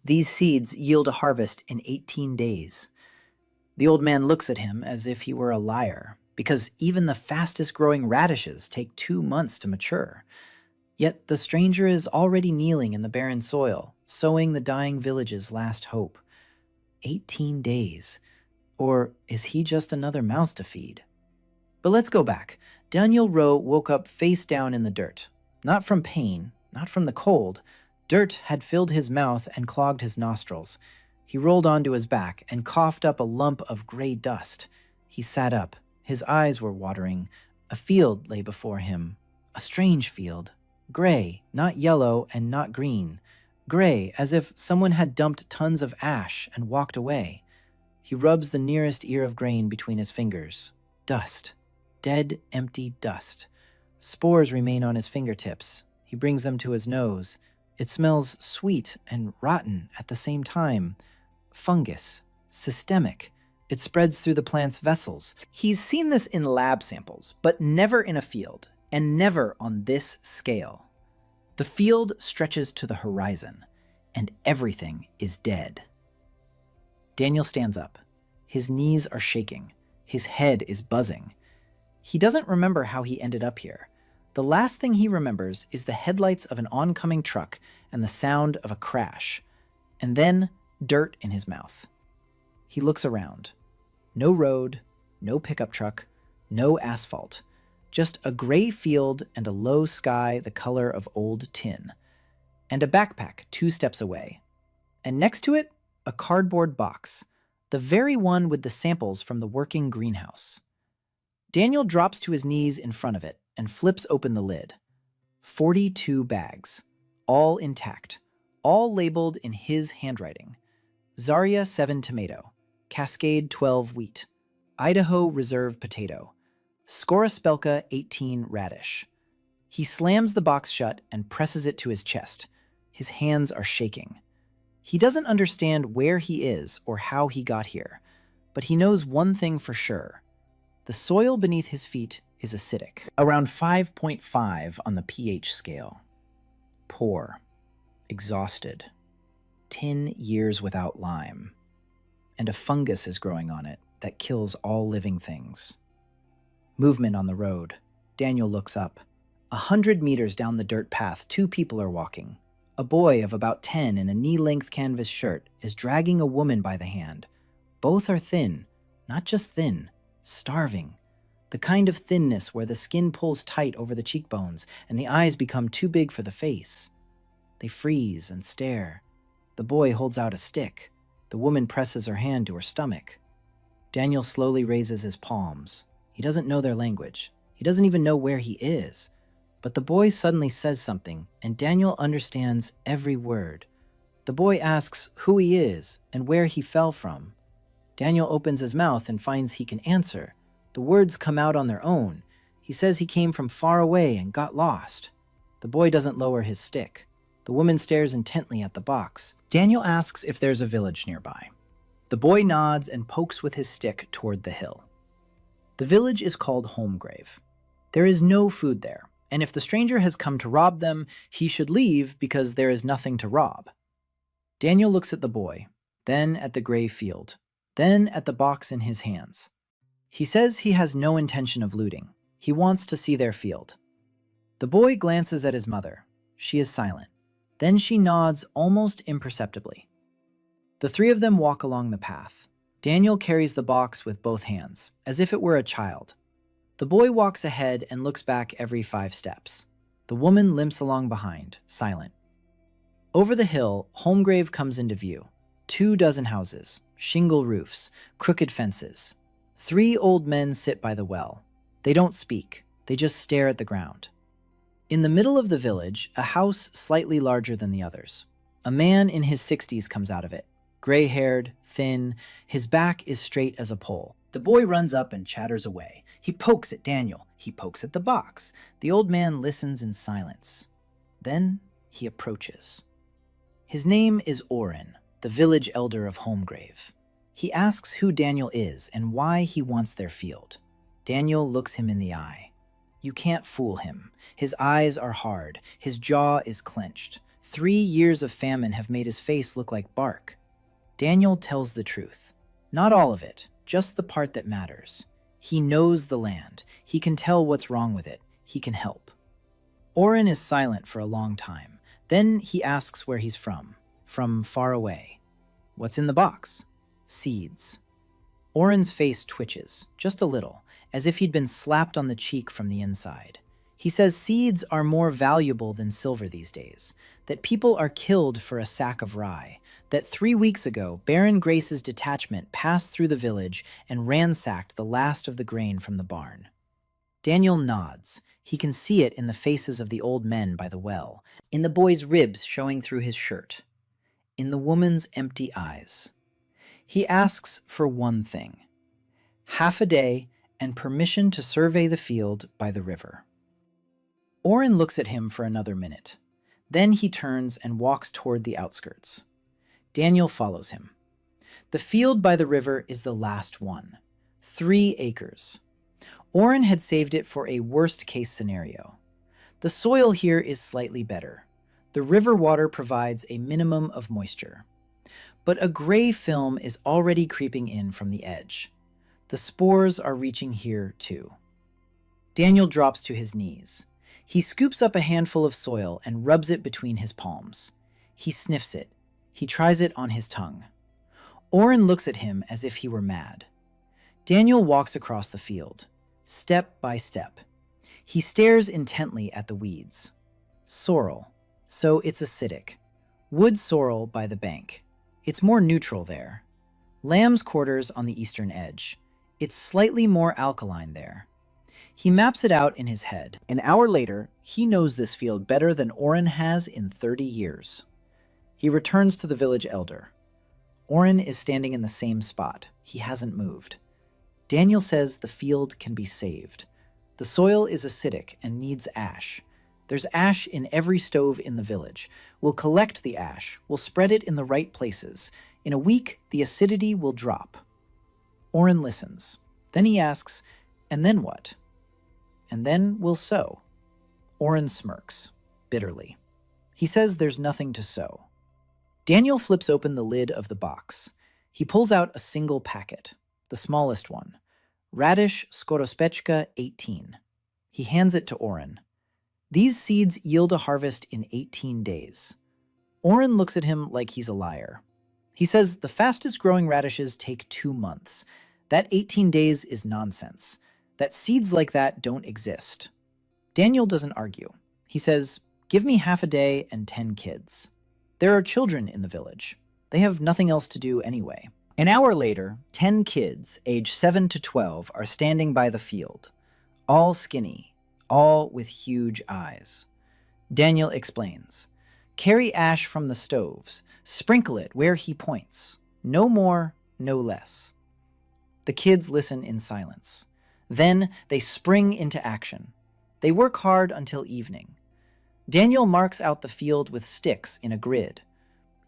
These seeds yield a harvest in 18 days. The old man looks at him as if he were a liar, because even the fastest growing radishes take 2 months to mature. Yet the stranger is already kneeling in the barren soil, sowing the dying village's last hope. 18 days. Or is he just another mouse to feed? But let's go back. Daniel Rowe woke up face down in the dirt. Not from pain, not from the cold. Dirt had filled his mouth and clogged his nostrils. He rolled onto his back and coughed up a lump of gray dust. He sat up. His eyes were watering. A field lay before him. A strange field. Gray, not yellow and not green. Gray, as if someone had dumped tons of ash and walked away. He rubs the nearest ear of grain between his fingers. Dust. Dead, empty dust. Spores remain on his fingertips. He brings them to his nose. It smells sweet and rotten at the same time. Fungus. Systemic. It spreads through the plant's vessels. He's seen this in lab samples, but never in a field, and never on this scale. The field stretches to the horizon, and everything is dead. Daniel stands up. His knees are shaking. His head is buzzing. He doesn't remember how he ended up here. The last thing he remembers is the headlights of an oncoming truck and the sound of a crash, and then dirt in his mouth. He looks around. No road, no pickup truck, no asphalt. Just a gray field and a low sky the color of old tin. And a backpack 2 steps away. And next to it, a cardboard box, the very one with the samples from the working greenhouse. Daniel drops to his knees in front of it and flips open the lid. 42 bags, all intact, all labeled in his handwriting. Zarya 7 tomato, Cascade 12 wheat, Idaho Reserve potato, Skorospelka 18 radish. He slams the box shut and presses it to his chest. His hands are shaking. He doesn't understand where he is or how he got here, but he knows one thing for sure. The soil beneath his feet is acidic, around 5.5 on the pH scale. Poor, exhausted, 10 years without lime, and a fungus is growing on it that kills all living things. Movement on the road. Daniel looks up. 100 meters down the dirt path, 2 people are walking. A boy of about 10 in a knee-length canvas shirt is dragging a woman by the hand. Both are thin, not just thin, starving. The kind of thinness where the skin pulls tight over the cheekbones and the eyes become too big for the face. They freeze and stare. The boy holds out a stick. The woman presses her hand to her stomach. Daniel slowly raises his palms. He doesn't know their language. He doesn't even know where he is. But the boy suddenly says something, and Daniel understands every word. The boy asks who he is and where he fell from. Daniel opens his mouth and finds he can answer. The words come out on their own. He says he came from far away and got lost. The boy doesn't lower his stick. The woman stares intently at the box. Daniel asks if there's a village nearby. The boy nods and pokes with his stick toward the hill. The village is called Homegrave. There is no food there, and if the stranger has come to rob them, he should leave because there is nothing to rob. Daniel looks at the boy, then at the gray field, then at the box in his hands. He says he has no intention of looting. He wants to see their field. The boy glances at his mother. She is silent. Then she nods almost imperceptibly. The 3 of them walk along the path. Daniel carries the box with both hands, as if it were a child. The boy walks ahead and looks back every 5 steps. The woman limps along behind, silent. Over the hill, Homegrave comes into view. 24 houses, shingle roofs, crooked fences. 3 old men sit by the well. They don't speak. They just stare at the ground. In the middle of the village, a house slightly larger than the others. A man in his 60s comes out of it. Gray-haired, thin, his back is straight as a pole. The boy runs up and chatters away. He pokes at Daniel. He pokes at the box. The old man listens in silence. Then he approaches. His name is Orin, the village elder of Homegrave. He asks who Daniel is and why he wants their field. Daniel looks him in the eye. You can't fool him. His eyes are hard. His jaw is clenched. 3 years of famine have made his face look like bark. Daniel tells the truth. Not all of it, just the part that matters. He knows the land. He can tell what's wrong with it. He can help. Oren is silent for a long time. Then he asks where he's from far away. What's in the box? Seeds. Oren's face twitches, just a little, as if he'd been slapped on the cheek from the inside. He says seeds are more valuable than silver these days, that people are killed for a sack of rye, that 3 weeks ago Baron Grace's detachment passed through the village and ransacked the last of the grain from the barn. Daniel nods. He can see it in the faces of the old men by the well, in the boy's ribs showing through his shirt, in the woman's empty eyes. He asks for one thing: half a day and permission to survey the field by the river. Oren looks at him for another minute. Then he turns and walks toward the outskirts. Daniel follows him. The field by the river is the last one. 3 acres. Oren had saved it for a worst-case scenario. The soil here is slightly better. The river water provides a minimum of moisture. But a gray film is already creeping in from the edge. The spores are reaching here, too. Daniel drops to his knees. He scoops up a handful of soil and rubs it between his palms. He sniffs it. He tries it on his tongue. Oren looks at him as if he were mad. Daniel walks across the field, step by step. He stares intently at the weeds. Sorrel, so it's acidic. Wood sorrel by the bank. It's more neutral there. Lamb's quarters on the eastern edge. It's slightly more alkaline there. He maps it out in his head. An hour later, he knows this field better than Oren has in 30 years. He returns to the village elder. Oren is standing in the same spot. He hasn't moved. Daniel says the field can be saved. The soil is acidic and needs ash. There's ash in every stove in the village. We'll collect the ash. We'll spread it in the right places. In a week, the acidity will drop. Oren listens. Then he asks, and then what? And then we'll sow. Oren smirks, bitterly. He says there's nothing to sow. Daniel flips open the lid of the box. He pulls out a single packet, the smallest one. Radish Skorospechka 18. He hands it to Oren. These seeds yield a harvest in 18 days. Oren looks at him like he's a liar. He says the fastest growing radishes take 2 months. That 18 days is nonsense. That seeds like that don't exist. Daniel doesn't argue. He says, give me half a day and 10 kids. There are children in the village. They have nothing else to do anyway. An hour later, 10 kids, aged 7 to 12, are standing by the field. All skinny, all with huge eyes. Daniel explains. Carry ash from the stoves. Sprinkle it where he points. No more, no less. The kids listen in silence. Then they spring into action. They work hard until evening. Daniel marks out the field with sticks in a grid.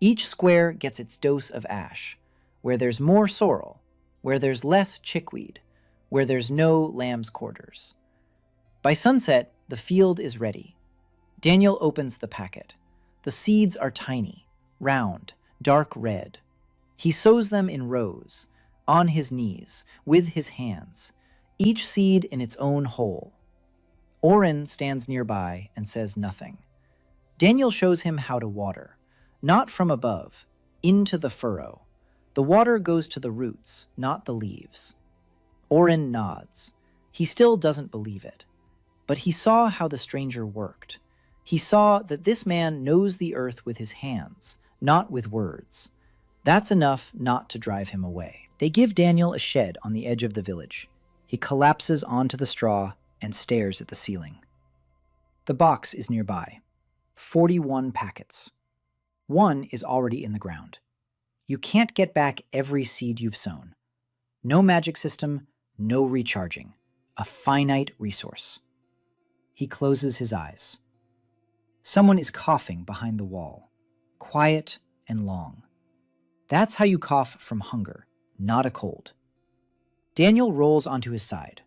Each square gets its dose of ash. Where there's more sorrel, where there's less chickweed, where there's no lamb's quarters. By sunset, the field is ready. Daniel opens the packet. The seeds are tiny, round, dark red. He sows them in rows, on his knees, with his hands, each seed in its own hole. Oren stands nearby and says nothing. Daniel shows him how to water, not from above, into the furrow. The water goes to the roots, not the leaves. Oren nods. He still doesn't believe it. But he saw how the stranger worked. He saw that this man knows the earth with his hands, not with words. That's enough not to drive him away. They give Daniel a shed on the edge of the village. He collapses onto the straw and stares at the ceiling. The box is nearby. 41 packets. One is already in the ground. You can't get back every seed you've sown. No magic system, no recharging. A finite resource. He closes his eyes. Someone is coughing behind the wall. Quiet and long. That's how you cough from hunger, not a cold. Daniel rolls onto his side.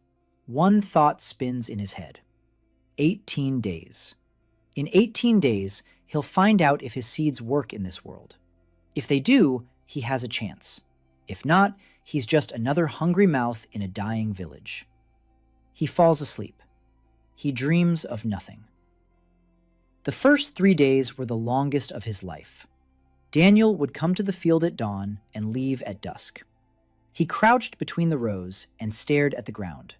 One thought spins in his head. 18 days. In 18 days, He'll find out if his seeds work in this world. If they do, he has a chance. If not, he's just another hungry mouth in a dying village. He falls asleep. He dreams of nothing. The first 3 days were the longest of his life. Daniel would come to the field at dawn and leave at dusk. He crouched between the rows and stared at the ground.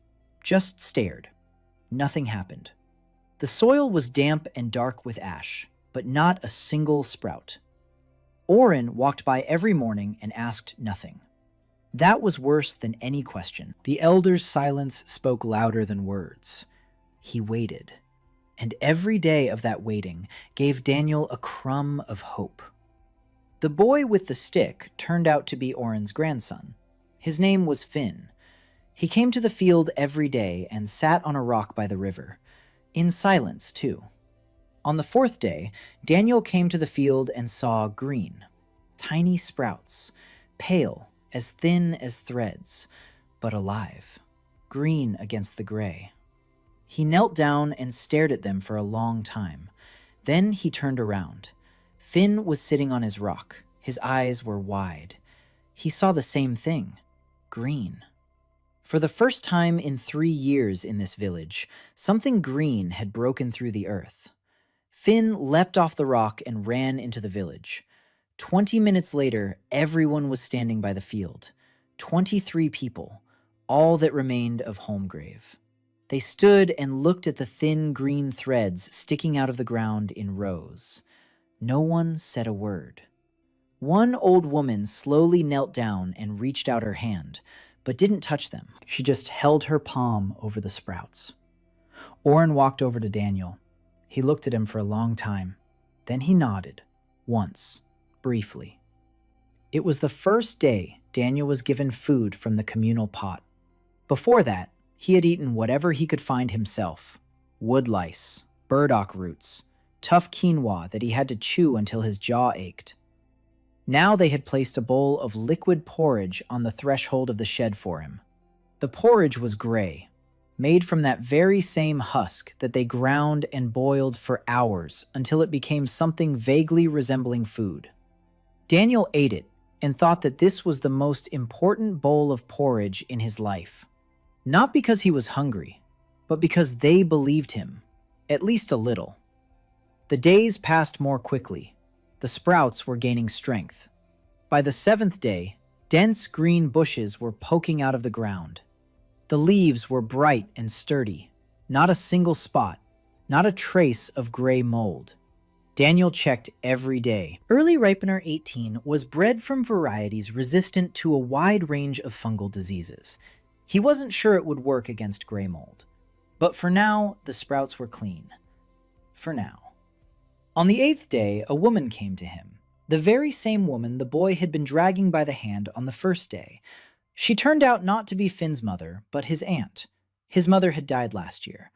Just stared. Nothing happened. The soil was damp and dark with ash, but not a single sprout. Oren walked by every morning and asked nothing. That was worse than any question. The elder's silence spoke louder than words. He waited, and every day of that waiting gave Daniel a crumb of hope. The boy with the stick turned out to be Oren's grandson. His name was Finn. He came to the field every day and sat on a rock by the river. In silence, too. On the 4th day, Daniel came to the field and saw green. Tiny sprouts, pale, as thin as threads, but alive. Green against the gray. He knelt down and stared at them for a long time. Then he turned around. Finn was sitting on his rock. His eyes were wide. He saw the same thing. Green. For the first time in 3 years in this village, something green had broken through the earth. Finn leapt off the rock and ran into the village. 20 minutes later, everyone was standing by the field. 23 people, all that remained of Holmgrave. They stood and looked at the thin green threads sticking out of the ground in rows. No one said a word. One old woman slowly knelt down and reached out her hand, but didn't touch them. She just held her palm over the sprouts. Oren walked over to Daniel. He looked at him for a long time. Then he nodded, once, briefly. It was the first day Daniel was given food from the communal pot. Before that, he had eaten whatever he could find himself. Wood lice, burdock roots, tough quinoa that he had to chew until his jaw ached. Now they had placed a bowl of liquid porridge on the threshold of the shed for him. The porridge was gray, made from that very same husk that they ground and boiled for hours until it became something vaguely resembling food. Daniel ate it and thought that this was the most important bowl of porridge in his life. Not because he was hungry, but because they believed him, at least a little. The days passed more quickly. The sprouts were gaining strength. By the 7th day, dense green bushes were poking out of the ground. The leaves were bright and sturdy, not a single spot, not a trace of gray mold. Daniel checked every day. Early Ripener 18 was bred from varieties resistant to a wide range of fungal diseases. He wasn't sure it would work against gray mold. But for now, the sprouts were clean. For now. On the 8th day, a woman came to him. The very same woman the boy had been dragging by the hand on the 1st day. She turned out not to be Finn's mother, but his aunt. His mother had died last year.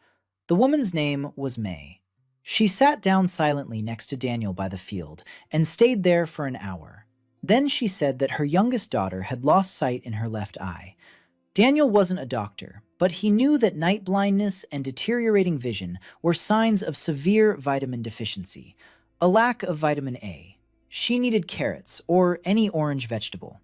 The woman's name was May. She sat down silently next to Daniel by the field and stayed there for an hour. Then she said that her youngest daughter had lost sight in her left eye. Daniel wasn't a doctor, but he knew that night blindness and deteriorating vision were signs of severe vitamin deficiency, a lack of vitamin A. She needed carrots or any orange vegetable.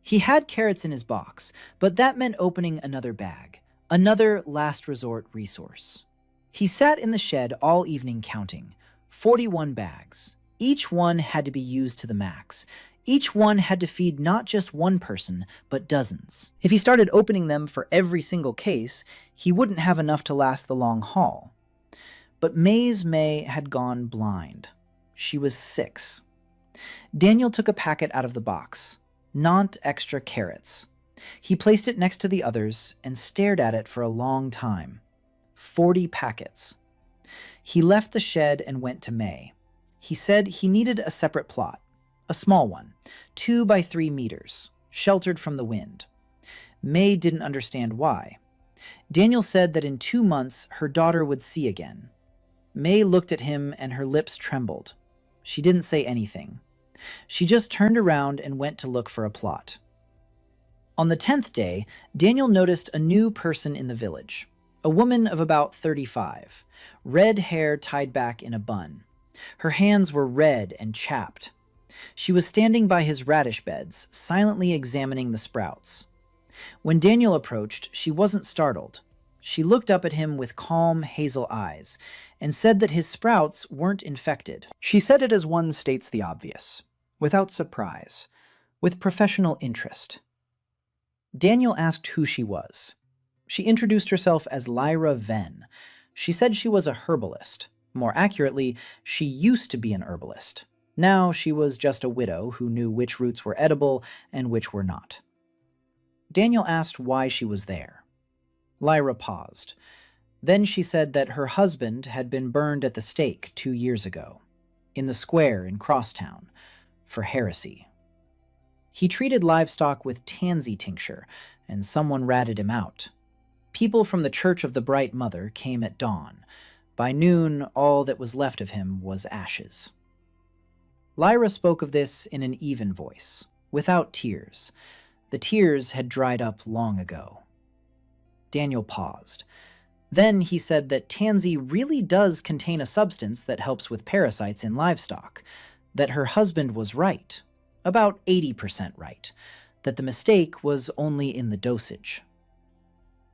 He had carrots in his box, but that meant opening another bag, another last resort resource. He sat in the shed all evening counting, 41 bags. Each one had to be used to the max. Each one had to feed not just one person, but dozens. If he started opening them for every single case, he wouldn't have enough to last the long haul. But May had gone blind. She was 6. Daniel took a packet out of the box. Not extra carrots. He placed it next to the others and stared at it for a long time. 40 packets. He left the shed and went to May. He said he needed a separate plot. A small one, 2 by 3 meters, sheltered from the wind. May didn't understand why. Daniel said that in 2 months her daughter would see again. May looked at him and her lips trembled. She didn't say anything. She just turned around and went to look for a plot. On the 10th day, Daniel noticed a new person in the village. A woman of about 35, red hair tied back in a bun. Her hands were red and chapped. She was standing by his radish beds, silently examining the sprouts. When Daniel approached, she wasn't startled. She looked up at him with calm, hazel eyes and said that his sprouts weren't infected. She said it as one states the obvious, without surprise, with professional interest. Daniel asked who she was. She introduced herself as Lyra Venn. She said she was a herbalist. More accurately, she used to be an herbalist. Now she was just a widow who knew which roots were edible and which were not. Daniel asked why she was there. Lyra paused. Then she said that her husband had been burned at the stake 2 years ago, in the square in Crosstown, for heresy. He treated livestock with tansy tincture, and someone ratted him out. People from the Church of the Bright Mother came at dawn. By noon, all that was left of him was ashes. Lyra spoke of this in an even voice, without tears. The tears had dried up long ago. Daniel paused. Then he said that tansy really does contain a substance that helps with parasites in livestock, that her husband was right, about 80% right, that the mistake was only in the dosage.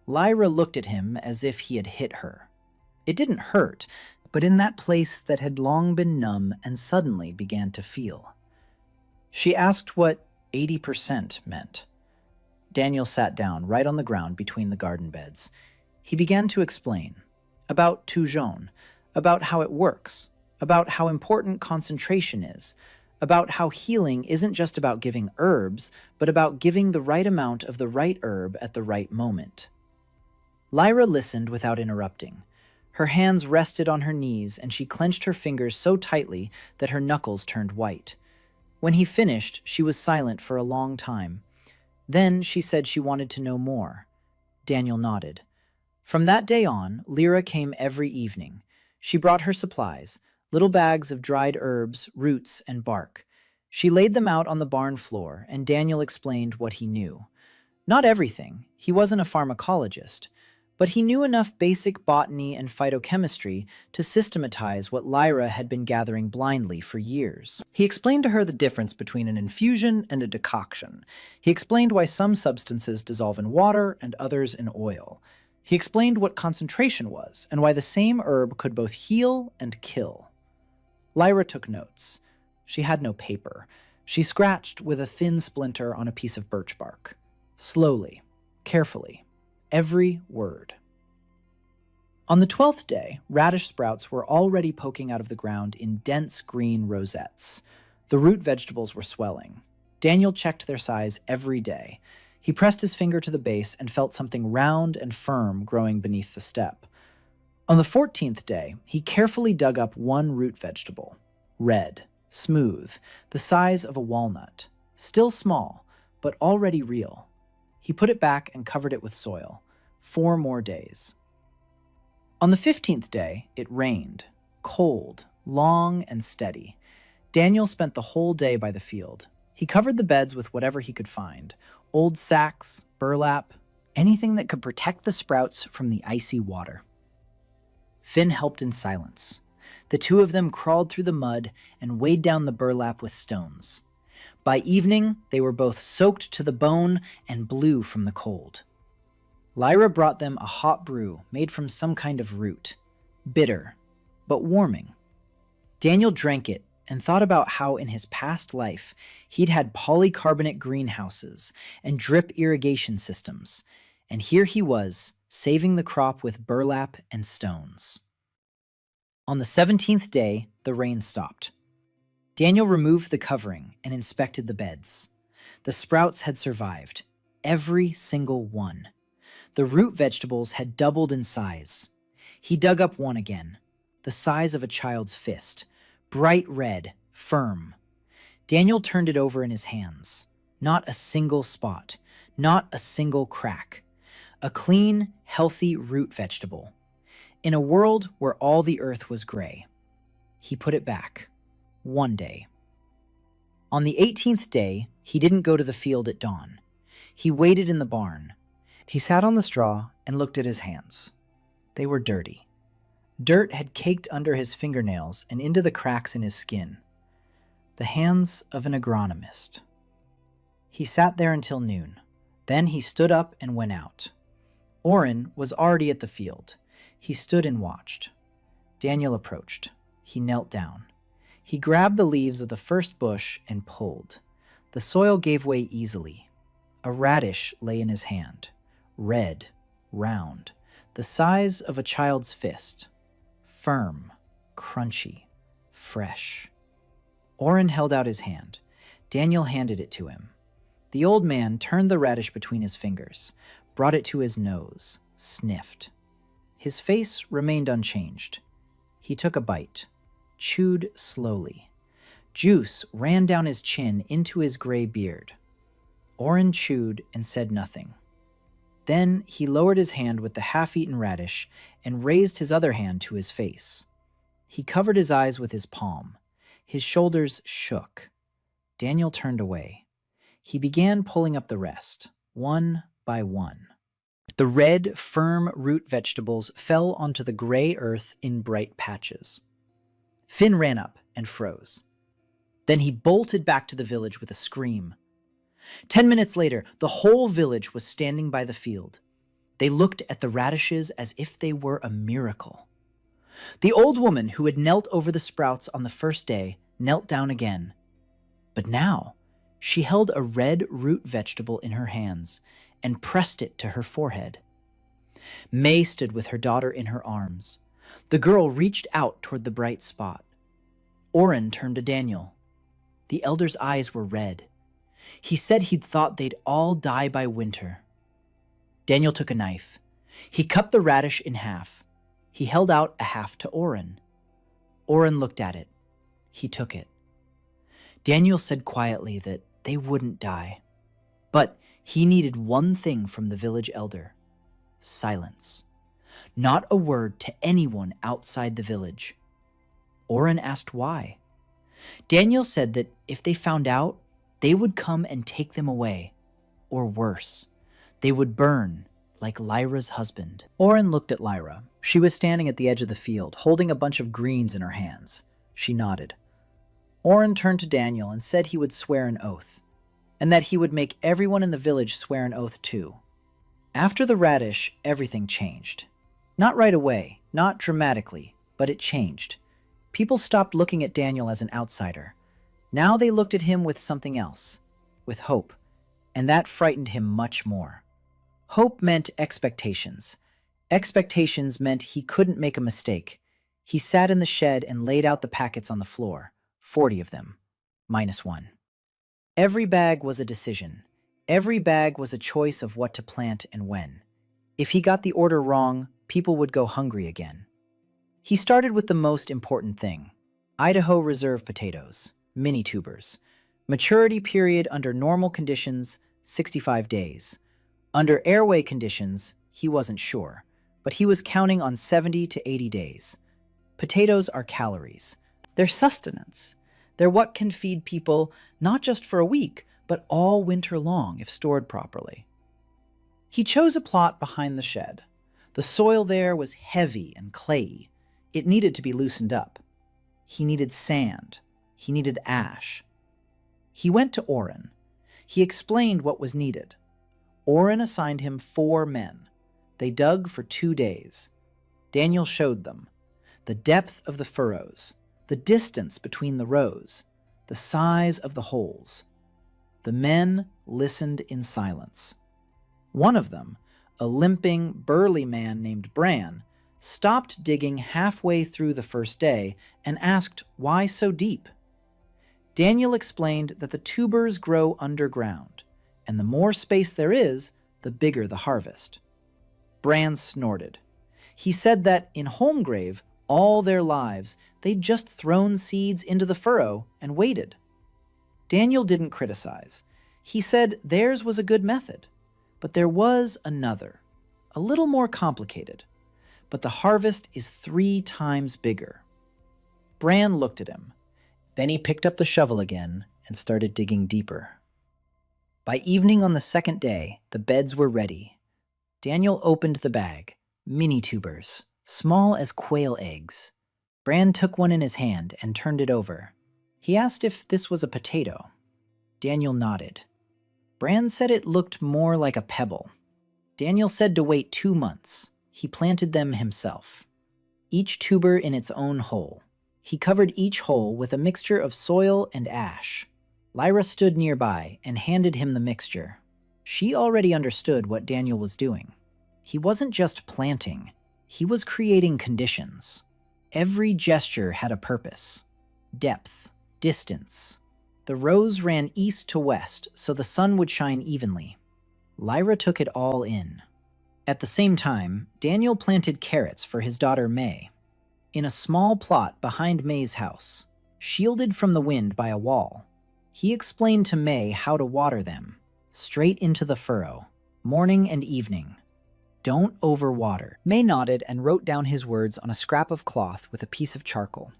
Lyra looked at him as if he had hit her. It didn't hurt, but in that place that had long been numb and suddenly began to feel. She asked what 80% meant. Daniel sat down right on the ground between the garden beds. He began to explain about Tujon, about how it works, about how important concentration is, about how healing isn't just about giving herbs, but about giving the right amount of the right herb at the right moment. Lyra listened without interrupting. Her hands rested on her knees, and she clenched her fingers so tightly that her knuckles turned white. When he finished, she was silent for a long time. Then she said she wanted to know more. Daniel nodded. From that day on, Lyra came every evening. She brought her supplies, little bags of dried herbs, roots, and bark. She laid them out on the barn floor, and Daniel explained what he knew. Not everything. He wasn't a pharmacologist. But he knew enough basic botany and phytochemistry to systematize what Lyra had been gathering blindly for years. He explained to her the difference between an infusion and a decoction. He explained why some substances dissolve in water and others in oil. He explained what concentration was and why the same herb could both heal and kill. Lyra took notes. She had no paper. She scratched with a thin splinter on a piece of birch bark. Slowly, carefully. Every word. On the 12th day, radish sprouts were already poking out of the ground in dense green rosettes. The root vegetables were swelling. Daniel checked their size every day. He pressed his finger to the base and felt something round and firm growing beneath the step. On the 14th day, he carefully dug up one root vegetable. Red, smooth, the size of a walnut. Still small, but already real. He put it back and covered it with soil. 4 more days. On the 15th day, it rained. Cold, long, and steady. Daniel spent the whole day by the field. He covered the beds with whatever he could find. Old sacks, burlap, anything that could protect the sprouts from the icy water. Finn helped in silence. The two of them crawled through the mud and weighed down the burlap with stones. By evening, they were both soaked to the bone and blue from the cold. Lyra brought them a hot brew made from some kind of root. Bitter, but warming. Daniel drank it and thought about how in his past life he'd had polycarbonate greenhouses and drip irrigation systems, and here he was, saving the crop with burlap and stones. On the 17th day, the rain stopped. Daniel removed the covering and inspected the beds. The sprouts had survived, every single one. The root vegetables had doubled in size. He dug up one again, the size of a child's fist, bright red, firm. Daniel turned it over in his hands. Not a single spot, not a single crack. A clean, healthy root vegetable. In a world where all the earth was gray. He put it back. One day. On the 18th day, he didn't go to the field at dawn. He waited in the barn. He sat on the straw and looked at his hands. They were dirty. Dirt had caked under his fingernails and into the cracks in his skin. The hands of an agronomist. He sat there until noon. Then he stood up and went out. Oren was already at the field. He stood and watched. Daniel approached. He knelt down. He grabbed the leaves of the first bush and pulled. The soil gave way easily. A radish lay in his hand, red, round, the size of a child's fist, firm, crunchy, fresh. Oren held out his hand. Daniel handed it to him. The old man turned the radish between his fingers, brought it to his nose, sniffed. His face remained unchanged. He took a bite, chewed slowly. Juice ran down his chin into his gray beard. Oren chewed and said nothing. Then he lowered his hand with the half-eaten radish and raised his other hand to his face. He covered his eyes with his palm. His shoulders shook. Daniel turned away. He began pulling up the rest, one by one. The red, firm root vegetables fell onto the gray earth in bright patches. Finn ran up and froze. Then he bolted back to the village with a scream. 10 minutes later, the whole village was standing by the field. They looked at the radishes as if they were a miracle. The old woman who had knelt over the sprouts on the first day knelt down again. But now, she held a red root vegetable in her hands and pressed it to her forehead. May stood with her daughter in her arms. The girl reached out toward the bright spot. Oren turned to Daniel. The elder's eyes were red. He said he'd thought they'd all die by winter. Daniel took a knife. He cut the radish in half. He held out a half to Oren. Oren looked at it. He took it. Daniel said quietly that they wouldn't die. But he needed one thing from the village elder. Silence. Not a word to anyone outside the village. Oren asked why. Daniel said that if they found out, they would come and take them away. Or worse, they would burn like Lyra's husband. Oren looked at Lyra. She was standing at the edge of the field, holding a bunch of greens in her hands. She nodded. Oren turned to Daniel and said he would swear an oath, and that he would make everyone in the village swear an oath too. After the radish, everything changed. Not right away, not dramatically, but it changed. People stopped looking at Daniel as an outsider. Now they looked at him with something else, with hope, and that frightened him much more. Hope meant expectations. Expectations meant he couldn't make a mistake. He sat in the shed and laid out the packets on the floor, 40 of them, -1. Every bag was a decision. Every bag was a choice of what to plant and when. If he got the order wrong, people would go hungry again. He started with the most important thing, Idaho Reserve potatoes, mini tubers. Maturity period under normal conditions, 65 days. Under airway conditions, he wasn't sure, but he was counting on 70 to 80 days. Potatoes are calories. They're sustenance. They're what can feed people not just for a week, but all winter long if stored properly. He chose a plot behind the shed. The soil there was heavy and clayey. It needed to be loosened up. He needed sand. He needed ash. He went to Oren. He explained what was needed. Oren assigned him 4 men. They dug for 2 days. Daniel showed them the depth of the furrows, the distance between the rows, the size of the holes. The men listened in silence. One of them, a limping, burly man named Bran, stopped digging halfway through the first day and asked why so deep. Daniel explained that the tubers grow underground, and the more space there is, the bigger the harvest. Bran snorted. He said that in Holmgrave, all their lives, they'd just thrown seeds into the furrow and waited. Daniel didn't criticize. He said theirs was a good method, but there was another, a little more complicated. But the harvest is 3 times bigger. Bran looked at him. Then he picked up the shovel again and started digging deeper. By evening on the second day, the beds were ready. Daniel opened the bag, mini tubers, small as quail eggs. Bran took one in his hand and turned it over. He asked if this was a potato. Daniel nodded. Bran said it looked more like a pebble. Daniel said to wait 2 months. He planted them himself. Each tuber in its own hole. He covered each hole with a mixture of soil and ash. Lyra stood nearby and handed him the mixture. She already understood what Daniel was doing. He wasn't just planting. He was creating conditions. Every gesture had a purpose. Depth, distance. The rows ran east to west so the sun would shine evenly. Lyra took it all in. At the same time, Daniel planted carrots for his daughter May. In a small plot behind May's house, shielded from the wind by a wall, he explained to May how to water them, straight into the furrow, morning and evening. Don't overwater. May nodded and wrote down his words on a scrap of cloth with a piece of charcoal.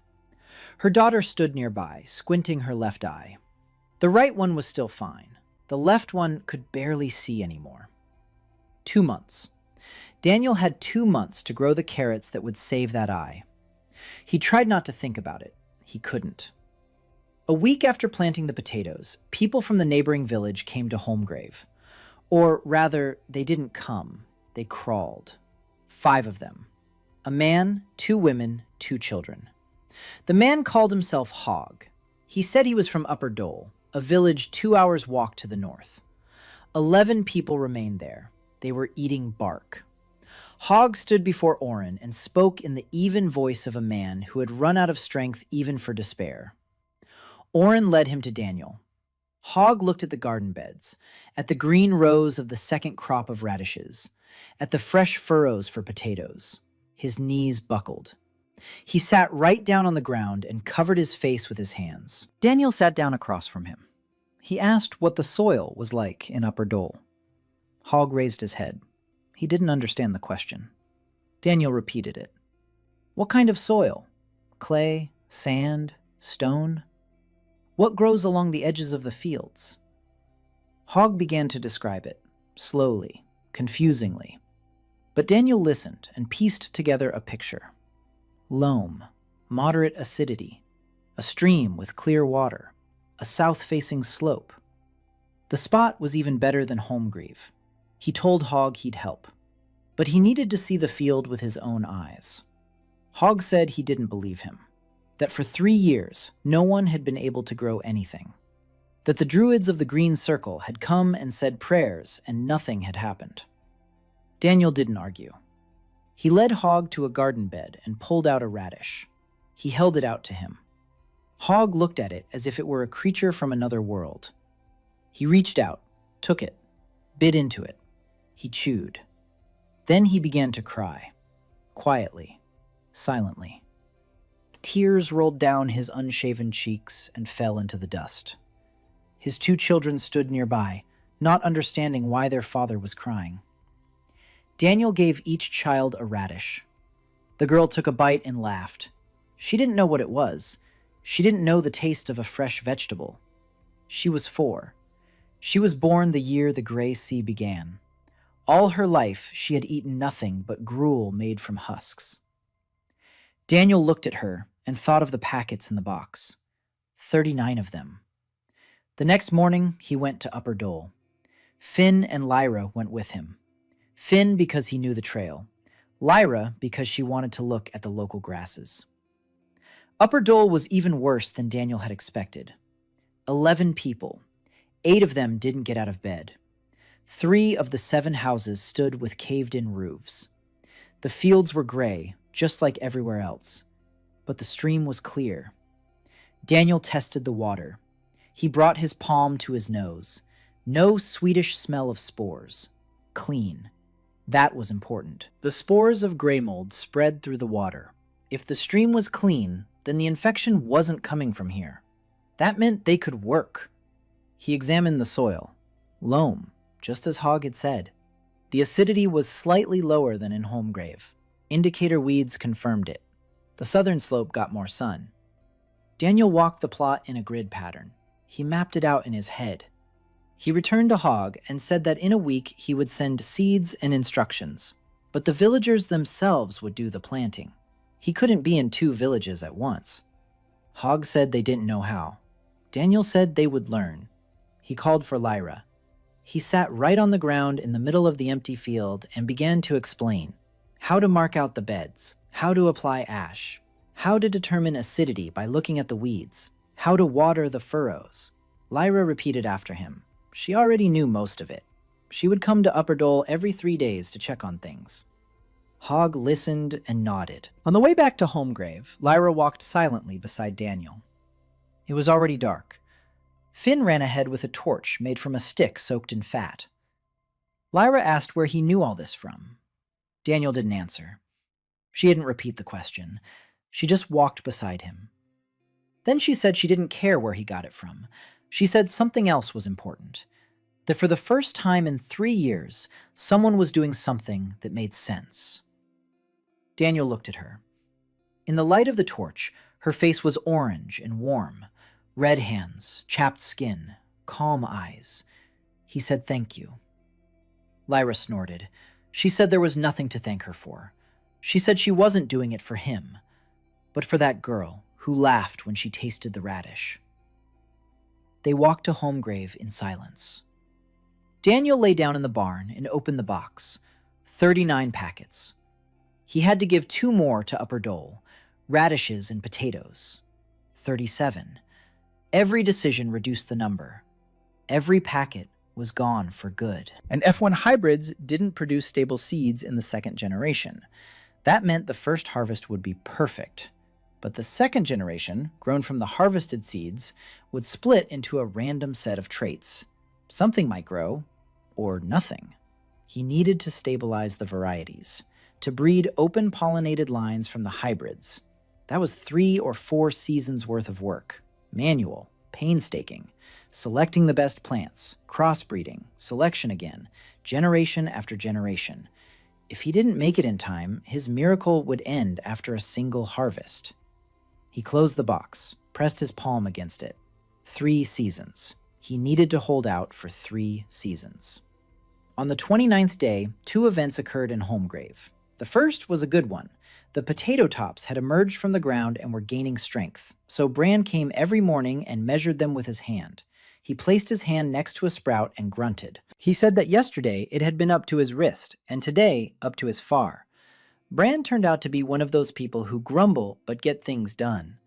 Her daughter stood nearby, squinting her left eye. The right one was still fine. The left one could barely see anymore. 2 months. Daniel had 2 months to grow the carrots that would save that eye. He tried not to think about it. He couldn't. A week after planting the potatoes, people from the neighboring village came to Holmgrave. Or rather, they didn't come. They crawled. 5 of them. A man, 2 women, 2 children. The man called himself Hogg. He said he was from Upper Dole, a village 2 hours' walk to the north. 11 people remained there. They were eating bark. Hogg stood before Oren and spoke in the even voice of a man who had run out of strength even for despair. Oren led him to Daniel. Hogg looked at the garden beds, at the green rows of the second crop of radishes, at the fresh furrows for potatoes. His knees buckled. He sat right down on the ground and covered his face with his hands. Daniel sat down across from him. He asked what the soil was like in Upper Dole. Hogg raised his head. He didn't understand the question. Daniel repeated it. What kind of soil? Clay, sand, stone? What grows along the edges of the fields? Hogg began to describe it, slowly, confusingly. But Daniel listened and pieced together a picture. Loam, moderate acidity, a stream with clear water, a south-facing slope. The spot was even better than Holmgrave. He told Hogg he'd help, but he needed to see the field with his own eyes. Hogg said he didn't believe him, that for 3 years no one had been able to grow anything, that the druids of the Green Circle had come and said prayers and nothing had happened. Daniel didn't argue. He led Hogg to a garden bed and pulled out a radish. He held it out to him. Hogg looked at it as if it were a creature from another world. He reached out, took it, bit into it. He chewed. Then he began to cry, quietly, silently. Tears rolled down his unshaven cheeks and fell into the dust. His 2 children stood nearby, not understanding why their father was crying. Daniel gave each child a radish. The girl took a bite and laughed. She didn't know what it was. She didn't know the taste of a fresh vegetable. She was 4. She was born the year the Gray Sea began. All her life, she had eaten nothing but gruel made from husks. Daniel looked at her and thought of the packets in the box. 39 of them. The next morning, he went to Upper Dole. Finn and Lyra went with him. Finn because he knew the trail. Lyra because she wanted to look at the local grasses. Upper Dole was even worse than Daniel had expected. 11 people. 8 of them didn't get out of bed. 3 of the 7 houses stood with caved-in roofs. The fields were gray, just like everywhere else, but the stream was clear. Daniel tested the water. He brought his palm to his nose. No sweetish smell of spores. Clean. That was important. The spores of gray mold spread through the water. If the stream was clean, then the infection wasn't coming from here. That meant they could work. He examined the soil. Loam, just as Hogg had said. The acidity was slightly lower than in Holmgrave. Indicator weeds confirmed it. The southern slope got more sun. Daniel walked the plot in a grid pattern. He mapped it out in his head. He returned to Hogg and said that in a week he would send seeds and instructions. but the villagers themselves would do the planting. He couldn't be in 2 villages at once. Hogg said they didn't know how. Daniel said they would learn. He called for Lyra. He sat right on the ground in the middle of the empty field and began to explain how to mark out the beds, how to apply ash, how to determine acidity by looking at the weeds, how to water the furrows. Lyra repeated after him. She already knew most of it. She would come to Upper Dole every 3 days to check on things. Hogg listened and nodded. On the way back to Holmgrave, Lyra walked silently beside Daniel. It was already dark. Finn ran ahead with a torch made from a stick soaked in fat. Lyra asked where he knew all this from. Daniel didn't answer. She didn't repeat the question. She just walked beside him. Then she said she didn't care where he got it from. She said something else was important. That for the first time in 3 years, someone was doing something that made sense. Daniel looked at her. In the light of the torch, her face was orange and warm. Red hands, chapped skin, calm eyes. He said thank you. Lyra snorted. She said there was nothing to thank her for. She said she wasn't doing it for him, but for that girl who laughed when she tasted the radish. They walked to Holmgrave in silence. Daniel lay down in the barn and opened the box. 39 packets. He had to give 2 more to Upper Dole, radishes and potatoes. 37. Every decision reduced the number. Every packet was gone for good. And F1 hybrids didn't produce stable seeds in the 2nd generation. That meant the first harvest would be perfect. But the 2nd generation, grown from the harvested seeds, would split into a random set of traits. Something might grow, or nothing. He needed to stabilize the varieties, to breed open-pollinated lines from the hybrids. That was 3 or 4 seasons worth of work. Manual, painstaking, selecting the best plants, crossbreeding, selection again, generation after generation. If he didn't make it in time, his miracle would end after a single harvest. He closed the box, pressed his palm against it. 3 seasons. He needed to hold out for 3 seasons. On the 29th day, 2 events occurred in Holmgrave. The first was a good one. The potato tops had emerged from the ground and were gaining strength, so Bran came every morning and measured them with his hand. He placed his hand next to a sprout and grunted. He said that yesterday it had been up to his wrist, and today up to his far. Bran turned out to be one of those people who grumble but get things done.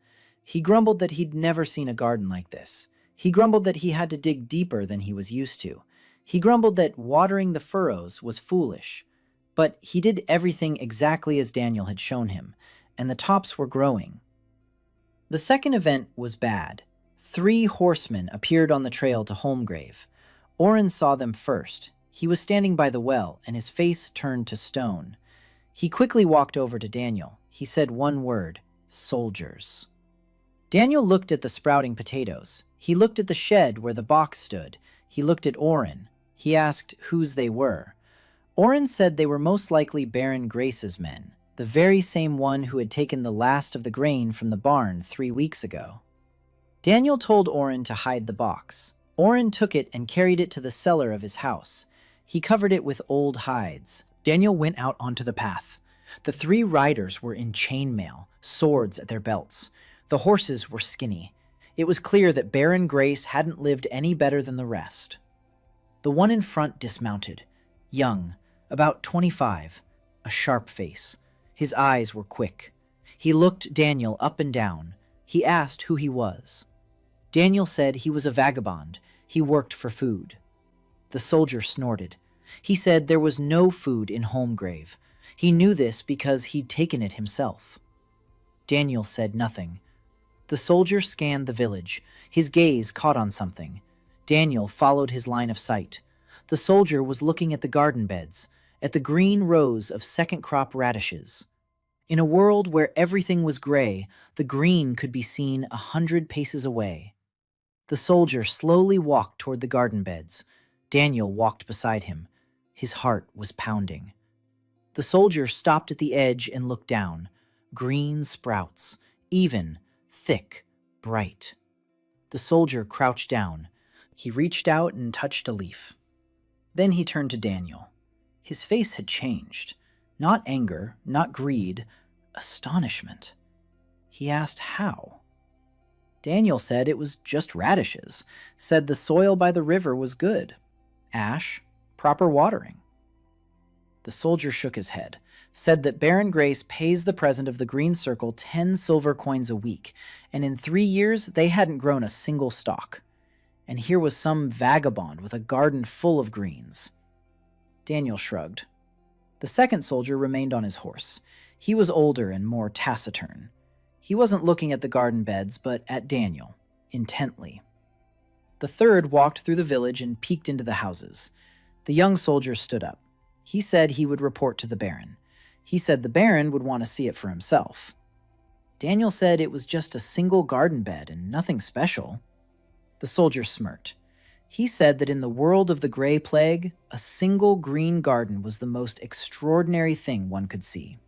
He grumbled that he'd never seen a garden like this. He grumbled that he had to dig deeper than he was used to. He grumbled that watering the furrows was foolish. But he did everything exactly as Daniel had shown him, and the tops were growing. The second event was bad. 3 horsemen appeared on the trail to Holmgrave. Oren saw them first. He was standing by the well, and his face turned to stone. He quickly walked over to Daniel. He said one word, soldiers. Daniel looked at the sprouting potatoes. He looked at the shed where the box stood. He looked at Oren. He asked whose they were. Oren said they were most likely Baron Grace's men, the very same one who had taken the last of the grain from the barn 3 weeks ago. Daniel told Oren to hide the box. Oren took it and carried it to the cellar of his house. He covered it with old hides. Daniel went out onto the path. The 3 riders were in chainmail, swords at their belts. The horses were skinny. It was clear that Baron Grace hadn't lived any better than the rest. The one in front dismounted. Young, about 25, a sharp face. His eyes were quick. He looked Daniel up and down. He asked who he was. Daniel said he was a vagabond. He worked for food. The soldier snorted. He said there was no food in Holmgrave. He knew this because he'd taken it himself. Daniel said nothing. The soldier scanned the village. His gaze caught on something. Daniel followed his line of sight. The soldier was looking at the garden beds, at the green rows of second-crop radishes. In a world where everything was gray, the green could be seen 100 paces away. The soldier slowly walked toward the garden beds. Daniel walked beside him. His heart was pounding. The soldier stopped at the edge and looked down. Green sprouts, even, thick, bright. The soldier crouched down. He reached out and touched a leaf. Then he turned to Daniel. His face had changed. Not anger, not greed, astonishment. He asked how. Daniel said it was just radishes, said the soil by the river was good. Ash, proper watering. The soldier shook his head, said that Baron Grace pays the president of the Green Circle 10 silver coins a week, and in 3 years they hadn't grown a single stalk. And here was some vagabond with a garden full of greens. Daniel shrugged. The second soldier remained on his horse. He was older and more taciturn. He wasn't looking at the garden beds, but at Daniel, intently. The third walked through the village and peeked into the houses. The young soldier stood up. He said he would report to the Baron. He said the Baron would want to see it for himself. Daniel said it was just a single garden bed and nothing special. The soldier smirked. He said that in the world of the Gray Plague, a single green garden was the most extraordinary thing one could see.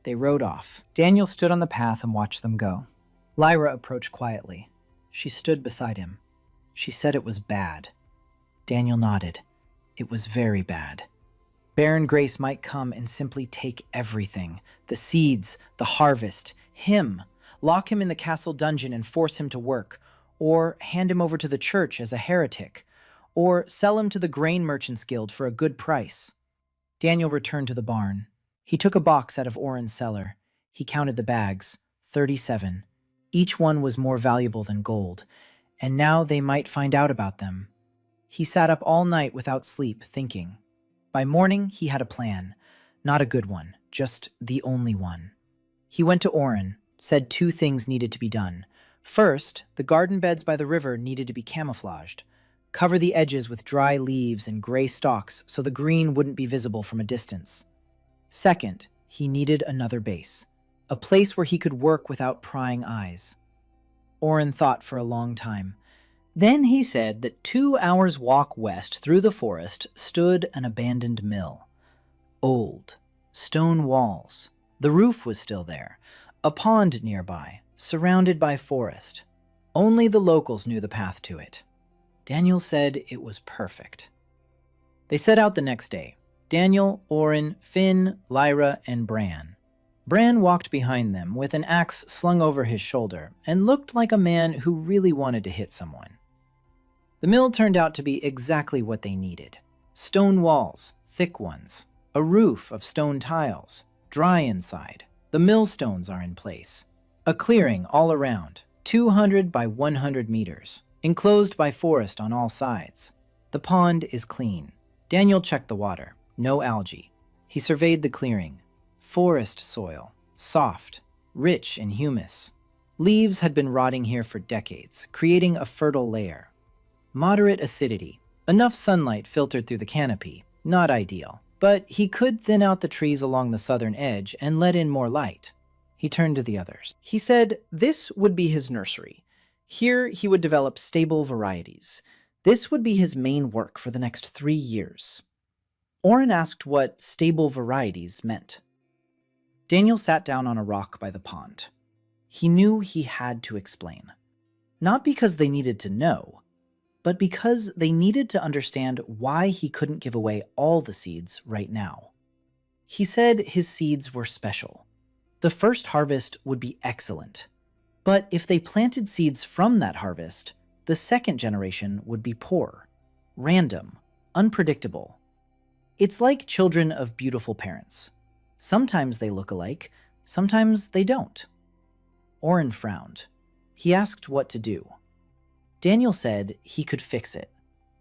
They rode off. Daniel stood on the path and watched them go. Lyra approached quietly. She stood beside him. She said it was bad. Daniel nodded. It was very bad. Baron Grace might come and simply take everything. The seeds, the harvest, him. Lock him in the castle dungeon and force him to work. Or hand him over to the church as a heretic. Or sell him to the Grain Merchants Guild for a good price. Daniel returned to the barn. He took a box out of Oren's cellar. He counted the bags, 37. Each one was more valuable than gold, and now they might find out about them. He sat up all night without sleep, thinking. By morning, he had a plan. Not a good one, just the only one. He went to Oren, said 2 things needed to be done. First, the garden beds by the river needed to be camouflaged. Cover the edges with dry leaves and gray stalks so the green wouldn't be visible from a distance. Second, he needed another base, a place where he could work without prying eyes. Oren thought for a long time. Then he said that 2 hours' walk west through the forest stood an abandoned mill. Old, stone walls. The roof was still there, a pond nearby, surrounded by forest. Only the locals knew the path to it. Daniel said it was perfect. They set out the next day. Daniel, Oren, Finn, Lyra, and Bran. Bran walked behind them with an axe slung over his shoulder and looked like a man who really wanted to hit someone. The mill turned out to be exactly what they needed. Stone walls, thick ones, a roof of stone tiles, dry inside. The millstones are in place. A clearing all around, 200 by 100 meters, enclosed by forest on all sides. The pond is clean. Daniel checked the water. No algae. He surveyed the clearing. Forest soil, soft, rich in humus. Leaves had been rotting here for decades, creating a fertile layer. Moderate acidity. Enough sunlight filtered through the canopy. Not ideal, but he could thin out the trees along the southern edge and let in more light. He turned to the others. He said this would be his nursery. Here he would develop stable varieties. This would be his main work for the next 3 years. Oren asked what stable varieties meant. Daniel sat down on a rock by the pond. He knew he had to explain. Not because they needed to know, but because they needed to understand why he couldn't give away all the seeds right now. He said his seeds were special. The first harvest would be excellent. But if they planted seeds from that harvest, the second generation would be poor, random, unpredictable. It's like children of beautiful parents. Sometimes they look alike, sometimes they don't. Oren frowned. He asked what to do. Daniel said he could fix it.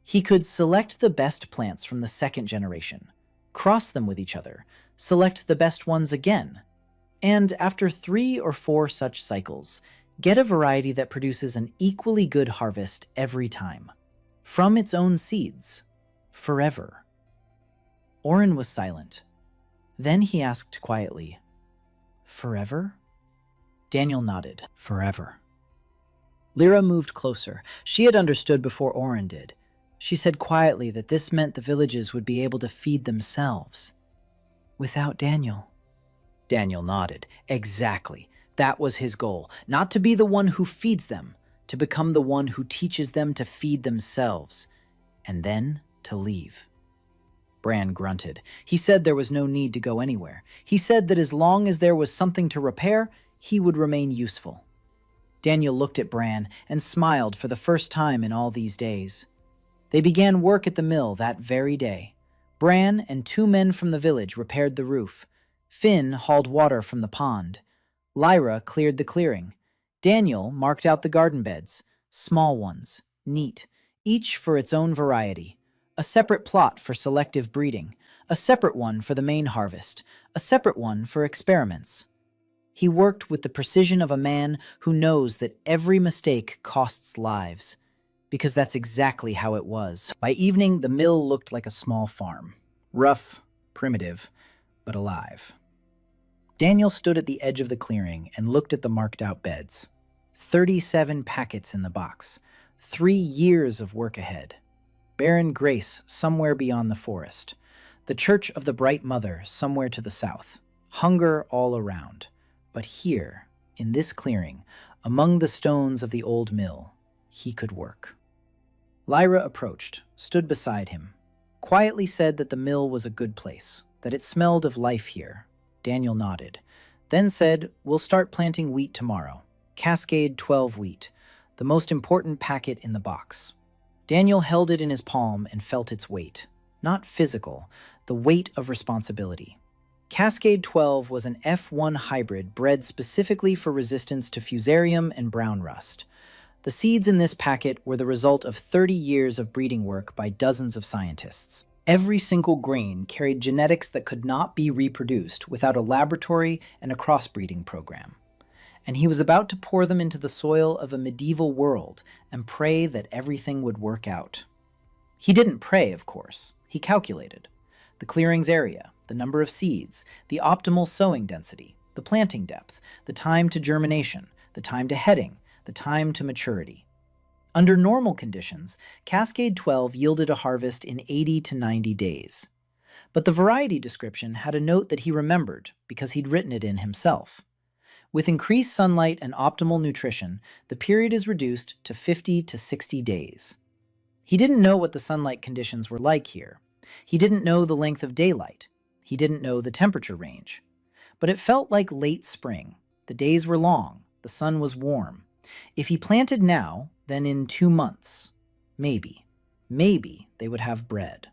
He could select the best plants from the second generation, cross them with each other, select the best ones again, and after 3 or 4 such cycles, get a variety that produces an equally good harvest every time, from its own seeds, forever. Oren was silent. Then he asked quietly, "Forever?" Daniel nodded. "Forever." Lyra moved closer. She had understood before Oren did. She said quietly that this meant the villages would be able to feed themselves. Without Daniel. Daniel nodded. Exactly. That was his goal. Not to be the one who feeds them, to become the one who teaches them to feed themselves, and then to leave. Bran grunted. He said there was no need to go anywhere. He said that as long as there was something to repair, he would remain useful. Daniel looked at Bran and smiled for the first time in all these days. They began work at the mill that very day. Bran and 2 men from the village repaired the roof. Finn hauled water from the pond. Lyra cleared the clearing. Daniel marked out the garden beds, small ones, neat, each for its own variety. A separate plot for selective breeding, a separate one for the main harvest, a separate one for experiments. He worked with the precision of a man who knows that every mistake costs lives, because that's exactly how it was. By evening, the mill looked like a small farm. Rough, primitive, but alive. Daniel stood at the edge of the clearing and looked at the marked-out beds. 37 packets in the box. 3 years of work ahead. Barren Grace somewhere beyond the forest. The Church of the Bright Mother somewhere to the south. Hunger all around. But here, in this clearing, among the stones of the old mill, he could work. Lyra approached, stood beside him, quietly said that the mill was a good place, that it smelled of life here. Daniel nodded, then said, "We'll start planting wheat tomorrow. Cascade 12 wheat, the most important packet in the box." Daniel held it in his palm and felt its weight. Not physical, the weight of responsibility. Cascade 12 was an F1 hybrid bred specifically for resistance to fusarium and brown rust. The seeds in this packet were the result of 30 years of breeding work by dozens of scientists. Every single grain carried genetics that could not be reproduced without a laboratory and a crossbreeding program. And he was about to pour them into the soil of a medieval world and pray that everything would work out. He didn't pray, of course. He calculated. The clearing's area, the number of seeds, the optimal sowing density, the planting depth, the time to germination, the time to heading, the time to maturity. Under normal conditions, Cascade 12 yielded a harvest in 80 to 90 days. But the variety description had a note that he remembered because he'd written it in himself. With increased sunlight and optimal nutrition, the period is reduced to 50 to 60 days. He didn't know what the sunlight conditions were like here. He didn't know the length of daylight. He didn't know the temperature range. But it felt like late spring. The days were long. The sun was warm. If he planted now, then in 2 months, maybe they would have bread.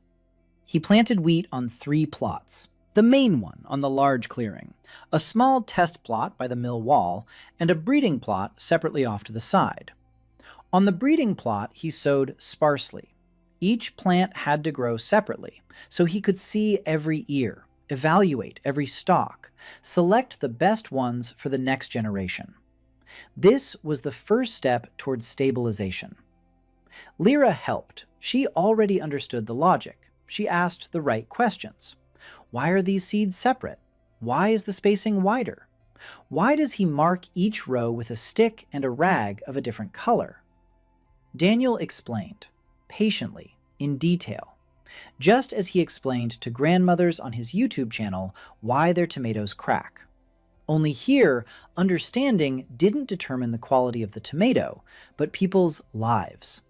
He planted wheat on 3 plots. The main one on the large clearing, a small test plot by the mill wall, and a breeding plot separately off to the side. On the breeding plot, he sowed sparsely. Each plant had to grow separately, so he could see every ear, evaluate every stalk, select the best ones for the next generation. This was the first step towards stabilization. Lyra helped. She already understood the logic. She asked the right questions. Why are these seeds separate? Why is the spacing wider? Why does he mark each row with a stick and a rag of a different color? Daniel explained, patiently, in detail, just as he explained to grandmothers on his YouTube channel why their tomatoes crack. Only here, understanding didn't determine the quality of the tomato, but people's lives.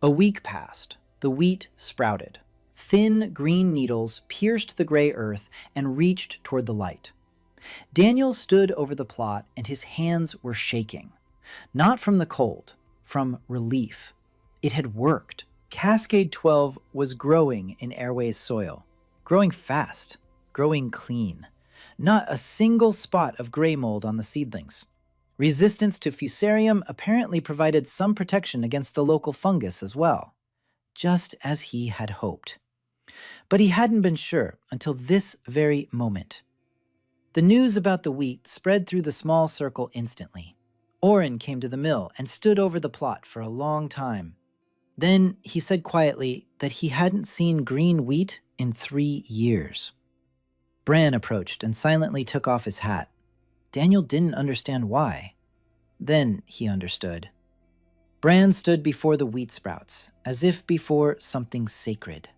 A week passed. The wheat sprouted. Thin green needles pierced the gray earth and reached toward the light. Daniel stood over the plot and his hands were shaking. Not from the cold, from relief. It had worked. Cascade 12 was growing in Airway's soil. Growing fast. Growing clean. Not a single spot of gray mold on the seedlings. Resistance to fusarium apparently provided some protection against the local fungus as well. Just as he had hoped. But he hadn't been sure until this very moment. The news about the wheat spread through the small circle instantly. Oren came to the mill and stood over the plot for a long time. Then he said quietly that he hadn't seen green wheat in 3 years. Bran approached and silently took off his hat. Daniel didn't understand why. Then he understood. Bran stood before the wheat sprouts, as if before something sacred.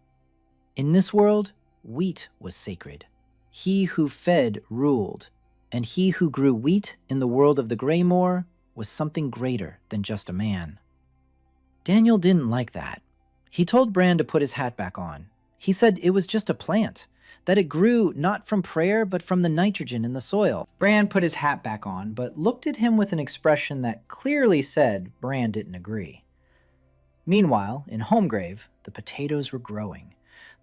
In this world, wheat was sacred. He who fed ruled, and he who grew wheat in the world of the Greymoor was something greater than just a man. Daniel didn't like that. He told Bran to put his hat back on. He said it was just a plant, that it grew not from prayer but from the nitrogen in the soil. Bran put his hat back on, but looked at him with an expression that clearly said Bran didn't agree. Meanwhile, in Homegrave, the potatoes were growing.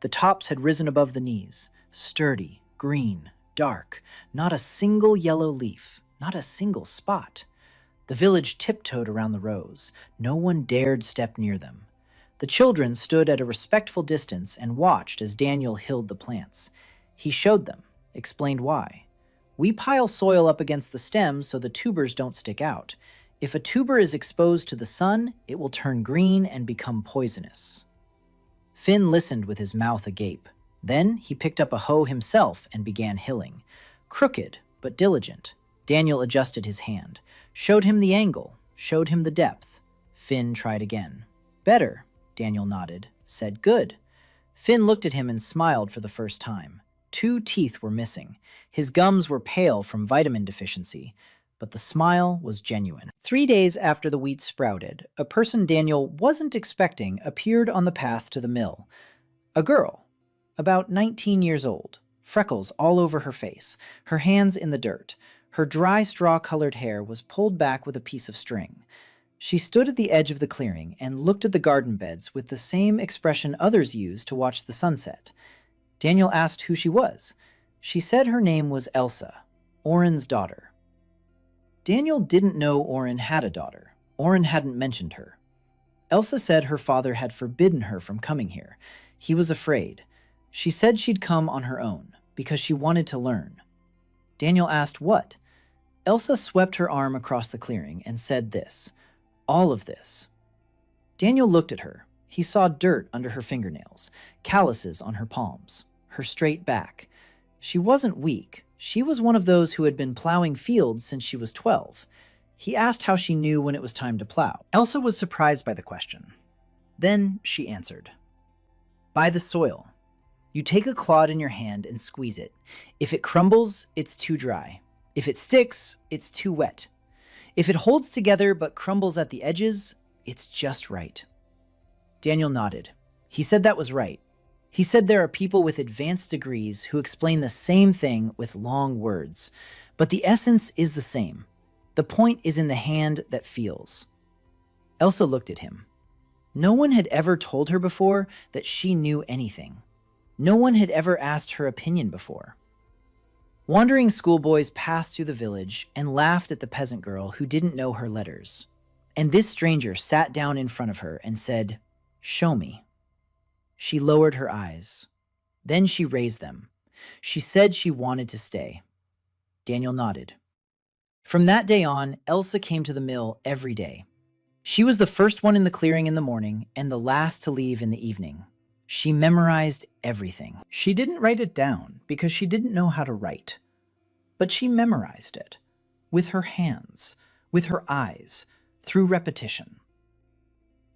The tops had risen above the knees, sturdy, green, dark, not a single yellow leaf, not a single spot. The village tiptoed around the rows. No one dared step near them. The children stood at a respectful distance and watched as Daniel hilled the plants. He showed them, explained why. We pile soil up against the stems so the tubers don't stick out. If a tuber is exposed to the sun, it will turn green and become poisonous. Finn listened with his mouth agape. Then he picked up a hoe himself and began hilling. Crooked, but diligent. Daniel adjusted his hand, showed him the angle, showed him the depth. Finn tried again. Better, Daniel nodded, said good. Finn looked at him and smiled for the first time. 2 teeth were missing. His gums were pale from vitamin deficiency, but the smile was genuine. 3 days after the wheat sprouted, a person Daniel wasn't expecting appeared on the path to the mill. A girl, about 19 years old, freckles all over her face, her hands in the dirt. Her dry straw-colored hair was pulled back with a piece of string. She stood at the edge of the clearing and looked at the garden beds with the same expression others use to watch the sunset. Daniel asked who she was. She said her name was Elsa, Oren's daughter. Daniel didn't know Oren had a daughter. Oren hadn't mentioned her. Elsa said her father had forbidden her from coming here. He was afraid. She said she'd come on her own, because she wanted to learn. Daniel asked what? Elsa swept her arm across the clearing and said this. All of this. Daniel looked at her. He saw dirt under her fingernails, calluses on her palms, her straight back. She wasn't weak. She was one of those who had been plowing fields since she was 12. He asked how she knew when it was time to plow. Elsa was surprised by the question. Then she answered. By the soil. You take a clod in your hand and squeeze it. If it crumbles, it's too dry. If it sticks, it's too wet. If it holds together but crumbles at the edges, it's just right. Daniel nodded. He said that was right. He said there are people with advanced degrees who explain the same thing with long words, but the essence is the same. The point is in the hand that feels. Elsa looked at him. No one had ever told her before that she knew anything. No one had ever asked her opinion before. Wandering schoolboys passed through the village and laughed at the peasant girl who didn't know her letters. And this stranger sat down in front of her and said, "Show me." She lowered her eyes. Then she raised them. She said she wanted to stay. Daniel nodded. From that day on, Elsa came to the mill every day. She was the first one in the clearing in the morning and the last to leave in the evening. She memorized everything. She didn't write it down because she didn't know how to write. But she memorized it. With her hands, with her eyes, through repetition.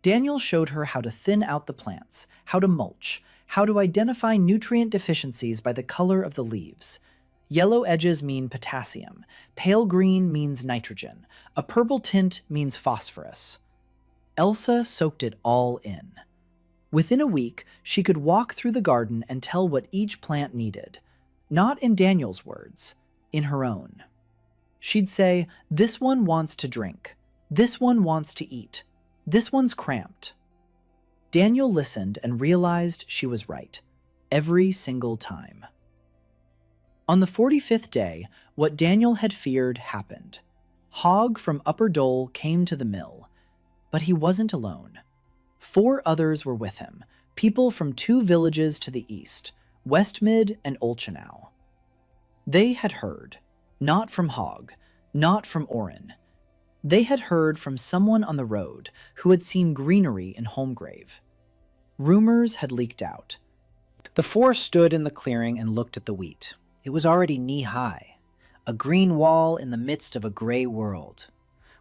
Daniel showed her how to thin out the plants, how to mulch, how to identify nutrient deficiencies by the color of the leaves. Yellow edges mean potassium, pale green means nitrogen, a purple tint means phosphorus. Elsa soaked it all in. Within a week, she could walk through the garden and tell what each plant needed. Not in Daniel's words, in her own. She'd say, "This one wants to drink. This one wants to eat. This one's cramped." Daniel listened and realized she was right, every single time. On the 45th day, what Daniel had feared happened. Hogg from Upper Dole came to the mill, but he wasn't alone. 4 others were with him, people from 2 villages to the east, Westmid and Olchenau. They had heard, not from Hogg, not from Oren. They had heard from someone on the road who had seen greenery in Homegrave. Rumors had leaked out. The 4 stood in the clearing and looked at the wheat. It was already knee-high, a green wall in the midst of a gray world.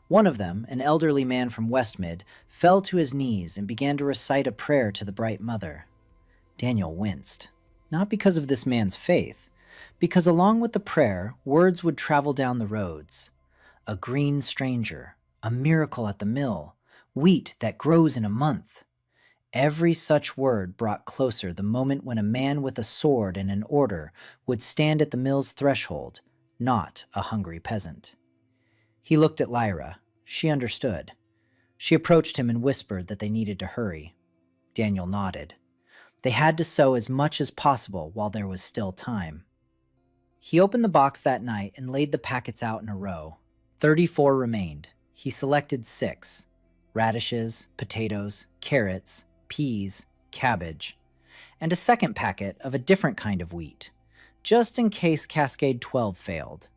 One of them, an elderly man from Westmid, fell to his knees and began to recite a prayer to the Bright Mother. Daniel winced, not because of this man's faith, because along with the prayer, words would travel down the roads. A green stranger, a miracle at the mill, wheat that grows in a month. Every such word brought closer the moment when a man with a sword and an order would stand at the mill's threshold, not a hungry peasant. He looked at Lyra. She understood. She approached him and whispered that they needed to hurry. Daniel nodded. They had to sew as much as possible while there was still time. He opened the box that night and laid the packets out in a row. 34 remained. He selected 6: radishes, potatoes, carrots, peas, cabbage, and a second packet of a different kind of wheat, just in case Cascade 12 failed.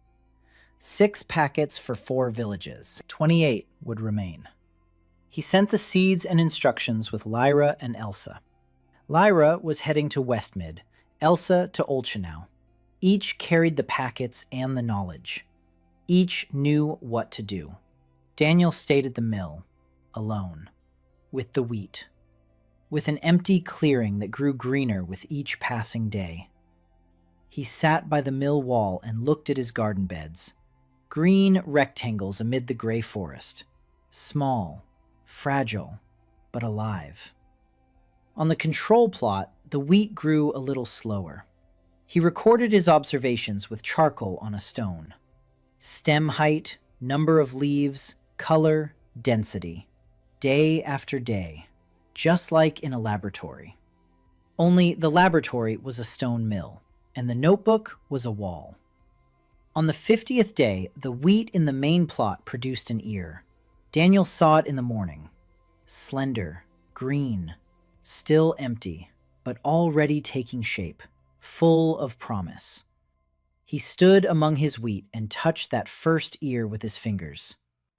6 packets for 4 villages. 28 would remain. He sent the seeds and instructions with Lyra and Elsa. Lyra was heading to Westmid, Elsa to Olchenau. Each carried the packets and the knowledge. Each knew what to do. Daniel stayed at the mill, alone, with the wheat, with an empty clearing that grew greener with each passing day. He sat by the mill wall and looked at his garden beds, green rectangles amid the gray forest, small, fragile, but alive. On the control plot, the wheat grew a little slower. He recorded his observations with charcoal on a stone. Stem height, number of leaves, color, density. Day after day, just like in a laboratory. Only the laboratory was a stone mill, and the notebook was a wall. On the 50th day, the wheat in the main plot produced an ear. Daniel saw it in the morning. Slender, green, still empty, but already taking shape, full of promise. He stood among his wheat and touched that first ear with his fingers,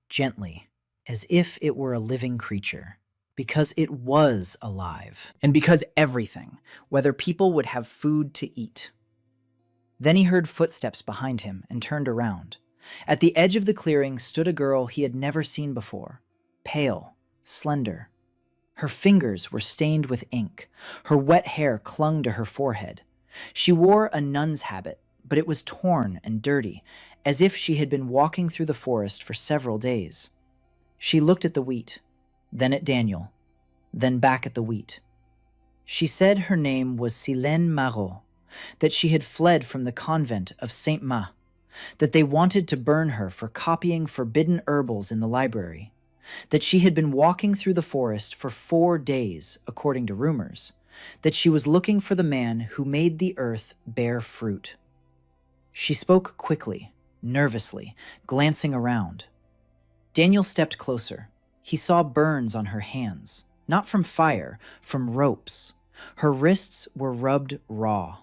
gently, as if it were a living creature, because it was alive, and because everything, whether people would have food to eat. Then he heard footsteps behind him and turned around. At the edge of the clearing stood a girl he had never seen before, pale, slender. Her fingers were stained with ink. Her wet hair clung to her forehead. She wore a nun's habit, but it was torn and dirty, as if she had been walking through the forest for several days. She looked at the wheat, then at Daniel, then back at the wheat. She said her name was Silène Marot, that she had fled from the convent of Saint Ma, that they wanted to burn her for copying forbidden herbals in the library, that she had been walking through the forest for 4 days, according to rumors, that she was looking for the man who made the earth bear fruit. She spoke quickly, nervously, glancing around. Daniel stepped closer. He saw burns on her hands, not from fire, from ropes. Her wrists were rubbed raw.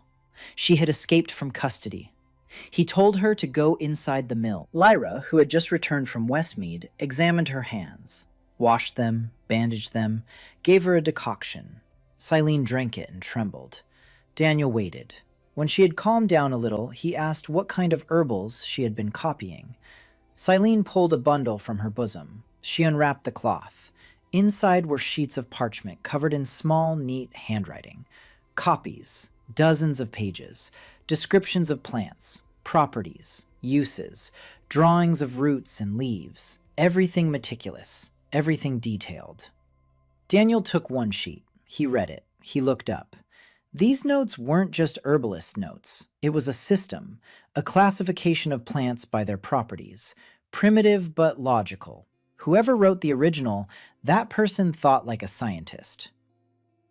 She had escaped from custody. He told her to go inside the mill. Lyra, who had just returned from Westmead, examined her hands, washed them, bandaged them, gave her a decoction. Silene drank it and trembled. Daniel waited. When she had calmed down a little, he asked what kind of herbals she had been copying. Silene pulled a bundle from her bosom. She unwrapped the cloth. Inside were sheets of parchment covered in small, neat handwriting. Copies, dozens of pages, descriptions of plants, properties, uses, drawings of roots and leaves, everything meticulous, everything detailed. Daniel took one sheet. He read it. He looked up. These notes weren't just herbalist notes. It was a system, a classification of plants by their properties, primitive but logical. Whoever wrote the original, that person thought like a scientist.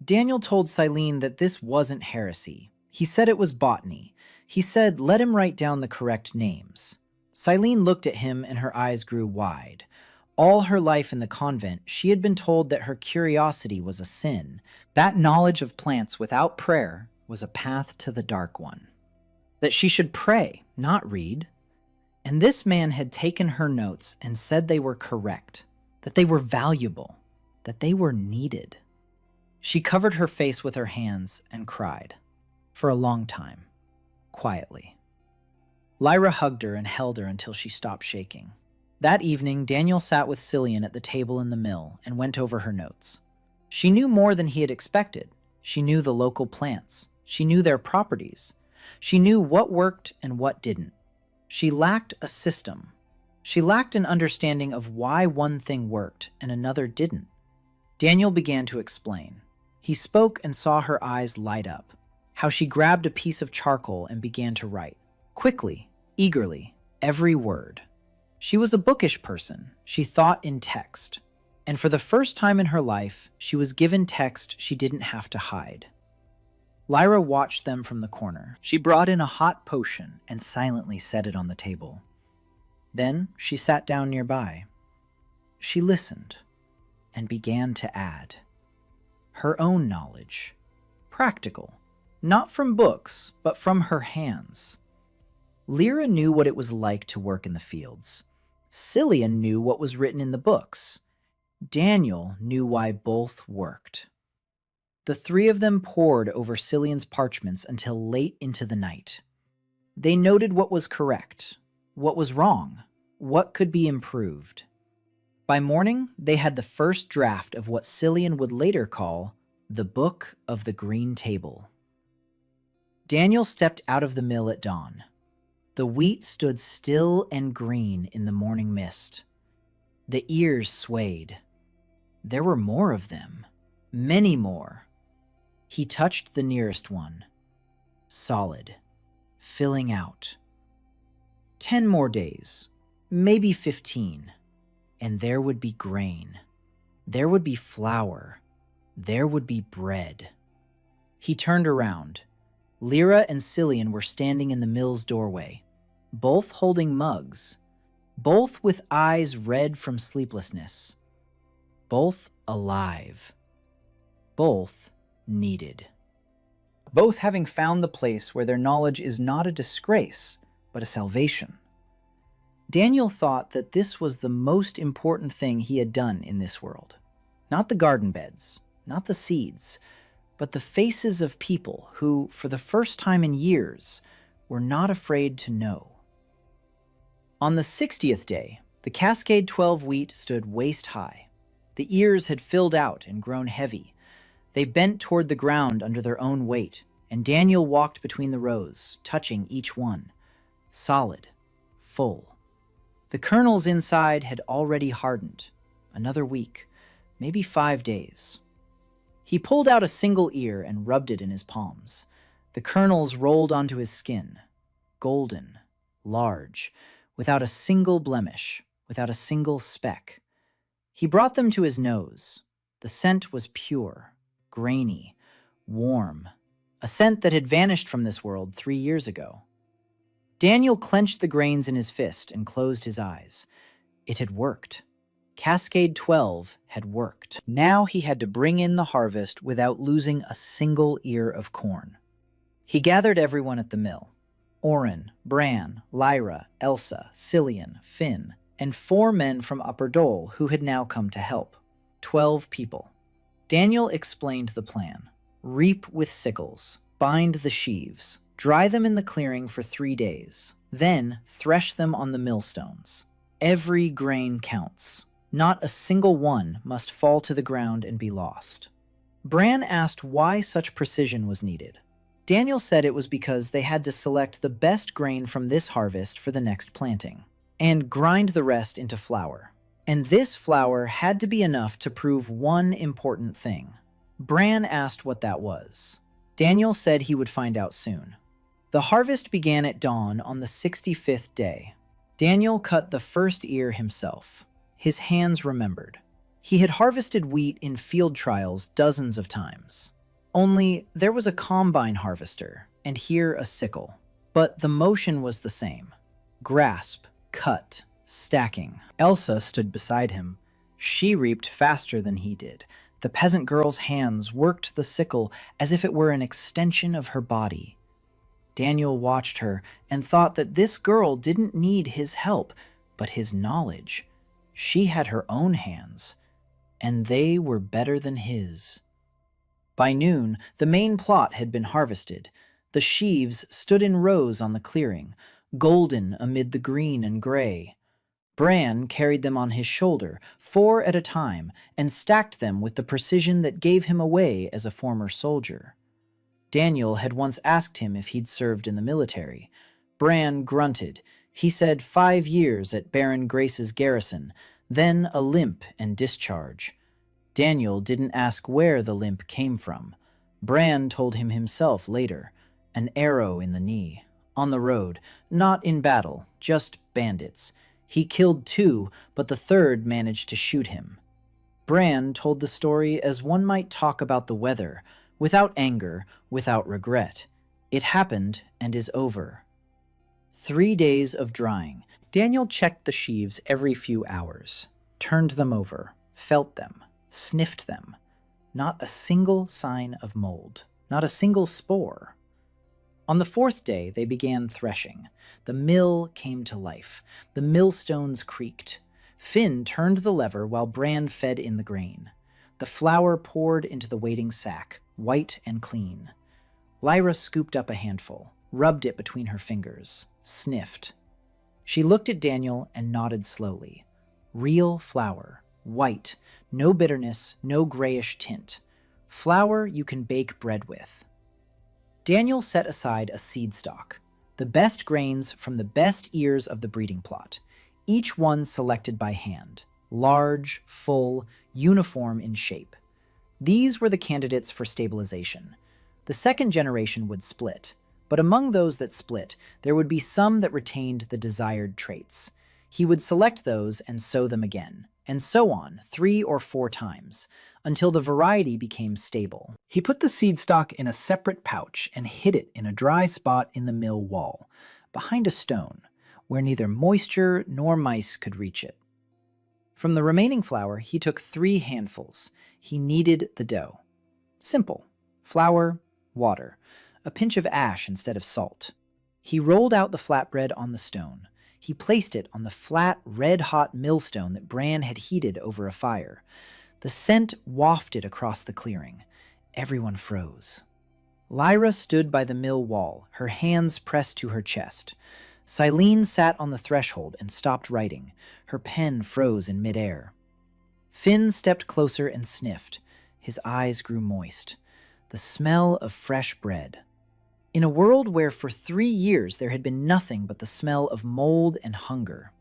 Daniel told Silene that this wasn't heresy. He said it was botany. He said, let him write down the correct names. Silene looked at him and her eyes grew wide. All her life in the convent, she had been told that her curiosity was a sin. That knowledge of plants without prayer was a path to the Dark One. That she should pray, not read. And this man had taken her notes and said they were correct, that they were valuable, that they were needed. She covered her face with her hands and cried. For a long time, quietly. Lyra hugged her and held her until she stopped shaking. That evening, Daniel sat with Cillian at the table in the mill and went over her notes. She knew more than he had expected. She knew the local plants. She knew their properties. She knew what worked and what didn't. She lacked a system. She lacked an understanding of why one thing worked and another didn't. Daniel began to explain. He spoke and saw her eyes light up, how she grabbed a piece of charcoal and began to write. Quickly, eagerly, every word. She was a bookish person. She thought in text. And for the first time in her life, she was given text she didn't have to hide. Lyra watched them from the corner. She brought in a hot potion and silently set it on the table. Then she sat down nearby. She listened and began to add her own knowledge. Practical. Not from books, but from her hands. Lyra knew what it was like to work in the fields. Cillian knew what was written in the books. Daniel knew why both worked. The three of them pored over Cillian's parchments until late into the night. They noted what was correct, what was wrong, what could be improved. By morning, they had the first draft of what Cillian would later call the Book of the Green Table. Daniel stepped out of the mill at dawn. The wheat stood still and green in the morning mist. The ears swayed. There were more of them, many more. He touched the nearest one. Solid, filling out. 10 more days, maybe 15, and there would be grain. There would be flour. There would be bread. He turned around. Lyra and Cillian were standing in the mill's doorway, both holding mugs, both with eyes red from sleeplessness, both alive, both needed. Both having found the place where their knowledge is not a disgrace, but a salvation. Daniel thought that this was the most important thing he had done in this world. Not the garden beds, not the seeds, but the faces of people who, for the first time in years, were not afraid to know. On the 60th day, the Cascade 12 wheat stood waist high. The ears had filled out and grown heavy. They bent toward the ground under their own weight, and Daniel walked between the rows, touching each one. Solid, full. The kernels inside had already hardened. Another week, maybe 5 days. He pulled out a single ear and rubbed it in his palms. The kernels rolled onto his skin, golden, large, without a single blemish, without a single speck. He brought them to his nose. The scent was pure, grainy, warm, a scent that had vanished from this world 3 years ago. Daniel clenched the grains in his fist and closed his eyes. It had worked. Cascade 12 had worked. Now he had to bring in the harvest without losing a single ear of corn. He gathered everyone at the mill. Oren, Bran, Lyra, Elsa, Cillian, Finn, and 4 men from Upper Dole who had now come to help. 12 people. Daniel explained the plan. Reap with sickles, bind the sheaves, dry them in the clearing for 3 days, then thresh them on the millstones. Every grain counts. Not a single one must fall to the ground and be lost. Bran asked why such precision was needed. Daniel said it was because they had to select the best grain from this harvest for the next planting, and grind the rest into flour. And this flour had to be enough to prove one important thing. Bran asked what that was. Daniel said he would find out soon. The harvest began at dawn on the 65th day. Daniel cut the first ear himself. His hands remembered. He had harvested wheat in field trials dozens of times. Only there was a combine harvester, and here a sickle. But the motion was the same. Grasp, cut, stacking. Elsa stood beside him. She reaped faster than he did. The peasant girl's hands worked the sickle as if it were an extension of her body. Daniel watched her and thought that this girl didn't need his help, but his knowledge. She had her own hands, and they were better than his. By noon, the main plot had been harvested. The sheaves stood in rows on the clearing, golden amid the green and gray. Bran carried them on his shoulder, 4 at a time, and stacked them with the precision that gave him away as a former soldier. Daniel had once asked him if he'd served in the military. Bran grunted. He said 5 years at Baron Grace's garrison, then a limp and discharge. Daniel didn't ask where the limp came from. Bran told him himself later. An arrow in the knee. On the road. Not in battle. Just bandits. He killed 2, but the 3rd managed to shoot him. Bran told the story as one might talk about the weather, without anger, without regret. It happened and is over. 3 days of drying. Daniel checked the sheaves every few hours, turned them over, felt them, sniffed them. Not a single sign of mold, not a single spore. On the 4th day, they began threshing. The mill came to life. The millstones creaked. Finn turned the lever while Bran fed in the grain. The flour poured into the waiting sack, white and clean. Lyra scooped up a handful, rubbed it between her fingers, sniffed. She looked at Daniel and nodded slowly. Real flour, white, no bitterness, no grayish tint. Flour you can bake bread with. Daniel set aside a seed stock, the best grains from the best ears of the breeding plot, each one selected by hand, large, full, uniform in shape. These were the candidates for stabilization. The 2nd generation would split, but among those that split, there would be some that retained the desired traits. He would select those and sow them again, and so on 3 or 4 times, until the variety became stable. He put the seed stock in a separate pouch and hid it in a dry spot in the mill wall, behind a stone, where neither moisture nor mice could reach it. From the remaining flour, he took 3 handfuls. He kneaded the dough. Simple. Flour, water, a pinch of ash instead of salt. He rolled out the flatbread on the stone. He placed it on the flat, red-hot millstone that Bran had heated over a fire. The scent wafted across the clearing. Everyone froze. Lyra stood by the mill wall, her hands pressed to her chest. Silene sat on the threshold and stopped writing. Her pen froze in midair. Finn stepped closer and sniffed. His eyes grew moist. The smell of fresh bread. In a world where for 3 years there had been nothing but the smell of mold and hunger.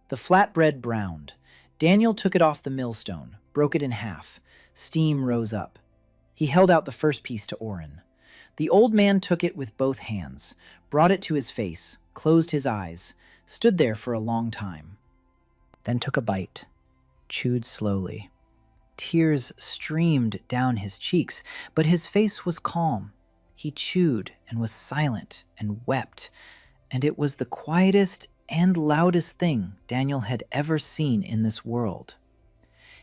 The flatbread browned. Daniel took it off the millstone, broke it in half. Steam rose up. He held out the first piece to Oren. The old man took it with both hands, brought it to his face, closed his eyes, stood there for a long time. Then took a bite, chewed slowly. Tears streamed down his cheeks, but his face was calm. He chewed and was silent and wept, and it was the quietest and loudest thing Daniel had ever seen in this world.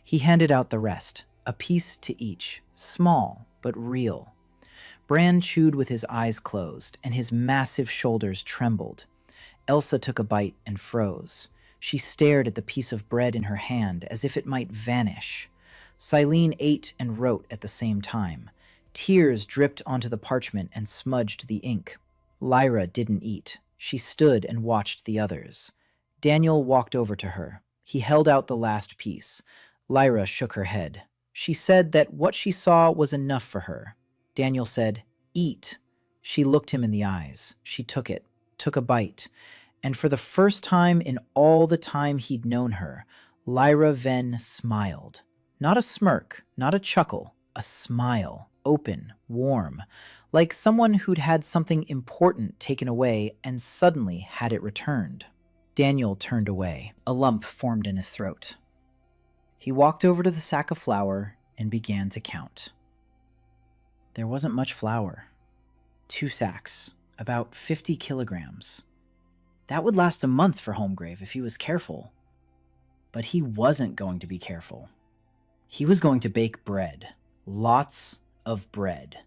He handed out the rest, a piece to each, small but real. Bran chewed with his eyes closed, and his massive shoulders trembled. Elsa took a bite and froze. She stared at the piece of bread in her hand as if it might vanish. Silene ate and wrote at the same time. Tears dripped onto the parchment and smudged the ink. Lyra didn't eat. She stood and watched the others. Daniel walked over to her. He held out the last piece. Lyra shook her head. She said that what she saw was enough for her. Daniel said, "Eat." She looked him in the eyes. She took it, took a bite. And for the first time in all the time he'd known her, Lyra Ven smiled. Not a smirk, not a chuckle, a smile. Open, warm, like someone who'd had something important taken away and suddenly had it returned. Daniel turned away. A lump formed in his throat. He walked over to the sack of flour and began to count. There wasn't much flour. 2 sacks, about 50 kilograms. That would last a month for Holmgrave if he was careful. But he wasn't going to be careful. He was going to bake bread. Lots of bread,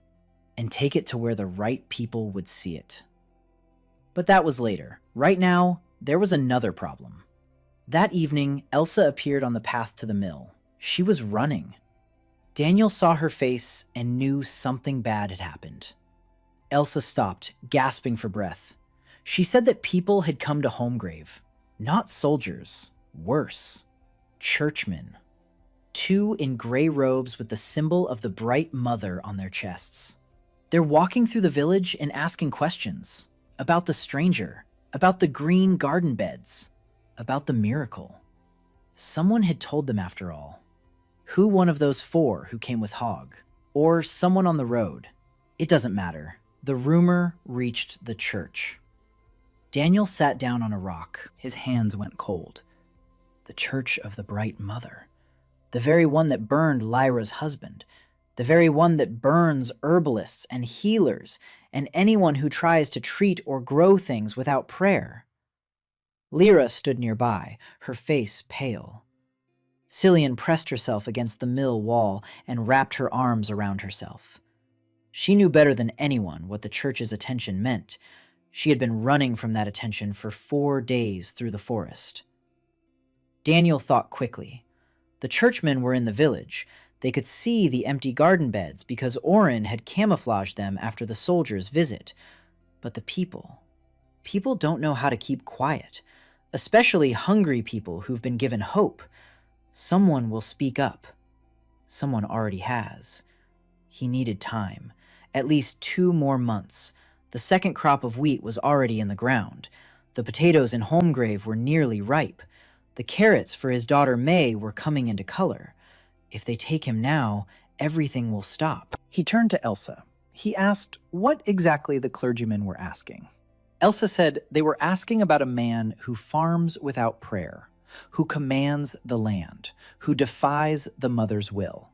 and take it to where the right people would see it. But that was later. Right now, there was another problem. That evening, Elsa appeared on the path to the mill. She was running. Daniel saw her face and knew something bad had happened. Elsa stopped, gasping for breath. She said that people had come to Holmgrave. Not soldiers. Worse. Churchmen. 2 in gray robes with the symbol of the bright mother on their chests. They're walking through the village and asking questions. About the stranger. About the green garden beds. About the miracle. Someone had told them after all. Who one of those four who came with Hogg? Or someone on the road? It doesn't matter. The rumor reached the church. Daniel sat down on a rock. His hands went cold. The Church of the Bright Mother. The very one that burned Lyra's husband. The very one that burns herbalists and healers and anyone who tries to treat or grow things without prayer. Lyra stood nearby, her face pale. Cillian pressed herself against the mill wall and wrapped her arms around herself. She knew better than anyone what the church's attention meant. She had been running from that attention for 4 days through the forest. Daniel thought quickly. The churchmen were in the village. They could see the empty garden beds because Orin had camouflaged them after the soldiers' visit. But the people don't know how to keep quiet, especially hungry people who've been given hope. Someone will speak up. Someone already has. He needed time, at least 2 more months. The second crop of wheat was already in the ground. The potatoes in Holmgrave were nearly ripe. The carrots for his daughter May were coming into color. If they take him now, everything will stop. He turned to Elsa. He asked what exactly the clergymen were asking. Elsa said they were asking about a man who farms without prayer, who commands the land, who defies the mother's will.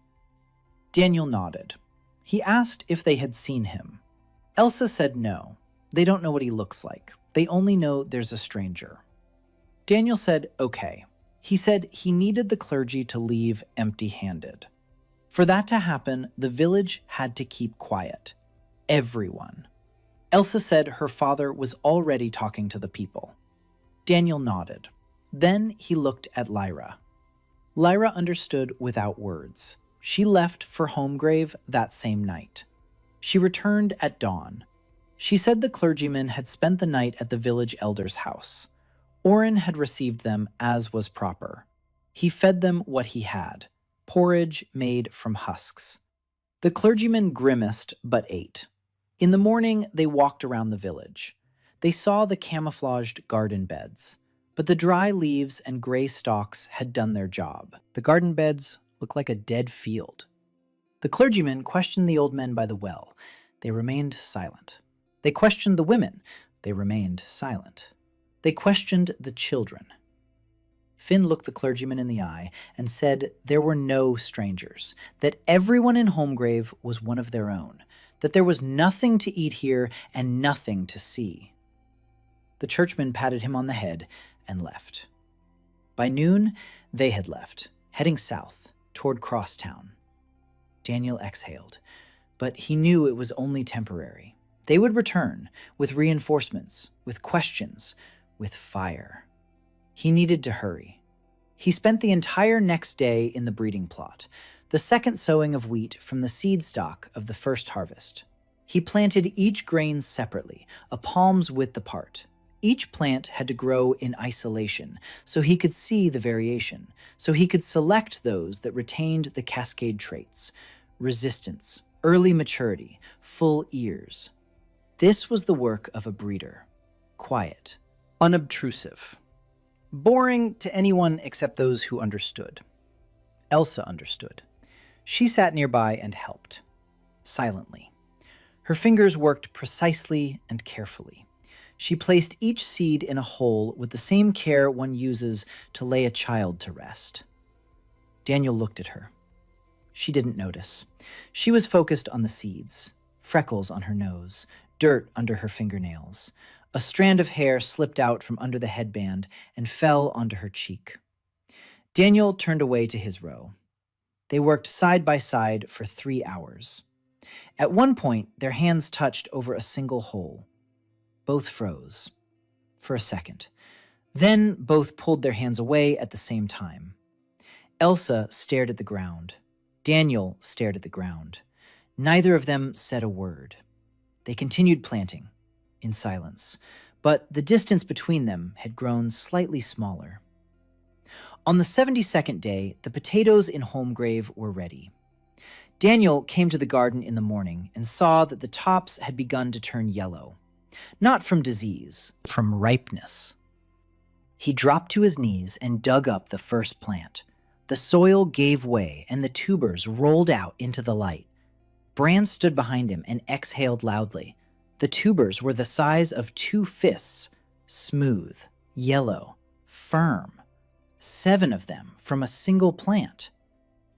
Daniel nodded. He asked if they had seen him. Elsa said no. They don't know what he looks like. They only know there's a stranger. Daniel said okay. He said he needed the clergy to leave empty-handed. For that to happen, the village had to keep quiet. Everyone. Elsa said her father was already talking to the people. Daniel nodded. Then he looked at Lyra. Lyra understood without words. She left for Holmgrave that same night. She returned at dawn. She said the clergyman had spent the night at the village elder's house. Orin had received them as was proper. He fed them what he had, porridge made from husks. The clergyman grimaced but ate. In the morning, they walked around the village. They saw the camouflaged garden beds, but the dry leaves and gray stalks had done their job. The garden beds looked like a dead field. The clergyman questioned the old men by the well. They remained silent. They questioned the women. They remained silent. They questioned the children. Finn looked the clergyman in the eye and said there were no strangers, that everyone in Holmgrave was one of their own, that there was nothing to eat here and nothing to see. The churchman patted him on the head and left. By noon, they had left, heading south toward Crosstown. Daniel exhaled, but he knew it was only temporary. They would return with reinforcements, with questions, with fire. He needed to hurry. He spent the entire next day in the breeding plot, the second sowing of wheat from the seed stock of the first harvest. He planted each grain separately, a palm's width apart. Each plant had to grow in isolation, so he could see the variation, so he could select those that retained the cascade traits: resistance, early maturity, full ears. This was the work of a breeder. Quiet, unobtrusive, boring to anyone except those who understood. Elsa understood. She sat nearby and helped, silently. Her fingers worked precisely and carefully. She placed each seed in a hole with the same care one uses to lay a child to rest. Daniel looked at her. She didn't notice. She was focused on the seeds, freckles on her nose, dirt under her fingernails. A strand of hair slipped out from under the headband and fell onto her cheek. Daniel turned away to his row. They worked side by side for 3 hours. At one point, their hands touched over a single hole. Both froze. For a second. Then both pulled their hands away at the same time. Elsa stared at the ground. Daniel stared at the ground. Neither of them said a word. They continued planting, in silence, but the distance between them had grown slightly smaller. On the 72nd day, the potatoes in Holmgrave were ready. Daniel came to the garden in the morning and saw that the tops had begun to turn yellow, not from disease, from ripeness. He dropped to his knees and dug up the first plant. The soil gave way and the tubers rolled out into the light. Bran stood behind him and exhaled loudly. The tubers were the size of 2 fists, smooth, yellow, firm. 7 of them from a single plant.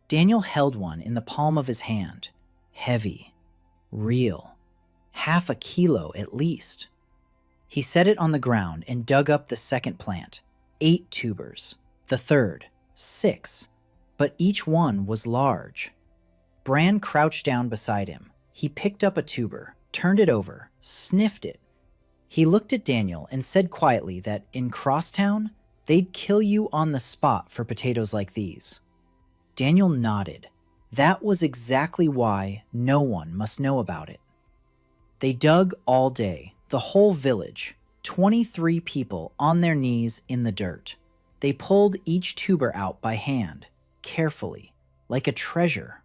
Daniel held one in the palm of his hand. Heavy, real, half a kilo at least. He set it on the ground and dug up the second plant. 8 tubers. The third, 6. But each one was large. Bran crouched down beside him. He picked up a tuber, turned it over, sniffed it. He looked at Daniel and said quietly that in Crosstown, they'd kill you on the spot for potatoes like these. Daniel nodded. That was exactly why no one must know about it. They dug all day, the whole village, 23 people on their knees in the dirt. They pulled each tuber out by hand, carefully, like a treasure.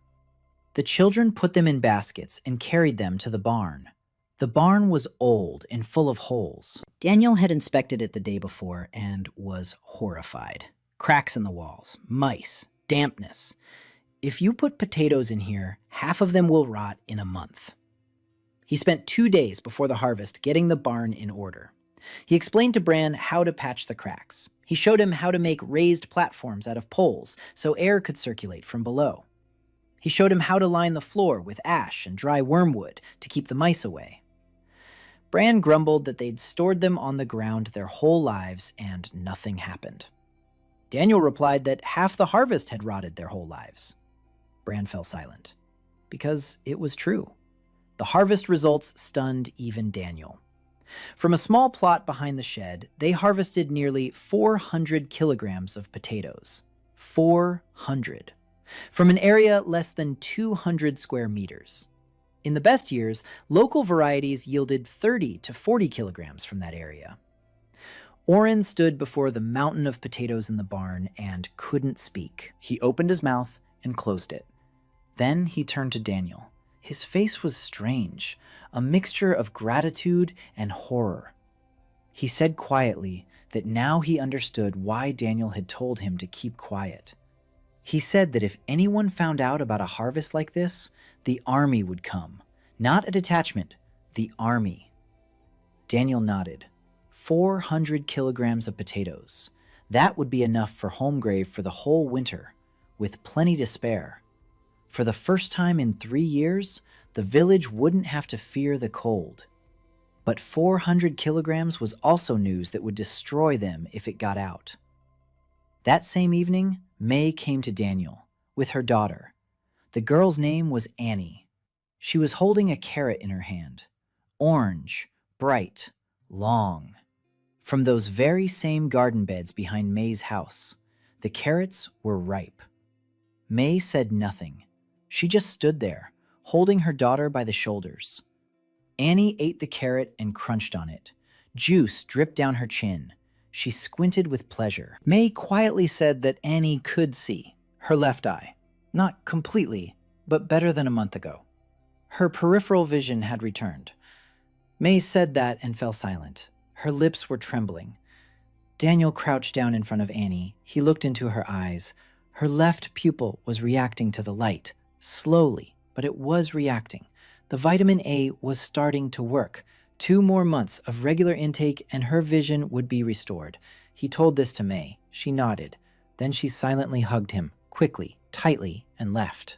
The children put them in baskets and carried them to the barn. The barn was old and full of holes. Daniel had inspected it the day before and was horrified. Cracks in the walls, mice, dampness. If you put potatoes in here, half of them will rot in a month. He spent 2 days before the harvest getting the barn in order. He explained to Bran how to patch the cracks. He showed him how to make raised platforms out of poles so air could circulate from below. He showed him how to line the floor with ash and dry wormwood to keep the mice away. Bran grumbled that they'd stored them on the ground their whole lives and nothing happened. Daniel replied that half the harvest had rotted their whole lives. Bran fell silent, because it was true. The harvest results stunned even Daniel. From a small plot behind the shed, they harvested nearly 400 kilograms of potatoes. 400. From an area less than 200 square meters. In the best years, local varieties yielded 30 to 40 kilograms from that area. Oren stood before the mountain of potatoes in the barn and couldn't speak. He opened his mouth and closed it. Then he turned to Daniel. His face was strange, a mixture of gratitude and horror. He said quietly that now he understood why Daniel had told him to keep quiet. He said that if anyone found out about a harvest like this, the army would come. Not a detachment, the army. Daniel nodded. 400 kilograms of potatoes. That would be enough for Homegrave for the whole winter, with plenty to spare. For the first time in 3 years, the village wouldn't have to fear the cold. But 400 kilograms was also news that would destroy them if it got out. That same evening, May came to Daniel with her daughter. The girl's name was Annie. She was holding a carrot in her hand. Orange, bright, long. From those very same garden beds behind May's house, the carrots were ripe. May said nothing. She just stood there, holding her daughter by the shoulders. Annie ate the carrot and crunched on it. Juice dripped down her chin. She squinted with pleasure. May quietly said that Annie could see, her left eye. Not completely, but better than a month ago. Her peripheral vision had returned. May said that and fell silent. Her lips were trembling. Daniel crouched down in front of Annie. He looked into her eyes. Her left pupil was reacting to the light, slowly, but it was reacting. The vitamin A was starting to work. 2 more months of regular intake and her vision would be restored. He told this to May. She nodded. Then she silently hugged him, quickly, tightly, and left.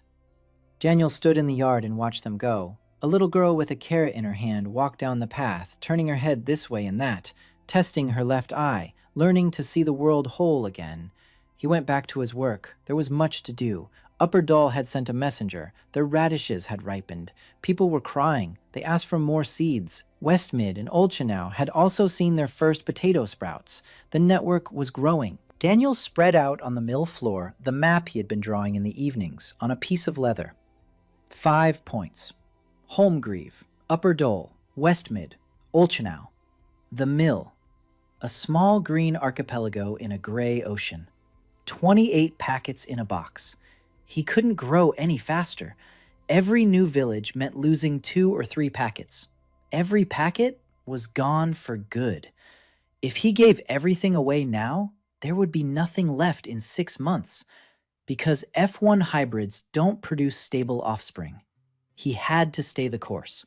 Daniel stood in the yard and watched them go. A little girl with a carrot in her hand walked down the path, turning her head this way and that, testing her left eye, learning to see the world whole again. He went back to his work. There was much to do. Upper Dal had sent a messenger. Their radishes had ripened. People were crying. They asked for more seeds. Westmid and Olchenau had also seen their first potato sprouts. The network was growing. Daniel spread out on the mill floor the map he had been drawing in the evenings on a piece of leather. 5 points. Holmgreave, Upper Dole, Westmid, Olchenau. The mill. A small green archipelago in a gray ocean. 28 packets in a box. He couldn't grow any faster. Every new village meant losing 2 or 3 packets. Every packet was gone for good. If he gave everything away now, there would be nothing left in 6 months. because F1 hybrids don't produce stable offspring. He had to stay the course,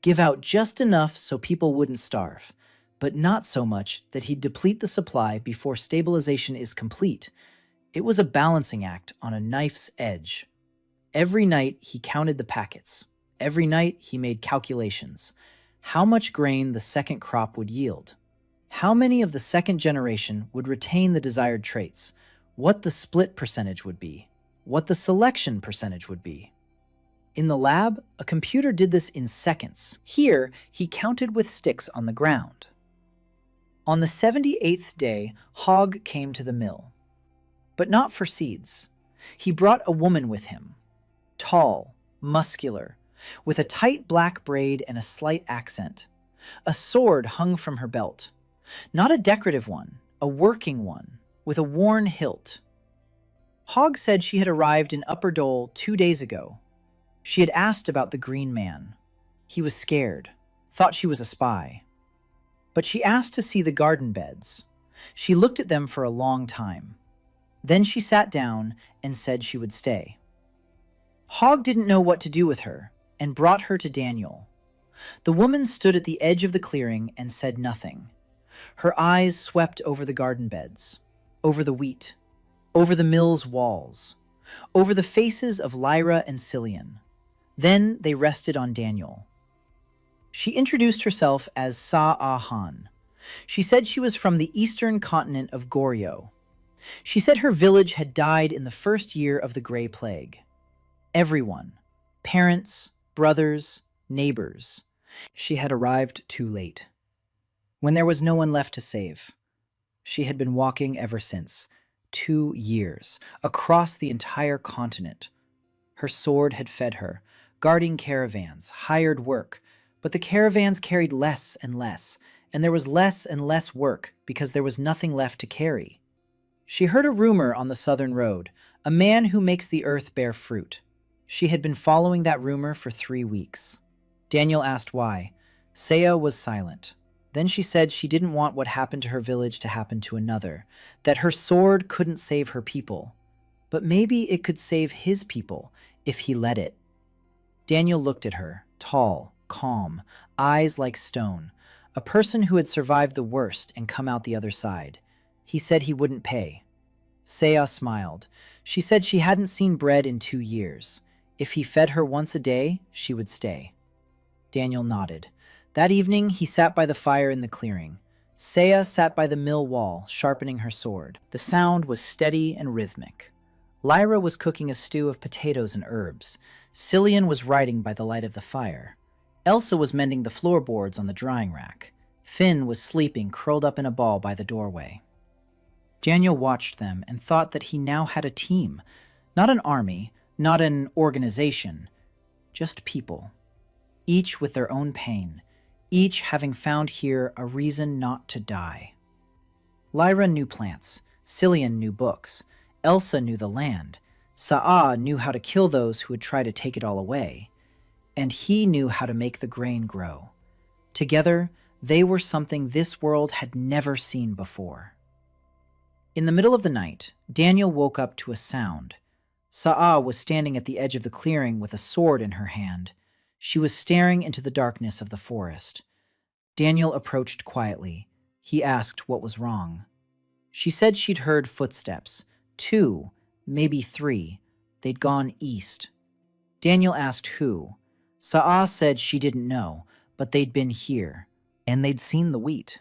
give out just enough so people wouldn't starve, but not so much that he'd deplete the supply before stabilization is complete. It was a balancing act on a knife's edge. Every night he counted the packets. Every night he made calculations. How much grain the second crop would yield. How many of the second generation would retain the desired traits. What the split percentage would be. What the selection percentage would be. In the lab, a computer did this in seconds. Here, he counted with sticks on the ground. On the 78th day, Hogg came to the mill. But not for seeds. He brought a woman with him. Tall, muscular, with a tight black braid and a slight accent. A sword hung from her belt. Not a decorative one, a working one, with a worn hilt. Hogg said she had arrived in Upper Dole 2 days ago. She had asked about the Green Man. He was scared, thought she was a spy. But she asked to see the garden beds. She looked at them for a long time. Then she sat down and said she would stay. Hogg didn't know what to do with her and brought her to Daniel. The woman stood at the edge of the clearing and said nothing. Her eyes swept over the garden beds, over the wheat, over the mill's walls, over the faces of Lyra and Cillian. Then they rested on Daniel. She introduced herself as Sa-Ah-Han. She said she was from the eastern continent of Goryeo. She said her village had died in the first year of the Gray Plague. Everyone, parents, brothers, neighbors. She had arrived too late, when there was no one left to save. She had been walking ever since, 2 years, across the entire continent. Her sword had fed her, guarding caravans, hired work, but the caravans carried less, and there was less and less work because there was nothing left to carry. She heard a rumor on the southern road, a man who makes the earth bear fruit. She had been following that rumor for 3 weeks. Daniel asked why. Saya was silent. Then she said she didn't want what happened to her village to happen to another, that her sword couldn't save her people. But maybe it could save his people if he let it. Daniel looked at her, tall, calm, eyes like stone, a person who had survived the worst and come out the other side. He said he wouldn't pay. Saya smiled. She said she hadn't seen bread in 2 years. If he fed her once a day, she would stay. Daniel nodded. That evening, he sat by the fire in the clearing. Saya sat by the mill wall, sharpening her sword. The sound was steady and rhythmic. Lyra was cooking a stew of potatoes and herbs. Cillian was writing by the light of the fire. Elsa was mending the floorboards on the drying rack. Finn was sleeping curled up in a ball by the doorway. Daniel watched them and thought that he now had a team. Not an army, not an organization, just people. Each with their own pain, each having found here a reason not to die. Lyra knew plants, Cillian knew books, Elsa knew the land, Sa'a knew how to kill those who would try to take it all away, and he knew how to make the grain grow. Together, they were something this world had never seen before. In the middle of the night, Daniel woke up to a sound. Sa'a was standing at the edge of the clearing with a sword in her hand. She was staring into the darkness of the forest. Daniel approached quietly. He asked what was wrong. She said she'd heard footsteps. 2, maybe 3. They'd gone east. Daniel asked who. Sa'a said she didn't know, but they'd been here, and they'd seen the wheat.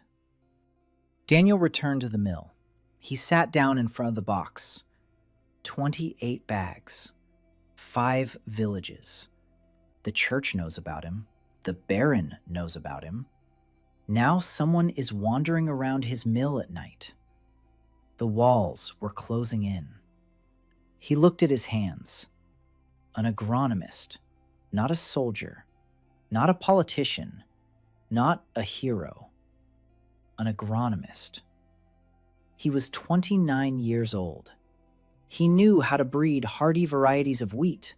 Daniel returned to the mill. He sat down in front of the box. 28 bags. 5 villages. The church knows about him. The Baron knows about him. Now someone is wandering around his mill at night. The walls were closing in. He looked at his hands. An agronomist, not a soldier, not a politician, not a hero. An agronomist. He was 29 years old. He knew how to breed hardy varieties of wheat.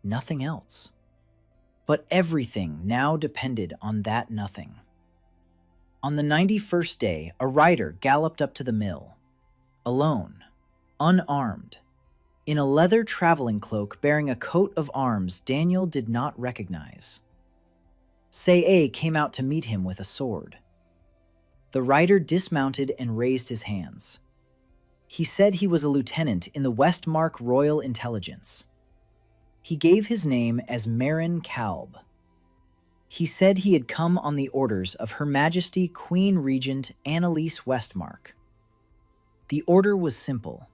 Nothing else. But everything now depended on that nothing. On the 91st day, a rider galloped up to the mill. Alone, unarmed. in a leather traveling cloak bearing a coat of arms Daniel did not recognize. Sei came out to meet him with a sword. The rider dismounted and raised his hands. He said he was a lieutenant in the Westmark Royal Intelligence. He gave his name as ManhwaCapped. He said he had come on the orders of Her Majesty Queen Regent Annalise Westmark. The order was simple: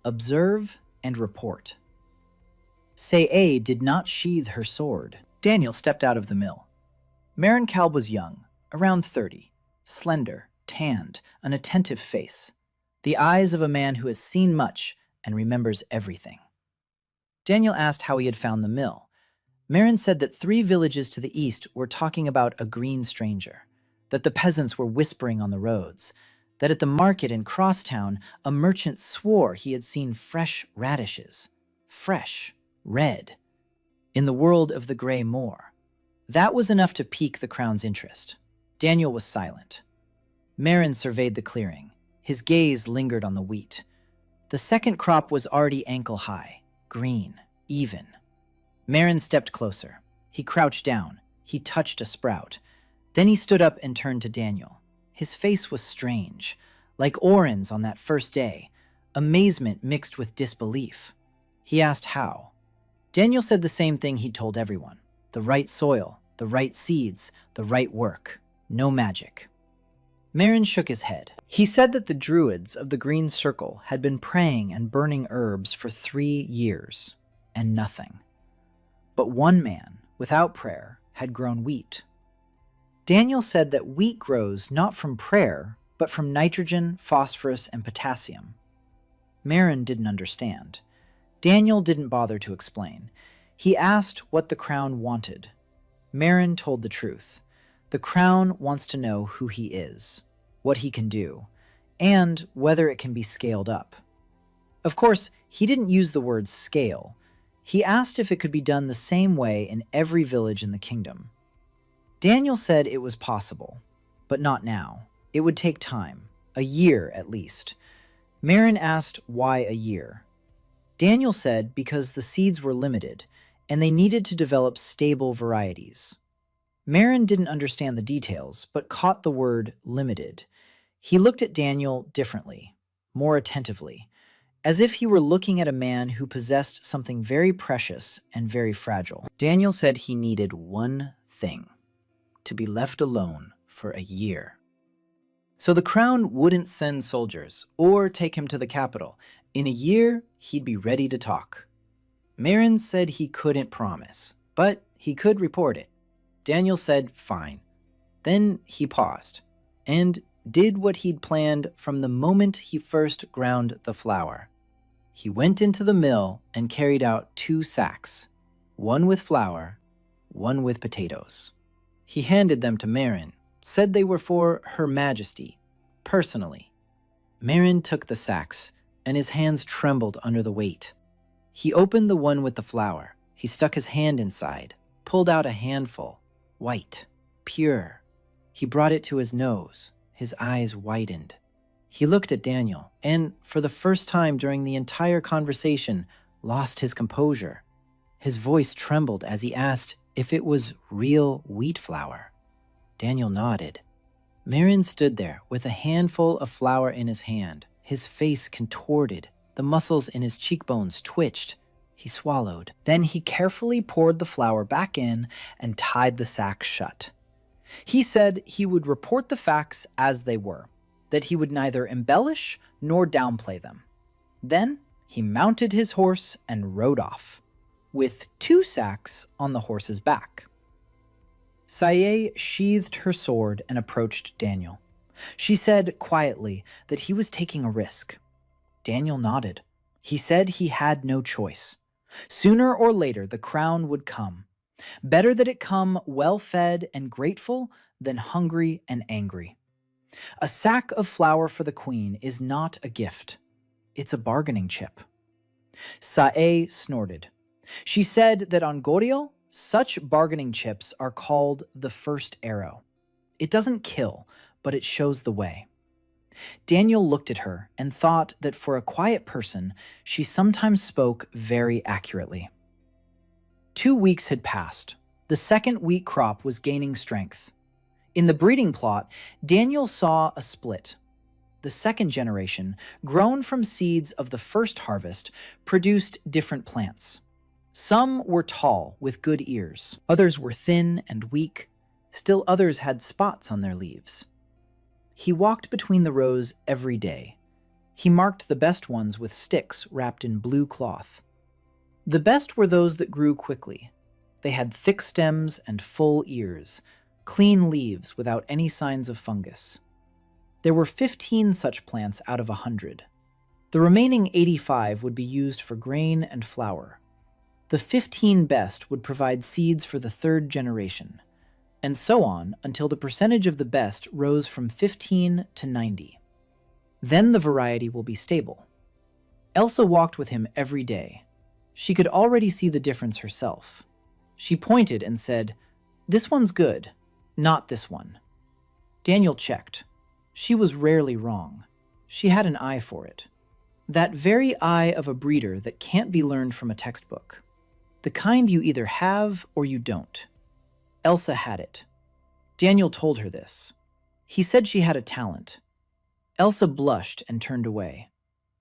observe and report. Sei did not sheathe her sword. Daniel stepped out of the mill. ManhwaCapped was young, around 30, slender, tanned, an attentive face, the eyes of a man who has seen much and remembers everything. Daniel asked how he had found the mill. Marin said that 3 villages to the east were talking about a green stranger, that the peasants were whispering on the roads, that at the market in Crosstown, a merchant swore he had seen fresh radishes, fresh, red, in the world of the Grey Moor. That was enough to pique the crown's interest. Daniel was silent. Marin surveyed the clearing. His gaze lingered on the wheat. The second crop was already ankle-high, green, even. Marin stepped closer. He crouched down. He touched a sprout. Then he stood up and turned to Daniel. His face was strange, like Oren's on that first day, amazement mixed with disbelief. He asked how. Daniel said the same thing he'd told everyone: the right soil, the right seeds, the right work, no magic. Marin shook his head. He said that the druids of the Green Circle had been praying and burning herbs for 3 years, and nothing. But one man, without prayer, had grown wheat. Daniel said that wheat grows not from prayer, but from nitrogen, phosphorus, and potassium. Marin didn't understand. Daniel didn't bother to explain. He asked what the crown wanted. Marin told the truth. The crown wants to know who he is, what he can do, and whether it can be scaled up. Of course, he didn't use the word scale. He asked if it could be done the same way in every village in the kingdom. Daniel said it was possible, but not now. It would take time, a year at least. Marin asked why a year. Daniel said because the seeds were limited, and they needed to develop stable varieties. Marin didn't understand the details, but caught the word limited. He looked at Daniel differently, more attentively, as if he were looking at a man who possessed something very precious and very fragile. Daniel said he needed one thing: to be left alone for a year. So the crown wouldn't send soldiers or take him to the capital. In a year, he'd be ready to talk. Marin said he couldn't promise, but he could report it. Daniel said fine. Then he paused and did what he'd planned from the moment he first ground the flour. He went into the mill and carried out 2 sacks, one with flour, one with potatoes. He handed them to Marin, said they were for Her Majesty, personally. Marin took the sacks, and his hands trembled under the weight. He opened the one with the flour. He stuck his hand inside, pulled out a handful, white, pure. He brought it to his nose. His eyes widened. He looked at Daniel, and for the first time during the entire conversation, lost his composure. His voice trembled as he asked if it was real wheat flour. Daniel nodded. Marin stood there with a handful of flour in his hand. His face contorted. The muscles in his cheekbones twitched. He swallowed. Then he carefully poured the flour back in and tied the sack shut. He said he would report the facts as they were, that he would neither embellish nor downplay them. Then he mounted his horse and rode off, with 2 sacks on the horse's back. Saye sheathed her sword and approached Daniel. She said quietly that he was taking a risk. Daniel nodded. He said he had no choice. Sooner or later, the crown would come. Better that it come well-fed and grateful than hungry and angry. A sack of flour for the queen is not a gift. It's a bargaining chip. Sae snorted. She said that on Goryeo, such bargaining chips are called the first arrow. It doesn't kill, but it shows the way. Daniel looked at her and thought that for a quiet person, she sometimes spoke very accurately. 2 weeks had passed. The second wheat crop was gaining strength. In the breeding plot, Daniel saw a split. The second generation, grown from seeds of the first harvest, produced different plants. Some were tall with good ears, others were thin and weak, still others had spots on their leaves. He walked between the rows every day. He marked the best ones with sticks wrapped in blue cloth. The best were those that grew quickly. They had thick stems and full ears, clean leaves without any signs of fungus. There were 15 such plants out of 100. The remaining 85 would be used for grain and flour. The 15 best would provide seeds for the third generation, and so on until the percentage of the best rose from 15 to 90. Then the variety will be stable. Elsa walked with him every day. She could already see the difference herself. She pointed and said, "This one's good, not this one." Daniel checked. She was rarely wrong. She had an eye for it. That very eye of a breeder that can't be learned from a textbook. The kind you either have or you don't. Elsa had it. Daniel told her this. He said she had a talent. Elsa blushed and turned away.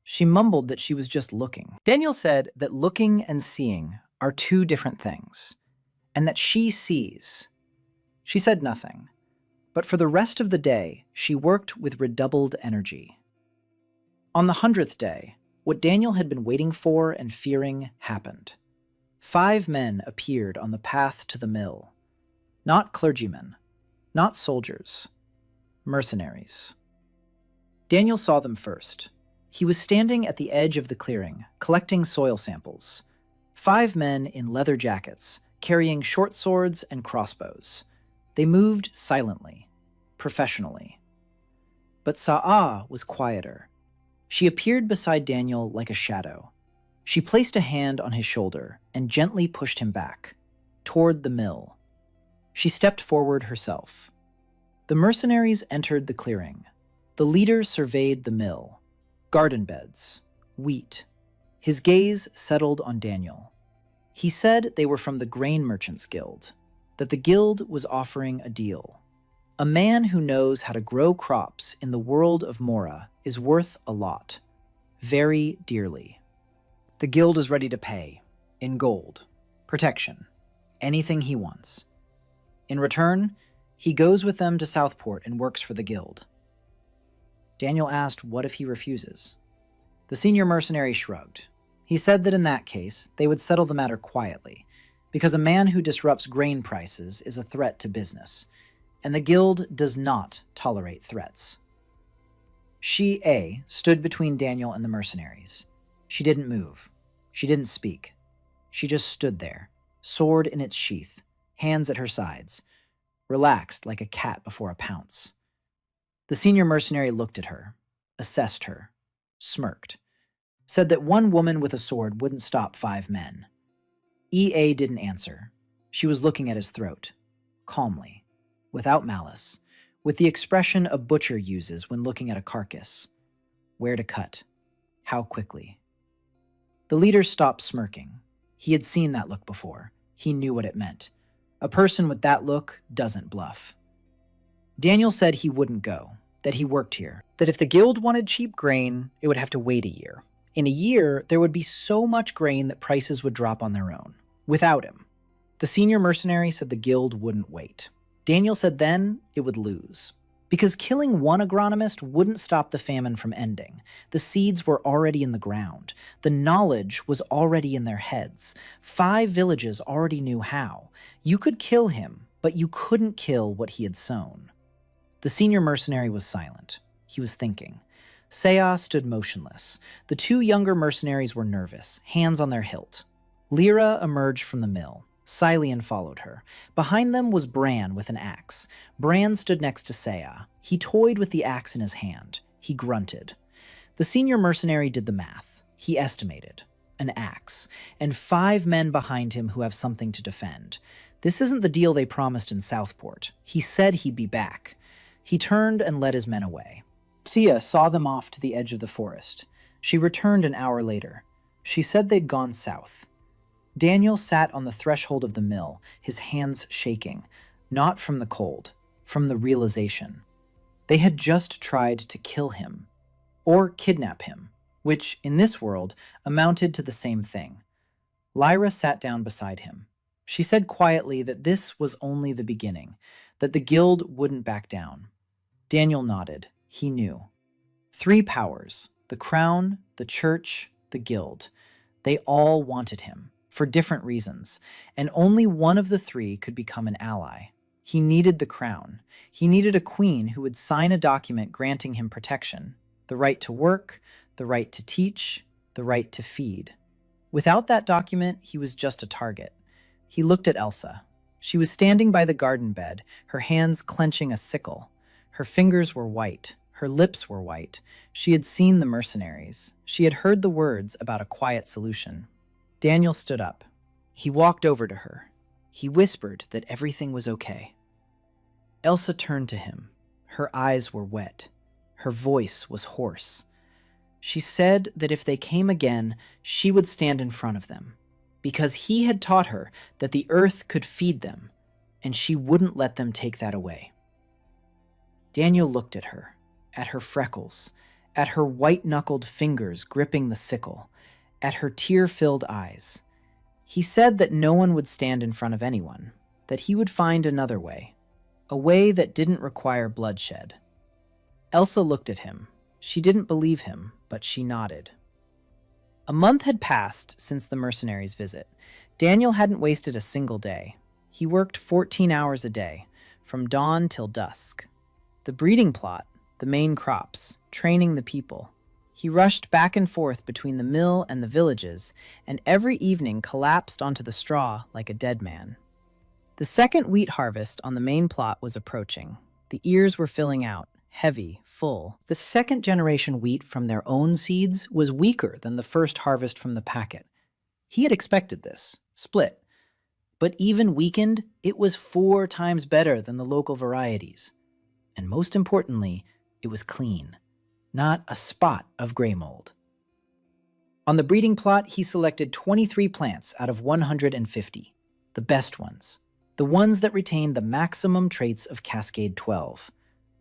She mumbled that she was just looking. Daniel said that looking and seeing are two different things, and that she sees. She said nothing, but for the rest of the day, she worked with redoubled energy. On the 100th day, what Daniel had been waiting for and fearing happened. 5 men appeared on the path to the mill. Not clergymen, not soldiers, mercenaries. Daniel saw them first. He was standing at the edge of the clearing, collecting soil samples. 5 men in leather jackets, carrying short swords and crossbows. They moved silently, professionally. But Sa'a was quieter. She appeared beside Daniel like a shadow. She placed a hand on his shoulder and gently pushed him back, toward the mill. She stepped forward herself. The mercenaries entered the clearing. The leader surveyed the mill. Garden beds, wheat. His gaze settled on Daniel. He said they were from the Grain Merchants Guild, that the guild was offering a deal. A man who knows how to grow crops in the world of Mora is worth a lot, very dearly. The guild is ready to pay, in gold, protection, anything he wants. In return, he goes with them to Southport and works for the guild. Daniel asked what if he refuses. The senior mercenary shrugged. He said that in that case, they would settle the matter quietly, because a man who disrupts grain prices is a threat to business, and the guild does not tolerate threats. She, A, stood between Daniel and the mercenaries. She didn't move. She didn't speak. She just stood there, sword in its sheath, hands at her sides, relaxed like a cat before a pounce. The senior mercenary looked at her, assessed her, smirked, said that one woman with a sword wouldn't stop 5 men. EA didn't answer. She was looking at his throat, calmly, without malice, with the expression a butcher uses when looking at a carcass. Where to cut? How quickly? The leader stopped smirking. He had seen that look before. He knew what it meant. A person with that look doesn't bluff. Daniel said he wouldn't go, that he worked here, that if the guild wanted cheap grain, it would have to wait a year. In a year, there would be so much grain that prices would drop on their own, without him. The senior mercenary said the guild wouldn't wait. Daniel said then it would lose. Because killing one agronomist wouldn't stop the famine from ending. The seeds were already in the ground. The knowledge was already in their heads. 5 villages already knew how. You could kill him, but you couldn't kill what he had sown. The senior mercenary was silent. He was thinking. Saya stood motionless. The 2 younger mercenaries were nervous, hands on their hilt. Lyra emerged from the mill. Silian followed her. Behind them was Bran with an axe. Bran stood next to Saya. He toyed with the axe in his hand. He grunted. The senior mercenary did the math. He estimated. An axe. And 5 men behind him who have something to defend. This isn't the deal they promised in Southport. He said he'd be back. He turned and led his men away. Sia saw them off to the edge of the forest. She returned an hour later. She said they'd gone south. Daniel sat on the threshold of the mill, his hands shaking, not from the cold, from the realization. They had just tried to kill him, or kidnap him, which, in this world, amounted to the same thing. Lyra sat down beside him. She said quietly that this was only the beginning, that the guild wouldn't back down. Daniel nodded. He knew. 3 powers, the crown, the church, the guild. They all wanted him, for different reasons, and only one of the 3 could become an ally. He needed the crown. He needed a queen who would sign a document granting him protection, the right to work, the right to teach, the right to feed. Without that document, he was just a target. He looked at Elsa. She was standing by the garden bed, her hands clenching a sickle. Her fingers were white. Her lips were white. She had seen the mercenaries. She had heard the words about a quiet solution. Daniel stood up. He walked over to her. He whispered that everything was okay. Elsa turned to him. Her eyes were wet. Her voice was hoarse. She said that if they came again, she would stand in front of them, because he had taught her that the earth could feed them, and she wouldn't let them take that away. Daniel looked at her freckles, at her white-knuckled fingers gripping the sickle, at her tear-filled eyes. He said that no one would stand in front of anyone, that he would find another way, a way that didn't require bloodshed. Elsa looked at him. She didn't believe him, but she nodded. A month had passed since the mercenaries' visit. Daniel hadn't wasted a single day. He worked 14 hours a day, from dawn till dusk. The breeding plot, the main crops, training the people. He rushed back and forth between the mill and the villages, and every evening collapsed onto the straw like a dead man. The second wheat harvest on the main plot was approaching. The ears were filling out, heavy, full. The second generation wheat from their own seeds was weaker than the first harvest from the packet. He had expected this, split. But even weakened, it was 4 times better than the local varieties. And most importantly, it was clean. Not a spot of gray mold. On the breeding plot, he selected 23 plants out of 150, the best ones, the ones that retained the maximum traits of Cascade 12.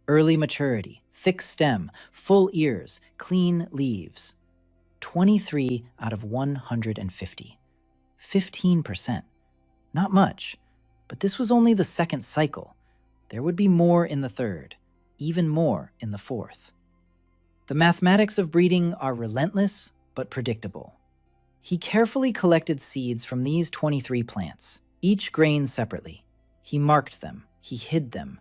Early maturity, thick stem, full ears, clean leaves. 23 out of 150. 15%. Not much, but this was only the second cycle. There would be more in the third, even more in the fourth. The mathematics of breeding are relentless but predictable. He carefully collected seeds from these 23 plants, each grain separately. He marked them, he hid them.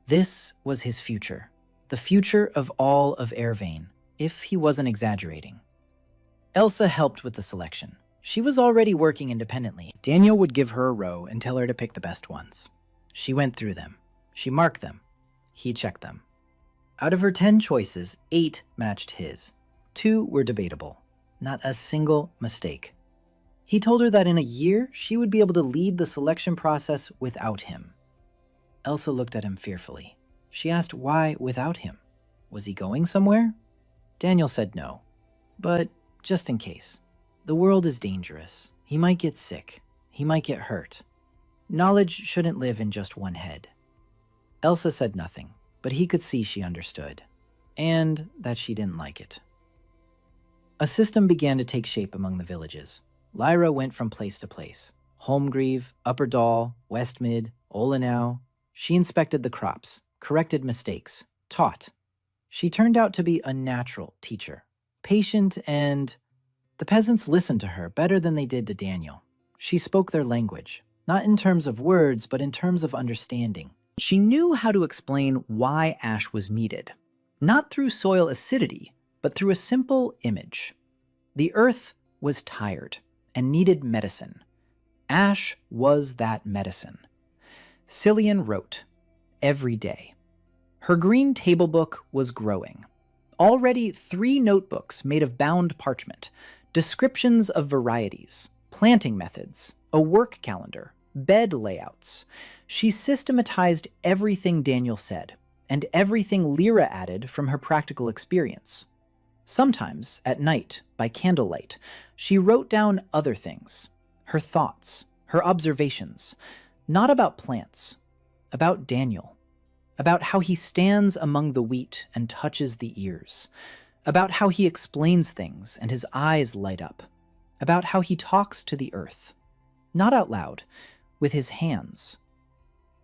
This was his future, the future of all of Airvane, if he wasn't exaggerating. Elsa helped with the selection. She was already working independently. Daniel would give her a row and tell her to pick the best ones. She went through them. She marked them. He checked them. Out of her 10 choices, 8 matched his. 2 were debatable. Not a single mistake. He told her that in a year, she would be able to lead the selection process without him. Elsa looked at him fearfully. She asked why without him. Was he going somewhere? Daniel said no. But just in case. The world is dangerous. He might get sick. He might get hurt. Knowledge shouldn't live in just one head. Elsa said nothing, but he could see she understood, and that she didn't like it. A system began to take shape among the villages. Lyra went from place to place. Holmgreave, Upper Dal, Westmid, Olenau. She inspected the crops, corrected mistakes, taught. She turned out to be a natural teacher, patient and... The peasants listened to her better than they did to Daniel. She spoke their language, not in terms of words, but in terms of understanding. She knew how to explain why ash was needed, not through soil acidity, but through a simple image. The earth was tired and needed medicine. Ash was that medicine. Cillian wrote, every day. Her green table book was growing. Already 3 notebooks made of bound parchment, descriptions of varieties, planting methods, a work calendar, bed layouts. She systematized everything Daniel said, and everything Lyra added from her practical experience. Sometimes, at night, by candlelight, she wrote down other things, her thoughts, her observations, not about plants, about Daniel, about how he stands among the wheat and touches the ears, about how he explains things and his eyes light up, about how he talks to the earth, not out loud, with his hands.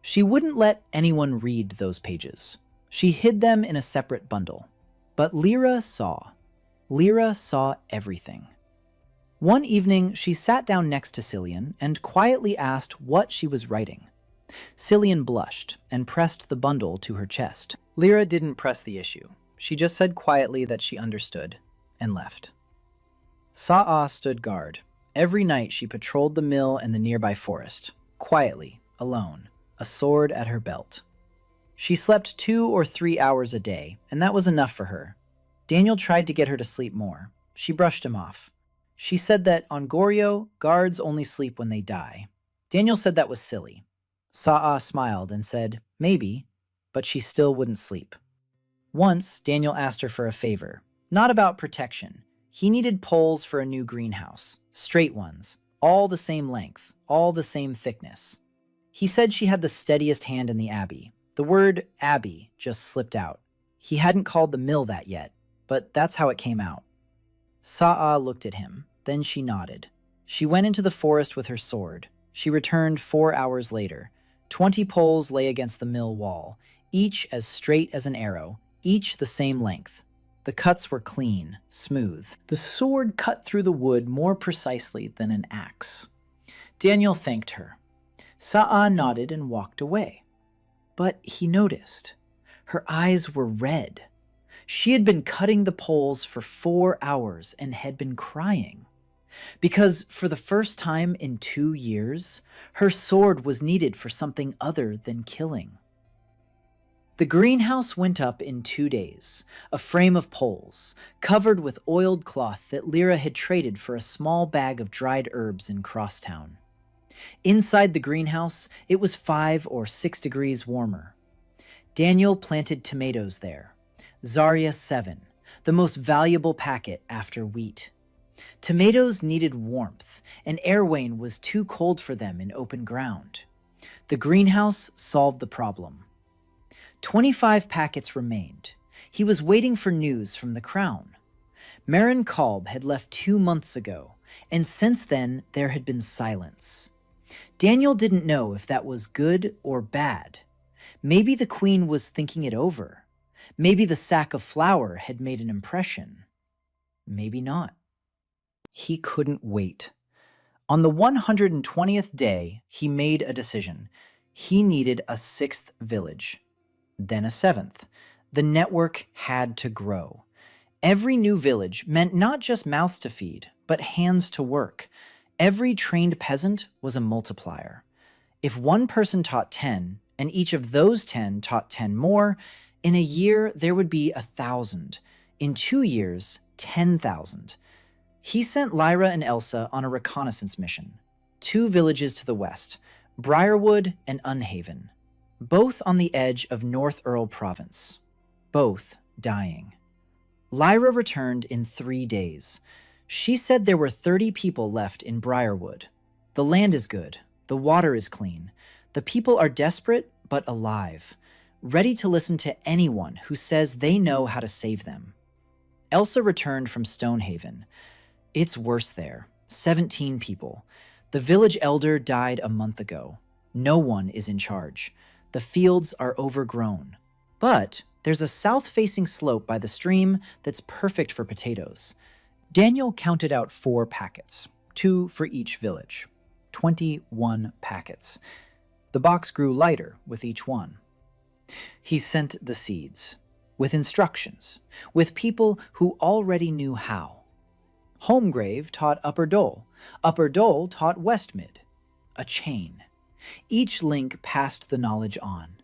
She wouldn't let anyone read those pages. She hid them in a separate bundle. But Lyra saw. Lyra saw everything. One evening, she sat down next to Cillian and quietly asked what she was writing. Cillian blushed and pressed the bundle to her chest. Lyra didn't press the issue. She just said quietly that she understood and left. Sa'a stood guard. Every night she patrolled the mill and the nearby forest, quietly, alone, a sword at her belt. She slept 2 or 3 hours a day, and that was enough for her. Daniel tried to get her to sleep more. She brushed him off. She said that on Goryo, guards only sleep when they die. Daniel said that was silly. Sa'a smiled and said, maybe, but she still wouldn't sleep. Once, Daniel asked her for a favor, not about protection. He needed poles for a new greenhouse, straight ones, all the same length, all the same thickness. He said she had the steadiest hand in the abbey. The word abbey just slipped out. He hadn't called the mill that yet, but that's how it came out. Sa'a looked at him, then she nodded. She went into the forest with her sword. She returned 4 hours later. 20 poles lay against the mill wall, each as straight as an arrow, each the same length. The cuts were clean, smooth. The sword cut through the wood more precisely than an axe. Daniel thanked her. Sa'a nodded and walked away. But he noticed. Her eyes were red. She had been cutting the poles for 4 hours and had been crying. Because for the first time in 2 years, her sword was needed for something other than killing. The greenhouse went up in 2 days, a frame of poles, covered with oiled cloth that Lyra had traded for a small bag of dried herbs in Crosstown. Inside the greenhouse, it was 5 or 6 degrees warmer. Daniel planted tomatoes there. Zarya 7, the most valuable packet after wheat. Tomatoes needed warmth, and Erwain was too cold for them in open ground. The greenhouse solved the problem. 25 packets remained. He was waiting for news from the crown. Marin Kalb had left 2 months ago, and since then there had been silence. Daniel didn't know if that was good or bad. Maybe the queen was thinking it over. Maybe the sack of flour had made an impression. Maybe not. He couldn't wait. On the 120th day, he made a decision. He needed a 6th village. Then a 7th. The network had to grow. Every new village meant not just mouths to feed, but hands to work. Every trained peasant was a multiplier. If one person taught 10, and each of those 10 taught 10 more, in a year there would be 1,000. In 2 years, 10,000. He sent Lyra and Elsa on a reconnaissance mission. 2 villages to the west, Briarwood and Unhaven. Both on the edge of North Earl Province. Both dying. Lyra returned in 3 days. She said there were 30 people left in Briarwood. The land is good. The water is clean. The people are desperate but alive, ready to listen to anyone who says they know how to save them. Elsa returned from Stonehaven. It's worse there. 17 people. The village elder died a month ago. No one is in charge. The fields are overgrown. But there's a south-facing slope by the stream that's perfect for potatoes. Daniel counted out 4 packets, 2 for each village. 21 packets. The box grew lighter with each one. He sent the seeds, with instructions, with people who already knew how. Holmgrave taught Upper Dole. Upper Dole taught Westmid. A chain. Each link passed the knowledge on.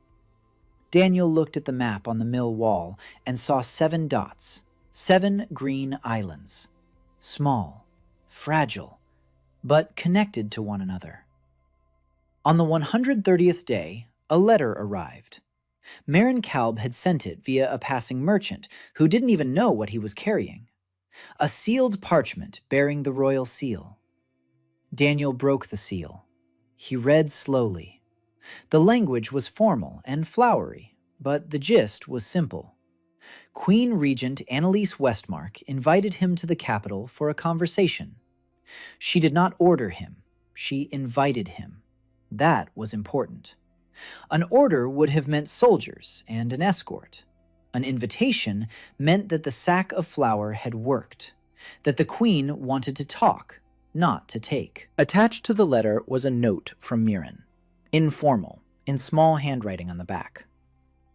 Daniel looked at the map on the mill wall and saw 7 dots, 7 green islands. Small, fragile, but connected to one another. On the 130th day, a letter arrived. ManhwaCapped had sent it via a passing merchant who didn't even know what he was carrying. A sealed parchment bearing the royal seal. Daniel broke the seal. He read slowly. The language was formal and flowery, but the gist was simple. Queen Regent Annalise Westmark invited him to the capital for a conversation. She did not order him. She invited him. That was important. An order would have meant soldiers and an escort. An invitation meant that the sack of flour had worked, that the queen wanted to talk, not to take. Attached to the letter was a note from Miran, informal, in small handwriting on the back.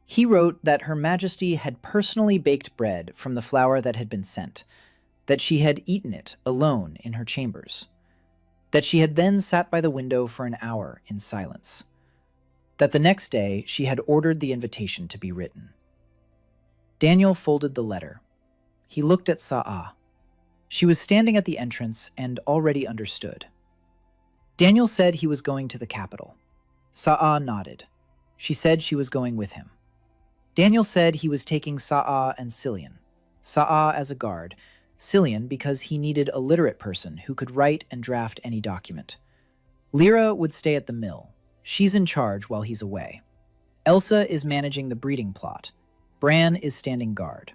He wrote that Her Majesty had personally baked bread from the flour that had been sent, that she had eaten it alone in her chambers, that she had then sat by the window for an hour in silence, that the next day she had ordered the invitation to be written. Daniel folded the letter. He looked at Sa'a. She was standing at the entrance and already understood. Daniel said he was going to the capital. Sa'a nodded. She said she was going with him. Daniel said he was taking Sa'a and Cillian. Sa'a as a guard, Cillian because he needed a literate person who could write and draft any document. Lyra would stay at the mill. She's in charge while he's away. Elsa is managing the breeding plot. Bran is standing guard.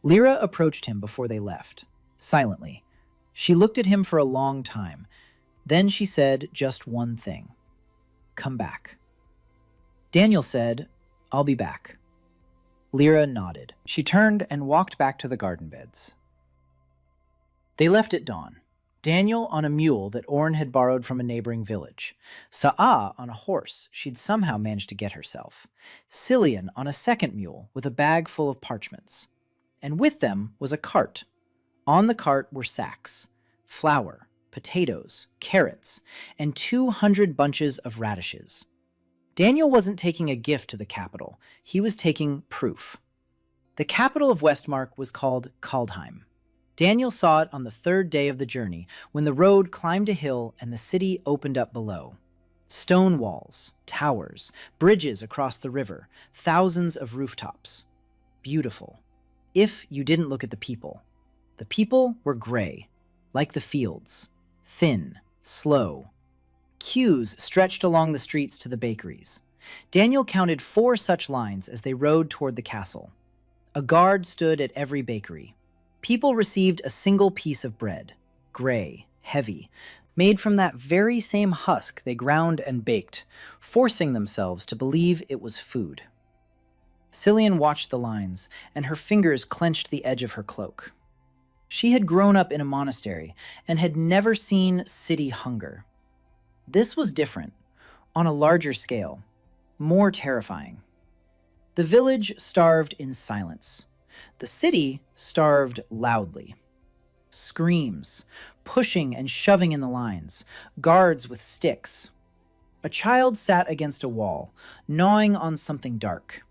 Lyra approached him before they left, silently. She looked at him for a long time. Then she said just one thing. Come back. Daniel said, I'll be back. Lyra nodded. She turned and walked back to the garden beds. They left at dawn. Daniel on a mule that Orn had borrowed from a neighboring village. Sa'a on a horse she'd somehow managed to get herself. Cillian on a second mule with a bag full of parchments. And with them was a cart. On the cart were sacks, flour, potatoes, carrots, and 200 bunches of radishes. Daniel wasn't taking a gift to the capital. He was taking proof. The capital of Westmark was called Kaldheim. Daniel saw it on the third day of the journey when the road climbed a hill and the city opened up below. Stone walls, towers, bridges across the river, thousands of rooftops. Beautiful. If you didn't look at the people. The people were gray, like the fields, thin, slow. Queues stretched along the streets to the bakeries. Daniel counted 4 such lines as they rode toward the castle. A guard stood at every bakery. People received a single piece of bread, gray, heavy, made from that very same husk they ground and baked, forcing themselves to believe it was food. Cillian watched the lines, and her fingers clenched the edge of her cloak. She had grown up in a monastery and had never seen city hunger. This was different, on a larger scale, more terrifying. The village starved in silence. The city starved loudly. Screams, pushing and shoving in the lines, guards with sticks. A child sat against a wall, gnawing on something dark.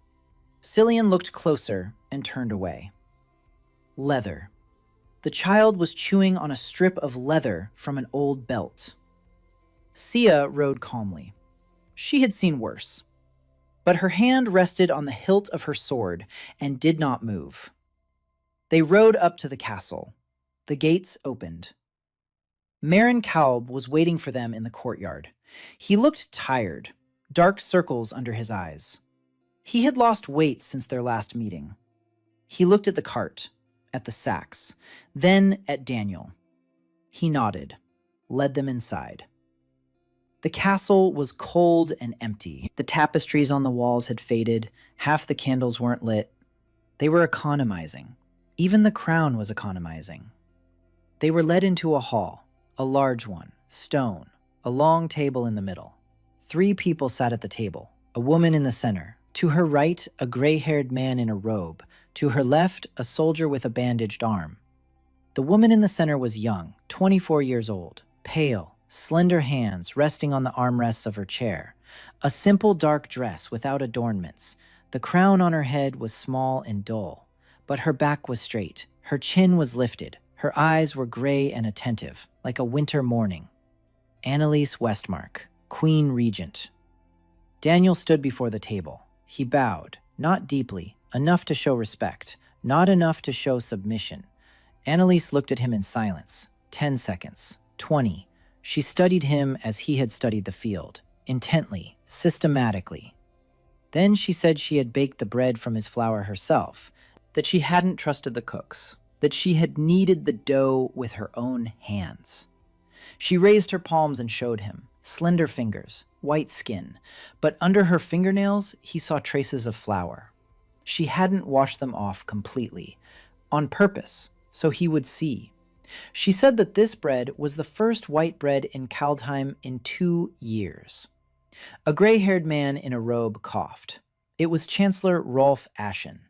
Cillian looked closer and turned away. Leather. The child was chewing on a strip of leather from an old belt. Sia rode calmly. She had seen worse. But her hand rested on the hilt of her sword and did not move. They rode up to the castle. The gates opened. ManhwaCapped was waiting for them in the courtyard. He looked tired, dark circles under his eyes. He had lost weight since their last meeting. He looked at the cart, at the sacks, then at Daniel. He nodded, led them inside. The castle was cold and empty. The tapestries on the walls had faded. Half the candles weren't lit. They were economizing. Even the crown was economizing. They were led into a hall, a large one, stone, a long table in the middle. 3 people sat at the table, a woman in the center. To her right, a gray-haired man in a robe. To her left, a soldier with a bandaged arm. The woman in the center was young, 24 years old, pale, slender hands resting on the armrests of her chair. A simple dark dress without adornments. The crown on her head was small and dull, but her back was straight. Her chin was lifted. Her eyes were gray and attentive, like a winter morning. Annalise Westmark, Queen Regent. Daniel stood before the table. He bowed, not deeply, enough to show respect, not enough to show submission. Annalise looked at him in silence. 10 seconds. 20. She studied him as he had studied the field, intently, systematically. Then she said she had baked the bread from his flour herself, that she hadn't trusted the cooks, that she had kneaded the dough with her own hands. She raised her palms and showed him, slender fingers, white skin, but under her fingernails he saw traces of flour. She hadn't washed them off completely, on purpose, so he would see. She said that this bread was the first white bread in Kaldheim in 2 years. A gray-haired man in a robe coughed. It was Chancellor Rolf Ashen.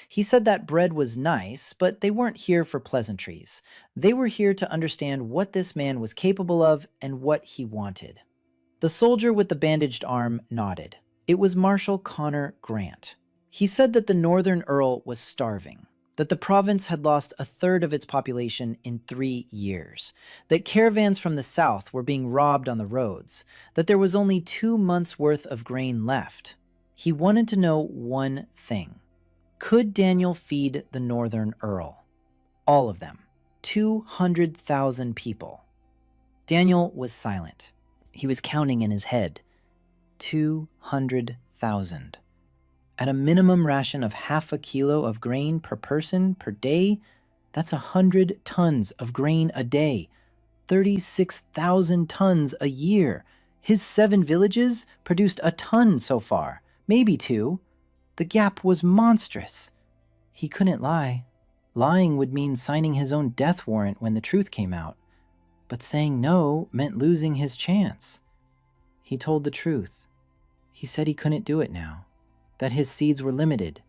He said that bread was nice, but they weren't here for pleasantries. They were here to understand what this man was capable of and what he wanted. The soldier with the bandaged arm nodded. It was Marshal Connor Grant. He said that the Northern Earl was starving, that the province had lost a third of its population in 3 years, that caravans from the south were being robbed on the roads, that there was only 2 months' worth of grain left. He wanted to know one thing. Could Daniel feed the Northern Earl? All of them. 200,000 people. Daniel was silent. He was counting in his head. 200,000. At a minimum ration of half a kilo of grain per person per day, that's 100 tons of grain a day. 36,000 tons a year. His 7 villages produced a ton so far, maybe 2. The gap was monstrous. He couldn't lie. Lying would mean signing his own death warrant when the truth came out. But saying no meant losing his chance. He told the truth. He said he couldn't do it now, that his seeds were limited,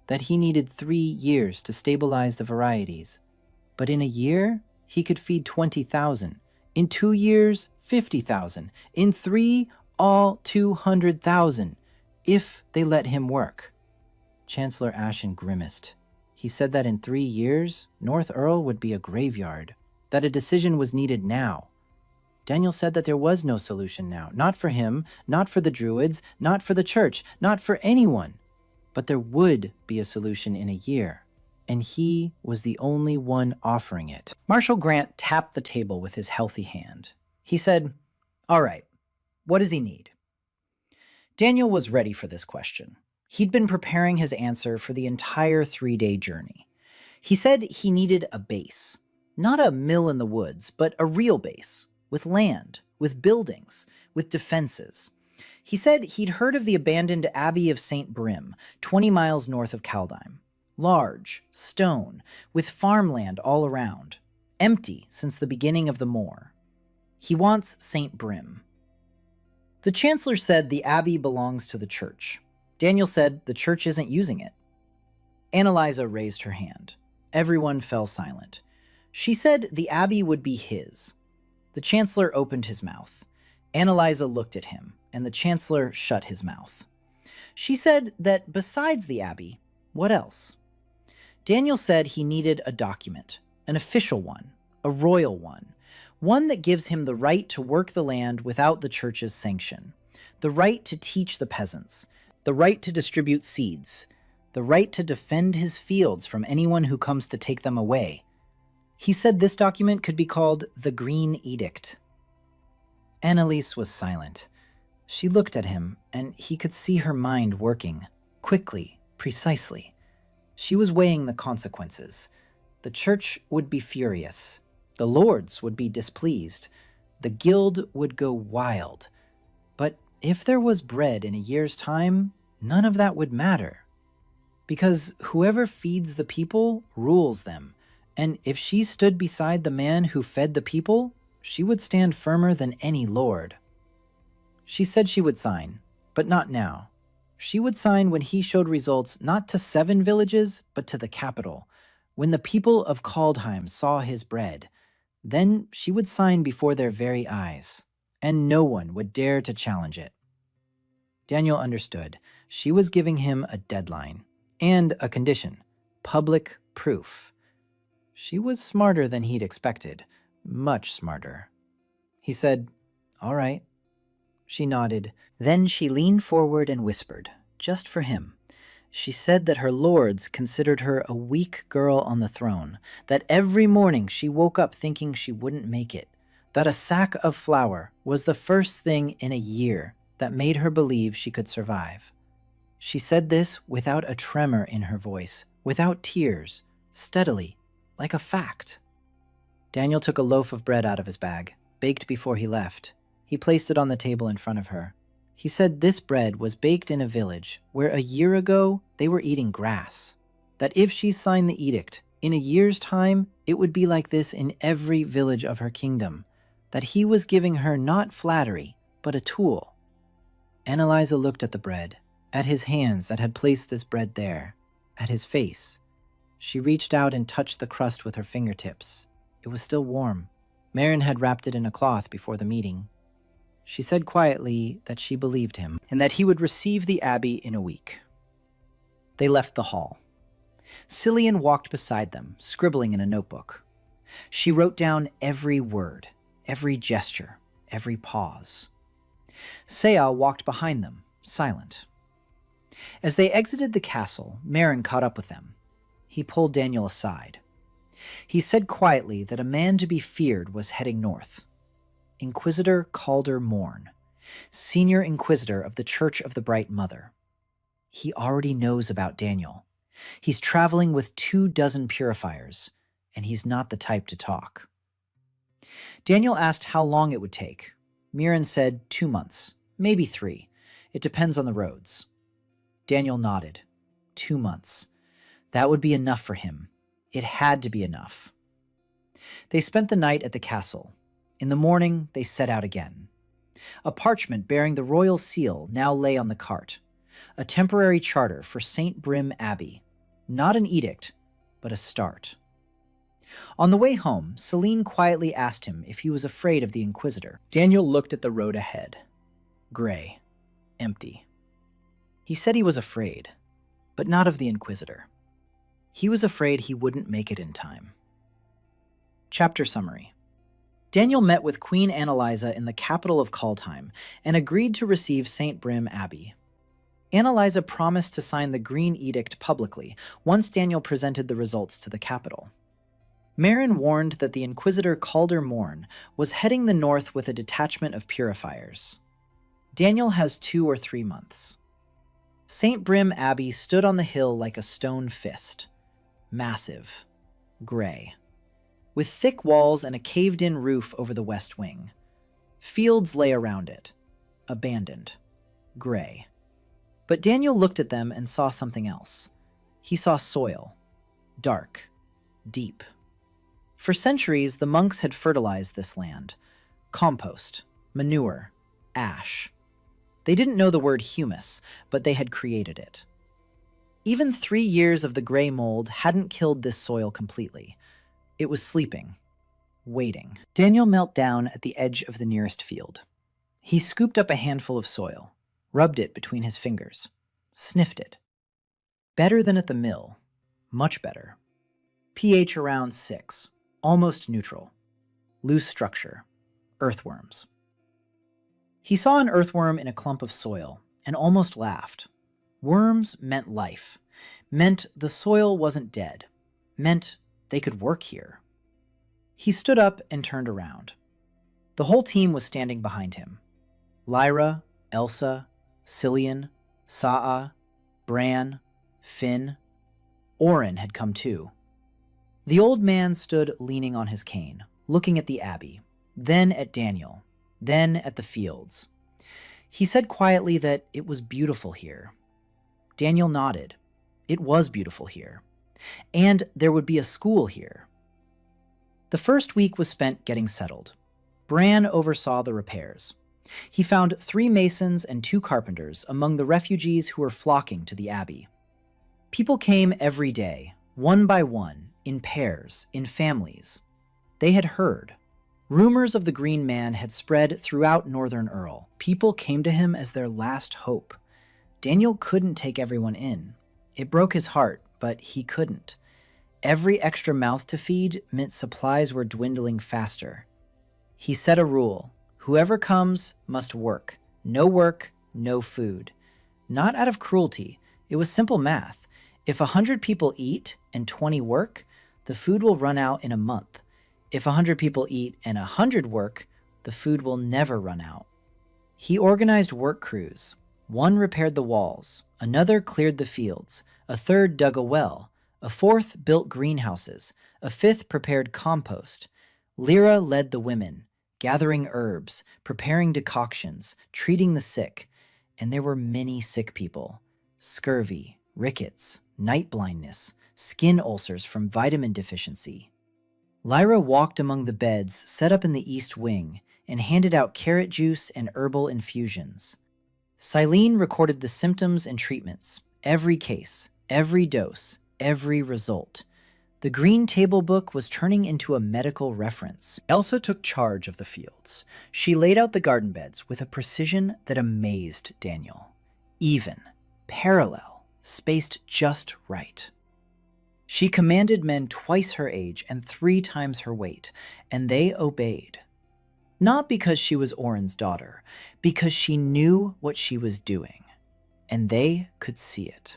that he needed 3 years to stabilize the varieties. But in a year, he could feed 20,000. In 2 years, 50,000. In 3, all 200,000, if they let him work. Chancellor Ashen grimaced. He said that in 3 years, North Earl would be a graveyard, that a decision was needed now. Daniel said that there was no solution now, not for him, not for the Druids, not for the church, not for anyone. But there would be a solution in a year, and he was the only one offering it. Marshal Grant tapped the table with his healthy hand. He said, "All right, what does he need?" Daniel was ready for this question. He'd been preparing his answer for the entire 3-day journey. He said he needed a base. Not a mill in the woods, but a real base. With land, with buildings, with defenses. He said he'd heard of the abandoned Abbey of St. Brim, 20 miles north of Kaldheim. Large, stone, with farmland all around. Empty since the beginning of the Moor. He wants St. Brim. The Chancellor said the Abbey belongs to the church. Daniel said the church isn't using it. Annalisa raised her hand. Everyone fell silent. She said the Abbey would be his. The Chancellor opened his mouth. Annalisa looked at him, and the Chancellor shut his mouth. She said that besides the Abbey, what else? Daniel said he needed a document, an official one, a royal one that gives him the right to work the land without the church's sanction, the right to teach the peasants, the right to distribute seeds, the right to defend his fields from anyone who comes to take them away. He said this document could be called the Green Edict. Annalise was silent. She looked at him, and he could see her mind working, quickly, precisely. She was weighing the consequences. The church would be furious. The lords would be displeased. The guild would go wild. But if there was bread in a year's time, none of that would matter. Because whoever feeds the people rules them, and if she stood beside the man who fed the people, she would stand firmer than any lord. She said she would sign, but not now. She would sign when he showed results not to 7 villages, but to the capital, when the people of Kaldheim saw his bread. Then she would sign before their very eyes, and no one would dare to challenge it. Daniel understood. She was giving him a deadline and a condition, public proof. She was smarter than he'd expected, much smarter. He said, "All right." She nodded. Then she leaned forward and whispered, just for him. She said that her lords considered her a weak girl on the throne, that every morning she woke up thinking she wouldn't make it, that a sack of flour was the first thing in a year that made her believe she could survive. She said this without a tremor in her voice, without tears, steadily, like a fact. Daniel took a loaf of bread out of his bag, baked before he left. He placed it on the table in front of her. He said this bread was baked in a village where a year ago they were eating grass, that if she signed the edict, in a year's time it would be like this in every village of her kingdom, that he was giving her not flattery, but a tool. Annalisa looked at the bread, at his hands that had placed this bread there, at his face. She reached out and touched the crust with her fingertips. It was still warm. Marin had wrapped it in a cloth before the meeting. She said quietly that she believed him and that he would receive the abbey in a week. They left the hall. Cillian walked beside them, scribbling in a notebook. She wrote down every word, every gesture, every pause. Sea walked behind them, silent. As they exited the castle, Marin caught up with them. He pulled Daniel aside. He said quietly that a man to be feared was heading north. Inquisitor Calder Morn, Senior Inquisitor of the Church of the Bright Mother. He already knows about Daniel. He's traveling with 24 purifiers, and he's not the type to talk. Daniel asked how long it would take. Marin said 2 months, maybe 3. It depends on the roads. Daniel nodded. 2 months. That would be enough for him. It had to be enough. They spent the night at the castle. In the morning, they set out again. A parchment bearing the royal seal now lay on the cart. A temporary charter for St. Brim Abbey. Not an edict, but a start. On the way home, Celine quietly asked him if he was afraid of the Inquisitor. Daniel looked at the road ahead. Gray. Empty. He said he was afraid, but not of the Inquisitor. He was afraid he wouldn't make it in time. Chapter summary. Daniel met with Queen Annalisa in the capital of Kaldheim and agreed to receive St. Brim Abbey. Annalisa promised to sign the Green Edict publicly once Daniel presented the results to the capital. Marin warned that the Inquisitor Calder Morn was heading the north with a detachment of purifiers. Daniel has 2 or 3 months. St. Brim Abbey stood on the hill like a stone fist. Massive. Gray. With thick walls and a caved-in roof over the west wing. Fields lay around it. Abandoned. Gray. But Daniel looked at them and saw something else. He saw soil. Dark. Deep. For centuries, the monks had fertilized this land. Compost. Manure. Ash. They didn't know the word humus, but they had created it. Even 3 years of the gray mold hadn't killed this soil completely. It was sleeping, waiting. Daniel knelt down at the edge of the nearest field. He scooped up a handful of soil, rubbed it between his fingers, sniffed it. Better than at the mill, much better. pH around 6, almost neutral. Loose structure, earthworms. He saw an earthworm in a clump of soil and almost laughed. Worms meant life, meant the soil wasn't dead, meant they could work here. He stood up and turned around. The whole team was standing behind him. Lyra, Elsa, Cillian, Saa, Bran, Finn. Orin had come too. The old man stood leaning on his cane, looking at the abbey, then at Daniel, then at the fields. He said quietly that it was beautiful here. Daniel nodded. It was beautiful here. And there would be a school here. The first week was spent getting settled. Bran oversaw the repairs. He found 3 masons and 2 carpenters among the refugees who were flocking to the abbey. People came every day, one by one, in pairs, in families. They had heard. Rumors of the Green Man had spread throughout Northern Earl. People came to him as their last hope. Daniel couldn't take everyone in. It broke his heart, but he couldn't. Every extra mouth to feed meant supplies were dwindling faster. He set a rule. Whoever comes must work. No work, no food. Not out of cruelty. It was simple math. If 100 people eat and 20 work, the food will run out in a month. If 100 people eat and 100 work, the food will never run out. He organized work crews. One repaired the walls, another cleared the fields, a third dug a well, a fourth built greenhouses, a fifth prepared compost. Lyra led the women, gathering herbs, preparing decoctions, treating the sick. And there were many sick people. Scurvy, rickets, night blindness, skin ulcers from vitamin deficiency. Lyra walked among the beds set up in the east wing and handed out carrot juice and herbal infusions. Silene recorded the symptoms and treatments, every case, every dose, every result. The green table book was turning into a medical reference. Elsa took charge of the fields. She laid out the garden beds with a precision that amazed Daniel. Even, parallel, spaced just right. She commanded men twice her age and 3 times her weight, and they obeyed. Not because she was Oren's daughter, because she knew what she was doing, and they could see it.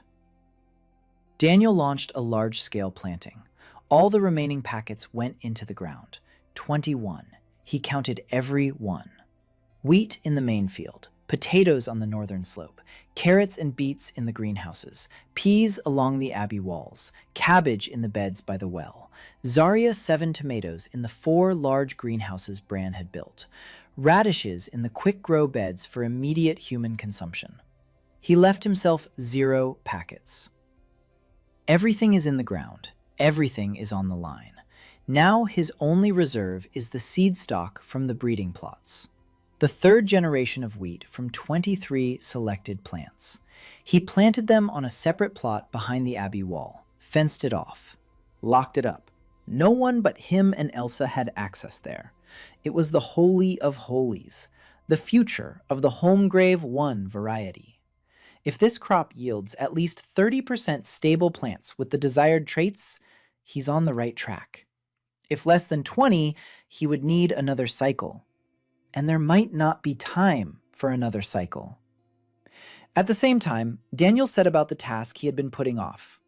Daniel launched a large-scale planting. All the remaining packets went into the ground. 21. He counted every one. Wheat in the main field, potatoes on the northern slope, carrots and beets in the greenhouses, peas along the abbey walls, cabbage in the beds by the well, Zarya 7 tomatoes in the 4 large greenhouses Bran had built, radishes in the quick-grow beds for immediate human consumption. He left himself 0 packets. Everything is in the ground. Everything is on the line. Now his only reserve is the seed stock from the breeding plots. The 3rd generation of wheat from 23 selected plants. He planted them on a separate plot behind the abbey wall, fenced it off, locked it up. No one but him and Elsa had access there. It was the holy of holies, the future of the Homegrave 1 variety. If this crop yields at least 30% stable plants with the desired traits, he's on the right track. If less than 20, he would need another cycle. And there might not be time for another cycle. At the same time, Daniel set about the task he had been putting off: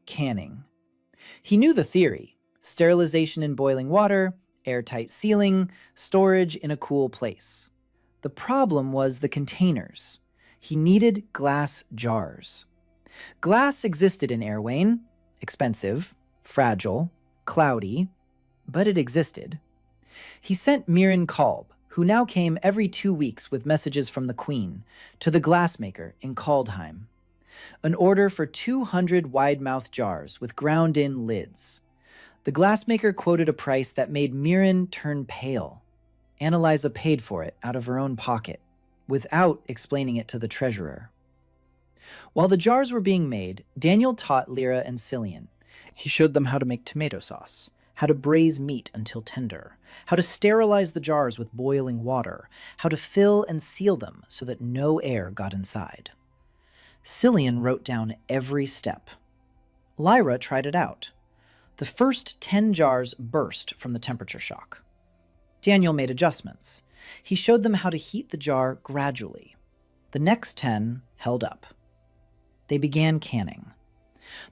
canning. He knew the theory: sterilization in boiling water, airtight sealing, storage in a cool place. The problem was the containers. He needed glass jars. Glass existed in Airwain, expensive, fragile, cloudy, but it existed. He sent Mirin Kalb, who now came every 2 weeks with messages from the Queen, to the glassmaker in Kaldheim. An order for 200 wide-mouthed jars with ground-in lids. The glassmaker quoted a price that made Mirin turn pale. Annalisa paid for it out of her own pocket, without explaining it to the treasurer. While the jars were being made, Daniel taught Lyra and Cillian. He showed them how to make tomato sauce, how to braise meat until tender, how to sterilize the jars with boiling water, how to fill and seal them so that no air got inside. Cillian wrote down every step. Lyra tried it out. The first 10 jars burst from the temperature shock. Daniel made adjustments. He showed them how to heat the jar gradually. The next 10 held up. They began canning.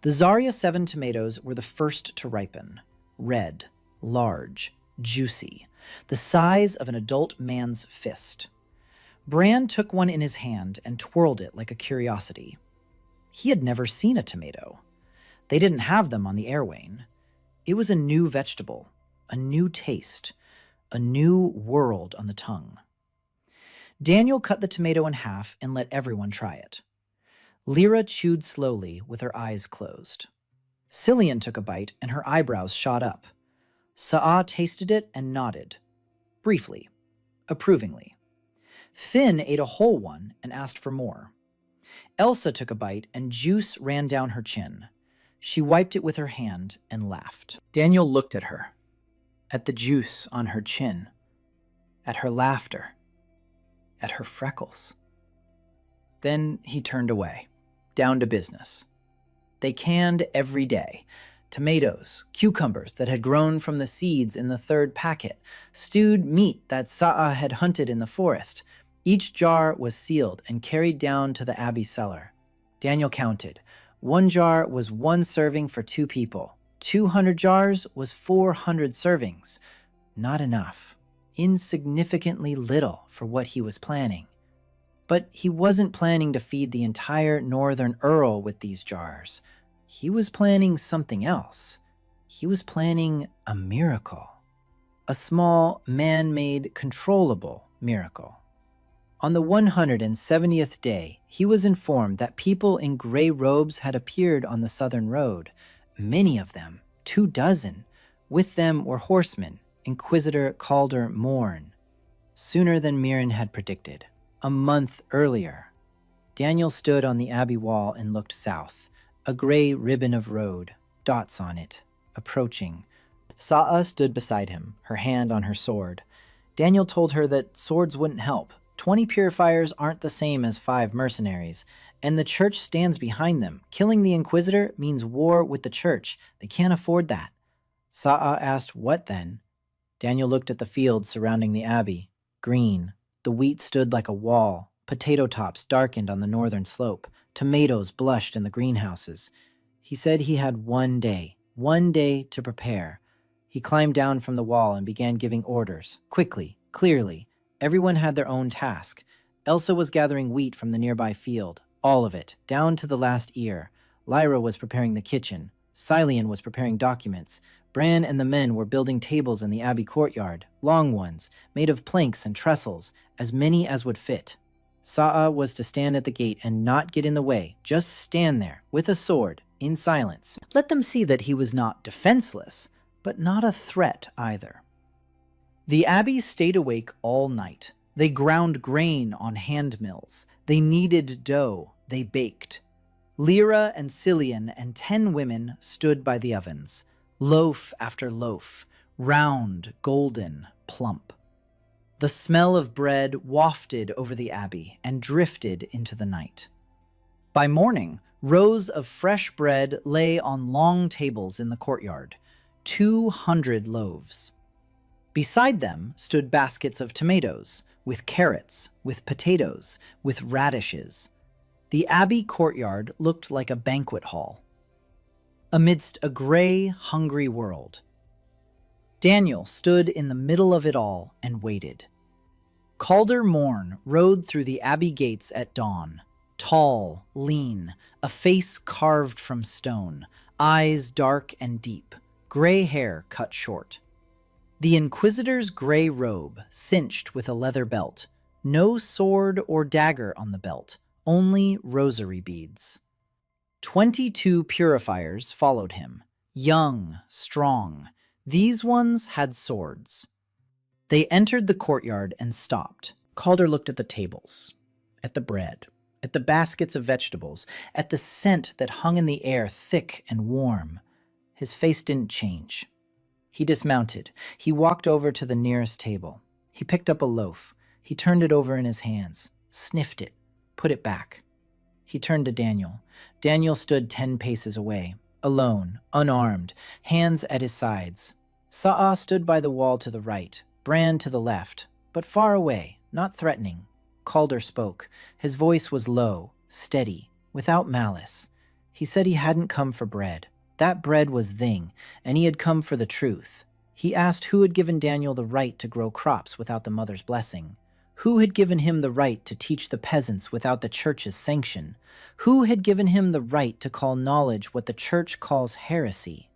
The Zarya 7 tomatoes were the first to ripen. Red, large, juicy, the size of an adult man's fist. Bran took one in his hand and twirled it like a curiosity. He had never seen a tomato. They didn't have them on the Airwain. It was a new vegetable, a new taste, a new world on the tongue. Daniel cut the tomato in half and let everyone try it. Lyra chewed slowly with her eyes closed. Cillian took a bite and her eyebrows shot up. Sa'a tasted it and nodded, briefly, approvingly. Finn ate a whole one and asked for more. Elsa took a bite and juice ran down her chin. She wiped it with her hand and laughed. Daniel looked at her, at the juice on her chin, at her laughter, at her freckles. Then he turned away, down to business. They canned every day. Tomatoes, cucumbers that had grown from the seeds in the 3rd packet, stewed meat that Sa'a had hunted in the forest, Each jar was sealed and carried down to the abbey cellar. Daniel counted. 1 jar was 1 serving for 2 people. 200 jars was 400 servings. Not enough. Insignificantly little for what he was planning. But he wasn't planning to feed the entire northern Earl with these jars. He was planning something else. He was planning a miracle. A small, man-made, controllable miracle. On the 170th day, he was informed that people in gray robes had appeared on the southern road. Many of them, 24. With them were horsemen, Inquisitor Calder Morn. Sooner than Mirren had predicted. A month earlier. Daniel stood on the abbey wall and looked south. A gray ribbon of road, dots on it, approaching. Sa'a stood beside him, her hand on her sword. Daniel told her that swords wouldn't help. 20 purifiers aren't the same as 5 mercenaries, and the church stands behind them. Killing the Inquisitor means war with the church. They can't afford that. Sa'a asked, "What then?" Daniel looked at the fields surrounding the abbey. Green. The wheat stood like a wall. Potato tops darkened on the northern slope. Tomatoes blushed in the greenhouses. He said he had 1 day to prepare. He climbed down from the wall and began giving orders, quickly, clearly. Everyone had their own task. Elsa was gathering wheat from the nearby field, all of it, down to the last ear. Lyra was preparing the kitchen. Silian was preparing documents. Bran and the men were building tables in the abbey courtyard, long ones, made of planks and trestles, as many as would fit. Sa'a was to stand at the gate and not get in the way, just stand there, with a sword, in silence. Let them see that he was not defenseless, but not a threat either. The abbey stayed awake all night. They ground grain on hand mills. They kneaded dough. They baked. Lyra and Silian and 10 women stood by the ovens. Loaf after loaf, round, golden, plump. The smell of bread wafted over the abbey and drifted into the night. By morning, rows of fresh bread lay on long tables in the courtyard. 200 loaves. Beside them stood baskets of tomatoes, with carrots, with potatoes, with radishes. The abbey courtyard looked like a banquet hall. Amidst a gray, hungry world, Daniel stood in the middle of it all and waited. Calder Morn rode through the abbey gates at dawn, tall, lean, a face carved from stone, eyes dark and deep, gray hair cut short. The Inquisitor's gray robe, cinched with a leather belt, no sword or dagger on the belt, only rosary beads. 22 purifiers followed him, young, strong. These ones had swords. They entered the courtyard and stopped. Calder looked at the tables, at the bread, at the baskets of vegetables, at the scent that hung in the air thick and warm. His face didn't change. He dismounted. He walked over to the nearest table. He picked up a loaf. He turned it over in his hands, sniffed it, put it back. He turned to Daniel. Daniel stood 10 paces away, alone, unarmed, hands at his sides. Sa'a stood by the wall to the right, Bran to the left, but far away, not threatening. Calder spoke. His voice was low, steady, without malice. He said he hadn't come for bread. That bread was Thing, and he had come for the truth. He asked who had given Daniel the right to grow crops without the mother's blessing. Who had given him the right to teach the peasants without the church's sanction? Who had given him the right to call knowledge what the church calls heresy?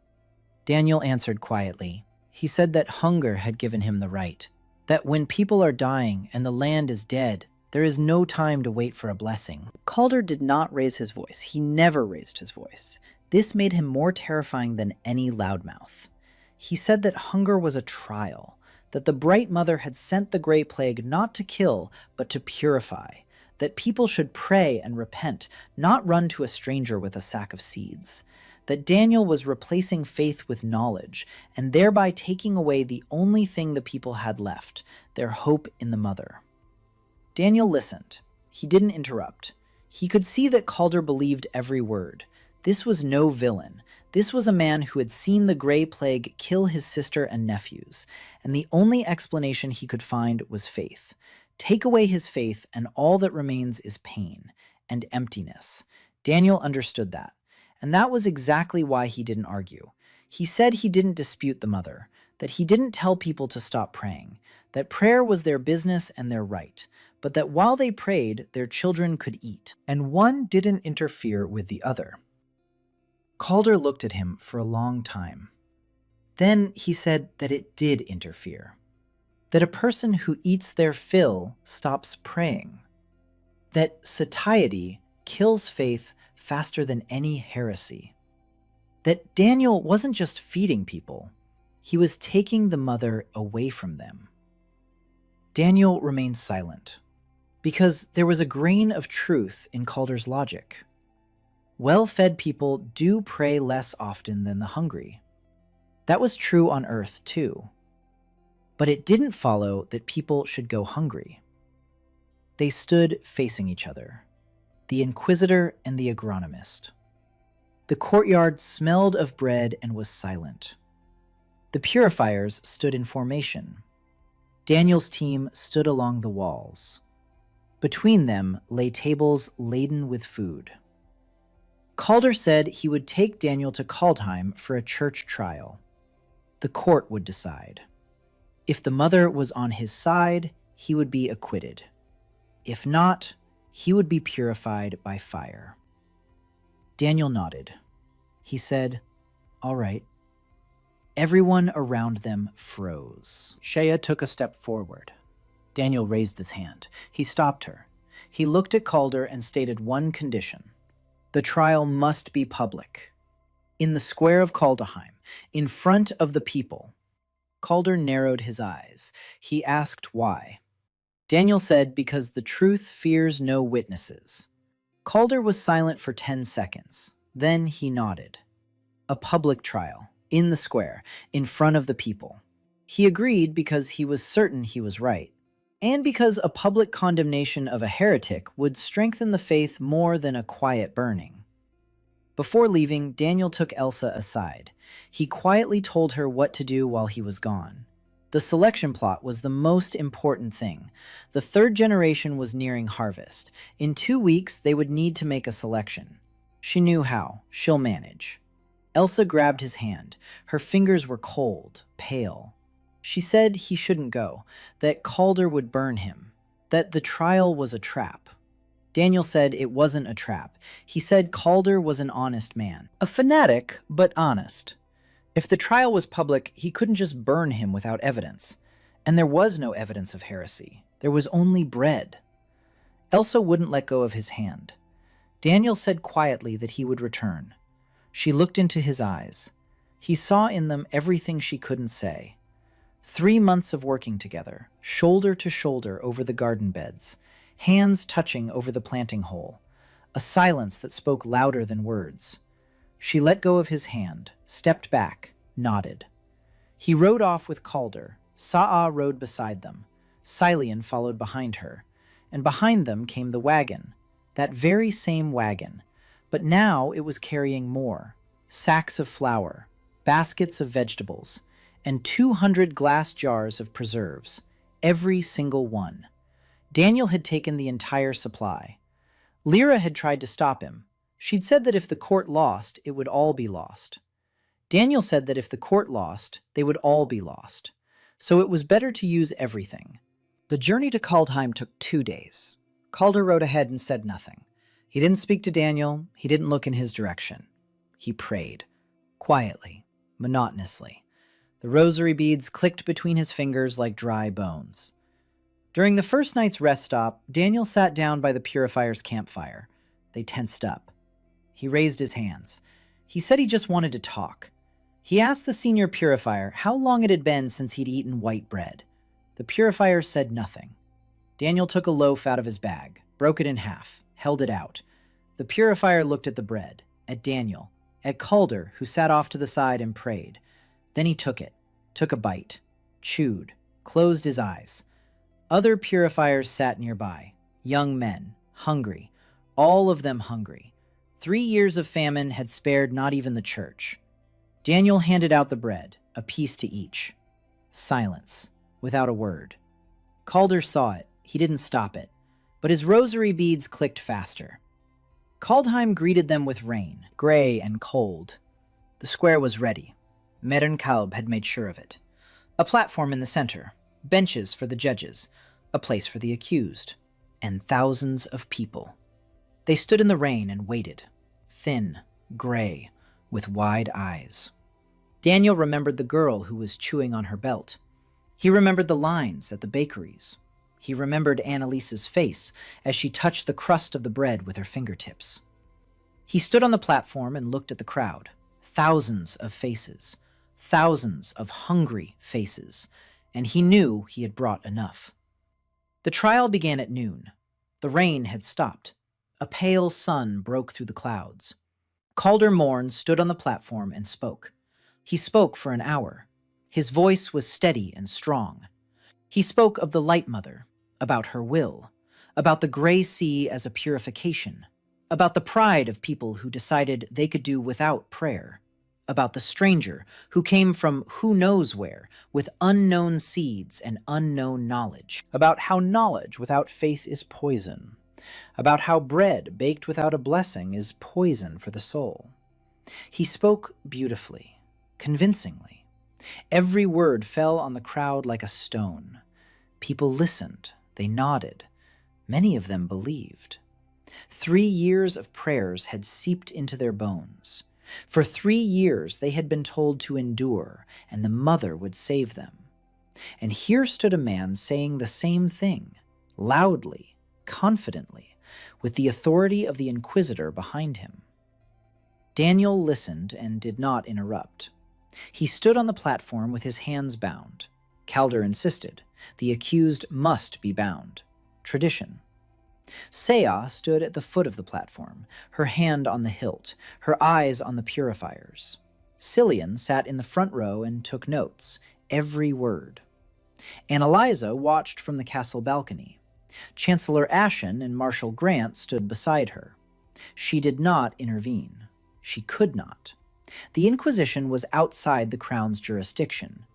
Daniel answered quietly. He said that hunger had given him the right, that when people are dying and the land is dead, there is no time to wait for a blessing. Calder did not raise his voice. He never raised his voice. This made him more terrifying than any loudmouth. He said that hunger was a trial, that the Bright Mother had sent the Grey Plague not to kill, but to purify, that people should pray and repent, not run to a stranger with a sack of seeds, that Daniel was replacing faith with knowledge, and thereby taking away the only thing the people had left, their hope in the Mother. Daniel listened. He didn't interrupt. He could see that Calder believed every word. This was no villain. This was a man who had seen the Grey Plague kill his sister and nephews, and the only explanation he could find was faith. Take away his faith, and all that remains is pain and emptiness. Daniel understood that, and that was exactly why he didn't argue. He said he didn't dispute the mother, that he didn't tell people to stop praying, that prayer was their business and their right, but that while they prayed, their children could eat, and one didn't interfere with the other. Calder looked at him for a long time. Then he said that it did interfere, that a person who eats their fill stops praying, that satiety kills faith faster than any heresy, that Daniel wasn't just feeding people, he was taking the mother away from them. Daniel remained silent, because there was a grain of truth in Calder's logic. Well-fed people do pray less often than the hungry. That was true on Earth, too. But it didn't follow that people should go hungry. They stood facing each other, the Inquisitor and the agronomist. The courtyard smelled of bread and was silent. The purifiers stood in formation. Daniel's team stood along the walls. Between them lay tables laden with food. Calder said he would take Daniel to Kaldheim for a church trial. The court would decide. If the mother was on his side, he would be acquitted. If not, he would be purified by fire. Daniel nodded. He said, "All right." Everyone around them froze. Shea took a step forward. Daniel raised his hand. He stopped her. He looked at Calder and stated one condition. The trial must be public. In the square of Kaldheim, in front of the people. Calder narrowed his eyes. He asked why. Daniel said because the truth fears no witnesses. Calder was silent for 10 seconds. Then he nodded. A public trial, in the square, in front of the people. He agreed because he was certain he was right, and because a public condemnation of a heretic would strengthen the faith more than a quiet burning. Before leaving, Daniel took Elsa aside. He quietly told her what to do while he was gone. The selection plot was the most important thing. The third generation was nearing harvest. In 2 weeks, they would need to make a selection. She knew how. She'll manage. Elsa grabbed his hand. Her fingers were cold, pale. She said he shouldn't go, that Calder would burn him, that the trial was a trap. Daniel said it wasn't a trap. He said Calder was an honest man. A fanatic, but honest. If the trial was public, he couldn't just burn him without evidence. And there was no evidence of heresy. There was only bread. Elsa wouldn't let go of his hand. Daniel said quietly that he would return. She looked into his eyes. He saw in them everything she couldn't say. 3 months of working together, shoulder to shoulder over the garden beds, hands touching over the planting hole, a silence that spoke louder than words. She let go of his hand, stepped back, nodded. He rode off with Calder. Sa'a rode beside them. Silian followed behind her. And behind them came the wagon, that very same wagon. But now it was carrying more. Sacks of flour, baskets of vegetables, and 200 glass jars of preserves, every single one. Daniel had taken the entire supply. Lyra had tried to stop him. She'd said that if the court lost, it would all be lost. Daniel said that if the court lost, they would all be lost. So it was better to use everything. The journey to Kaldheim took 2 days. Calder rode ahead and said nothing. He didn't speak to Daniel. He didn't look in his direction. He prayed. Quietly, monotonously. The rosary beads clicked between his fingers like dry bones. During the first night's rest stop, Daniel sat down by the purifier's campfire. They tensed up. He raised his hands. He said he just wanted to talk. He asked the senior purifier how long it had been since he'd eaten white bread. The purifier said nothing. Daniel took a loaf out of his bag, broke it in half, held it out. The purifier looked at the bread, at Daniel, at Calder, who sat off to the side and prayed. Then he took it, took a bite, chewed, closed his eyes. Other purifiers sat nearby, young men, hungry, all of them hungry. 3 years of famine had spared not even the church. Daniel handed out the bread, a piece to each. Silence, without a word. Calder saw it. He didn't stop it, but his rosary beads clicked faster. Kaldheim greeted them with rain, gray and cold. The square was ready. mercenary had made sure of it. A platform in the center, benches for the judges, a place for the accused, and thousands of people. They stood in the rain and waited, thin, gray, with wide eyes. Daniel remembered the girl who was chewing on her belt. He remembered the lines at the bakeries. He remembered Annalise's face as she touched the crust of the bread with her fingertips. He stood on the platform and looked at the crowd. Thousands of faces, thousands of hungry faces, and he knew he had brought enough. The trial began at noon. The rain had stopped. A pale sun broke through the clouds. Calder Morn stood on the platform and spoke. He spoke for an hour. His voice was steady and strong. He spoke of the Light Mother, about her will, about the gray sea as a purification, about the pride of people who decided they could do without prayer, about the stranger who came from who knows where with unknown seeds and unknown knowledge, about how knowledge without faith is poison, about how bread baked without a blessing is poison for the soul. He spoke beautifully, convincingly. Every word fell on the crowd like a stone. People listened, they nodded. Many of them believed. 3 years of prayers had seeped into their bones. For 3 years they had been told to endure, and the mother would save them. And here stood a man saying the same thing, loudly, confidently, with the authority of the Inquisitor behind him. Daniel listened and did not interrupt. He stood on the platform with his hands bound. Calder insisted. The accused must be bound. Tradition. Seah stood at the foot of the platform, her hand on the hilt, her eyes on the purifiers. Cillian sat in the front row and took notes, every word. Annalisa watched from the castle balcony. Chancellor Ashen and Marshal Grant stood beside her. She did not intervene. She could not. The Inquisition was outside the Crown's jurisdiction,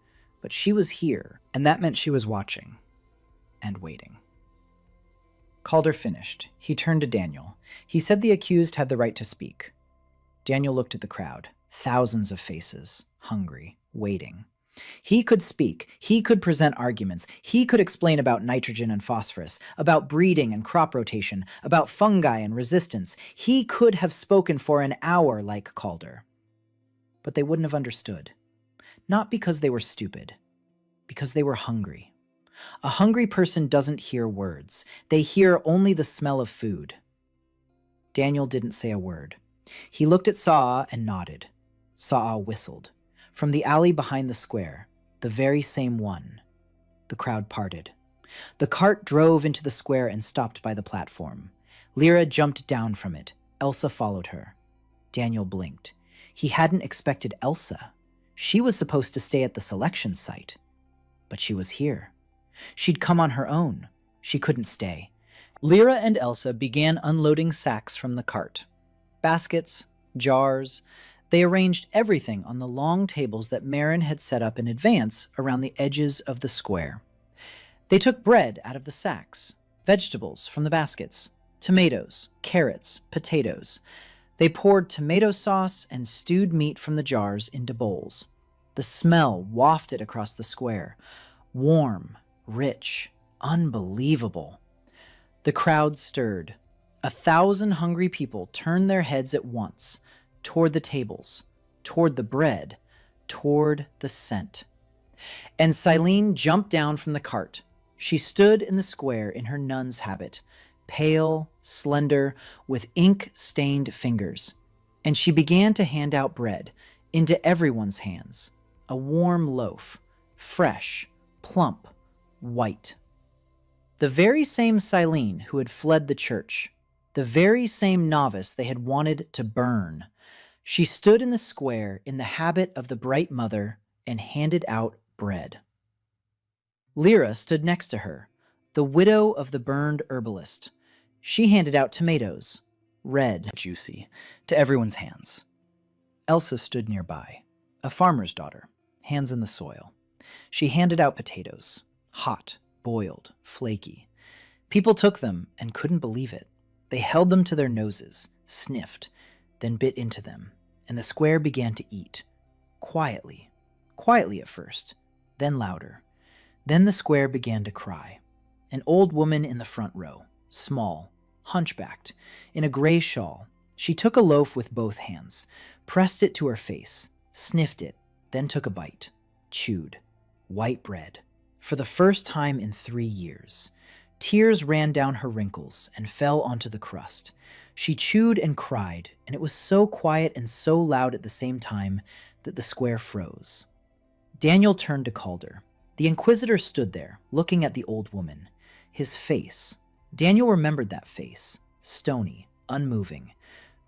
but she was here, and that meant she was watching and waiting. Calder finished. He turned to Daniel. He said the accused had the right to speak. Daniel looked at the crowd. Thousands of faces, hungry, waiting. He could speak. He could present arguments. He could explain about nitrogen and phosphorus, about breeding and crop rotation, about fungi and resistance. He could have spoken for an hour like Calder. But they wouldn't have understood. Not because they were stupid, because they were hungry. A hungry person doesn't hear words. They hear only the smell of food. Daniel didn't say a word. He looked at Sa'a and nodded. Sa'a whistled. From the alley behind the square, the very same one. The crowd parted. The cart drove into the square and stopped by the platform. Lyra jumped down from it. Elsa followed her. Daniel blinked. He hadn't expected Elsa. She was supposed to stay at the selection site. But she was here. She'd come on her own. She couldn't stay. Lyra and Elsa began unloading sacks from the cart. Baskets, jars. They arranged everything on the long tables that Marin had set up in advance around the edges of the square. They took bread out of the sacks, vegetables from the baskets, tomatoes, carrots, potatoes. They poured tomato sauce and stewed meat from the jars into bowls. The smell wafted across the square. Warm, rich, unbelievable. The crowd stirred. 1,000 hungry people turned their heads at once, toward the tables, toward the bread, toward the scent. And Silene jumped down from the cart. She stood in the square in her nun's habit, pale, slender, with ink-stained fingers. And she began to hand out bread into everyone's hands. A warm loaf, fresh, plump, white. The very same Silene who had fled the church, the very same novice they had wanted to burn. She stood in the square in the habit of the bright mother and handed out bread. Lyra stood next to her, the widow of the burned herbalist. She handed out tomatoes, red, juicy, to everyone's hands. Elsa stood nearby, a farmer's daughter, hands in the soil. She handed out potatoes, hot, boiled, flaky. People took them and couldn't believe it. They held them to their noses, sniffed, then bit into them, and the square began to eat. Quietly. Quietly at first, then louder. Then the square began to cry. An old woman in the front row, small, hunchbacked, in a gray shawl. She took a loaf with both hands, pressed it to her face, sniffed it, then took a bite, chewed. White bread. For the first time in 3 years. Tears ran down her wrinkles and fell onto the crust. She chewed and cried, and it was so quiet and so loud at the same time that the square froze. Daniel turned to Calder. The Inquisitor stood there, looking at the old woman. His face. Daniel remembered that face. Stony, unmoving.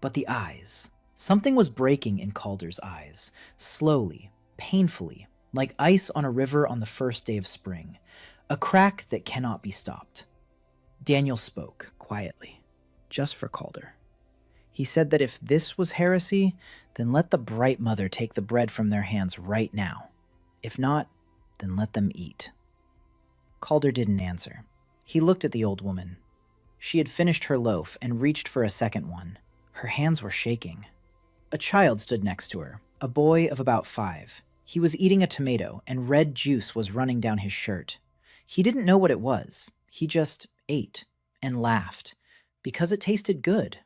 But the eyes. Something was breaking in Calder's eyes. Slowly, painfully, like ice on a river on the first day of spring. A crack that cannot be stopped. Daniel spoke, quietly, just for Calder. He said that if this was heresy, then let the Bright Mother take the bread from their hands right now. If not, then let them eat. Calder didn't answer. He looked at the old woman. She had finished her loaf and reached for a second one. Her hands were shaking. A child stood next to her, a boy of about 5. He was eating a tomato, and red juice was running down his shirt. He didn't know what it was. He just ate and laughed, because it tasted good.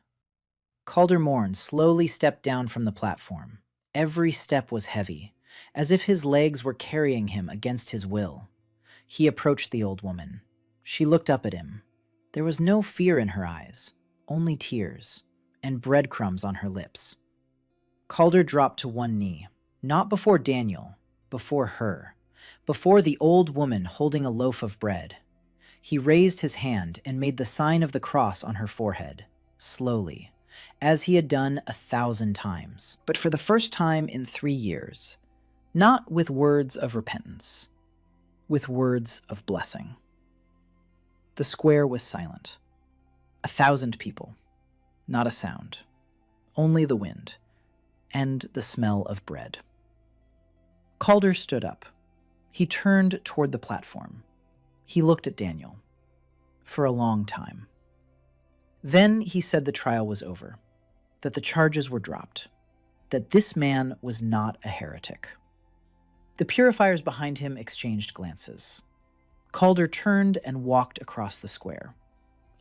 Calder Morn slowly stepped down from the platform. Every step was heavy, as if his legs were carrying him against his will. He approached the old woman. She looked up at him. There was no fear in her eyes, only tears, and breadcrumbs on her lips. Calder dropped to one knee, not before Daniel, before her, before the old woman holding a loaf of bread. He raised his hand and made the sign of the cross on her forehead, slowly, as he had done 1,000 times, but for the first time in 3 years, not with words of repentance, with words of blessing. The square was silent. 1,000 people, not a sound, only the wind, and the smell of bread. Calder stood up. He turned toward the platform. He looked at Daniel. For a long time. Then he said the trial was over, that the charges were dropped, that this man was not a heretic. The purifiers behind him exchanged glances. Calder turned and walked across the square,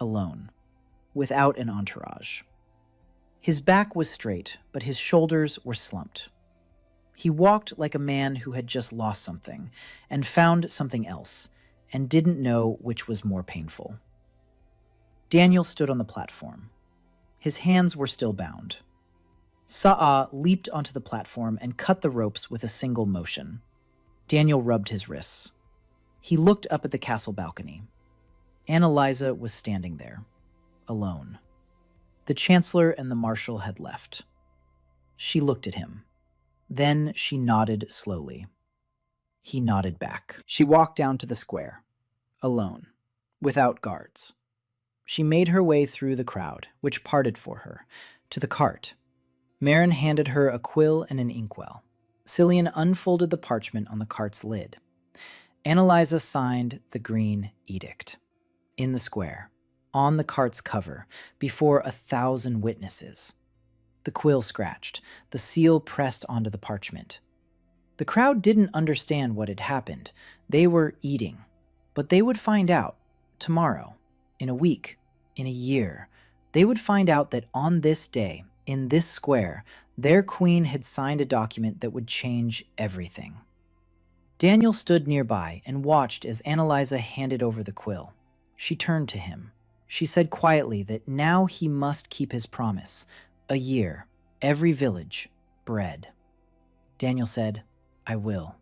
alone, without an entourage. His back was straight, but his shoulders were slumped. He walked like a man who had just lost something and found something else, and didn't know which was more painful. Daniel stood on the platform. His hands were still bound. Sa'a leaped onto the platform and cut the ropes with a single motion. Daniel rubbed his wrists. He looked up at the castle balcony. Annalisa was standing there, alone. The chancellor and the marshal had left. She looked at him. Then she nodded slowly. He nodded back. She walked down to the square, alone, without guards. She made her way through the crowd, which parted for her, to the cart. Marin handed her a quill and an inkwell. Cillian unfolded the parchment on the cart's lid. Annalisa signed the green edict. In the square, on the cart's cover, before 1,000 witnesses. The quill scratched, the seal pressed onto the parchment. The crowd didn't understand what had happened. They were eating. But they would find out, tomorrow, in a week, in a year. They would find out that on this day, in this square, their queen had signed a document that would change everything. Daniel stood nearby and watched as Annalisa handed over the quill. She turned to him. She said quietly that now he must keep his promise. A year, every village, bread. Daniel said, "I will."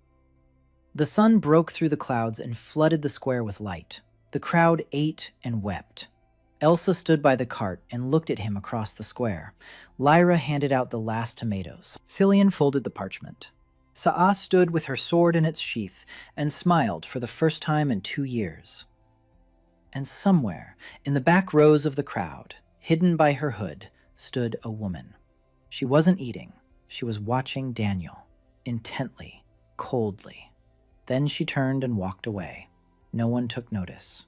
The sun broke through the clouds and flooded the square with light. The crowd ate and wept. Elsa stood by the cart and looked at him across the square. Lyra handed out the last tomatoes. Cillian folded the parchment. Sa'a stood with her sword in its sheath and smiled for the first time in 2 years. And somewhere, in the back rows of the crowd, hidden by her hood, stood a woman. She wasn't eating. She was watching Daniel, intently, coldly. Then she turned and walked away. No one took notice.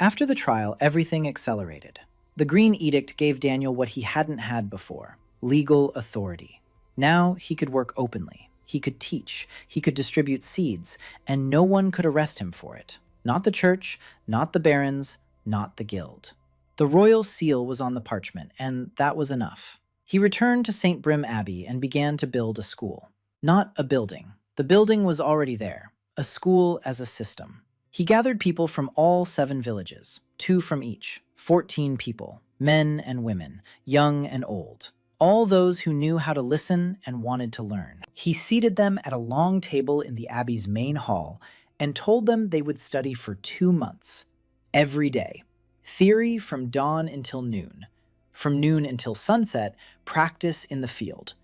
After the trial, everything accelerated. The Green Edict gave Daniel what he hadn't had before: legal authority. Now he could work openly. He could teach. He could distribute seeds, and no one could arrest him for it. Not the church, not the barons, not the guild. The royal seal was on the parchment, and that was enough. He returned to St. Brim Abbey and began to build a school. Not a building. The building was already there. A school as a system. He gathered people from all 7 villages, 2 from each, 14 people, men and women, young and old, all those who knew how to listen and wanted to learn. He seated them at a long table in the abbey's main hall and told them they would study for 2 months, every day. Theory from dawn until noon. From noon until sunset, practice in the field.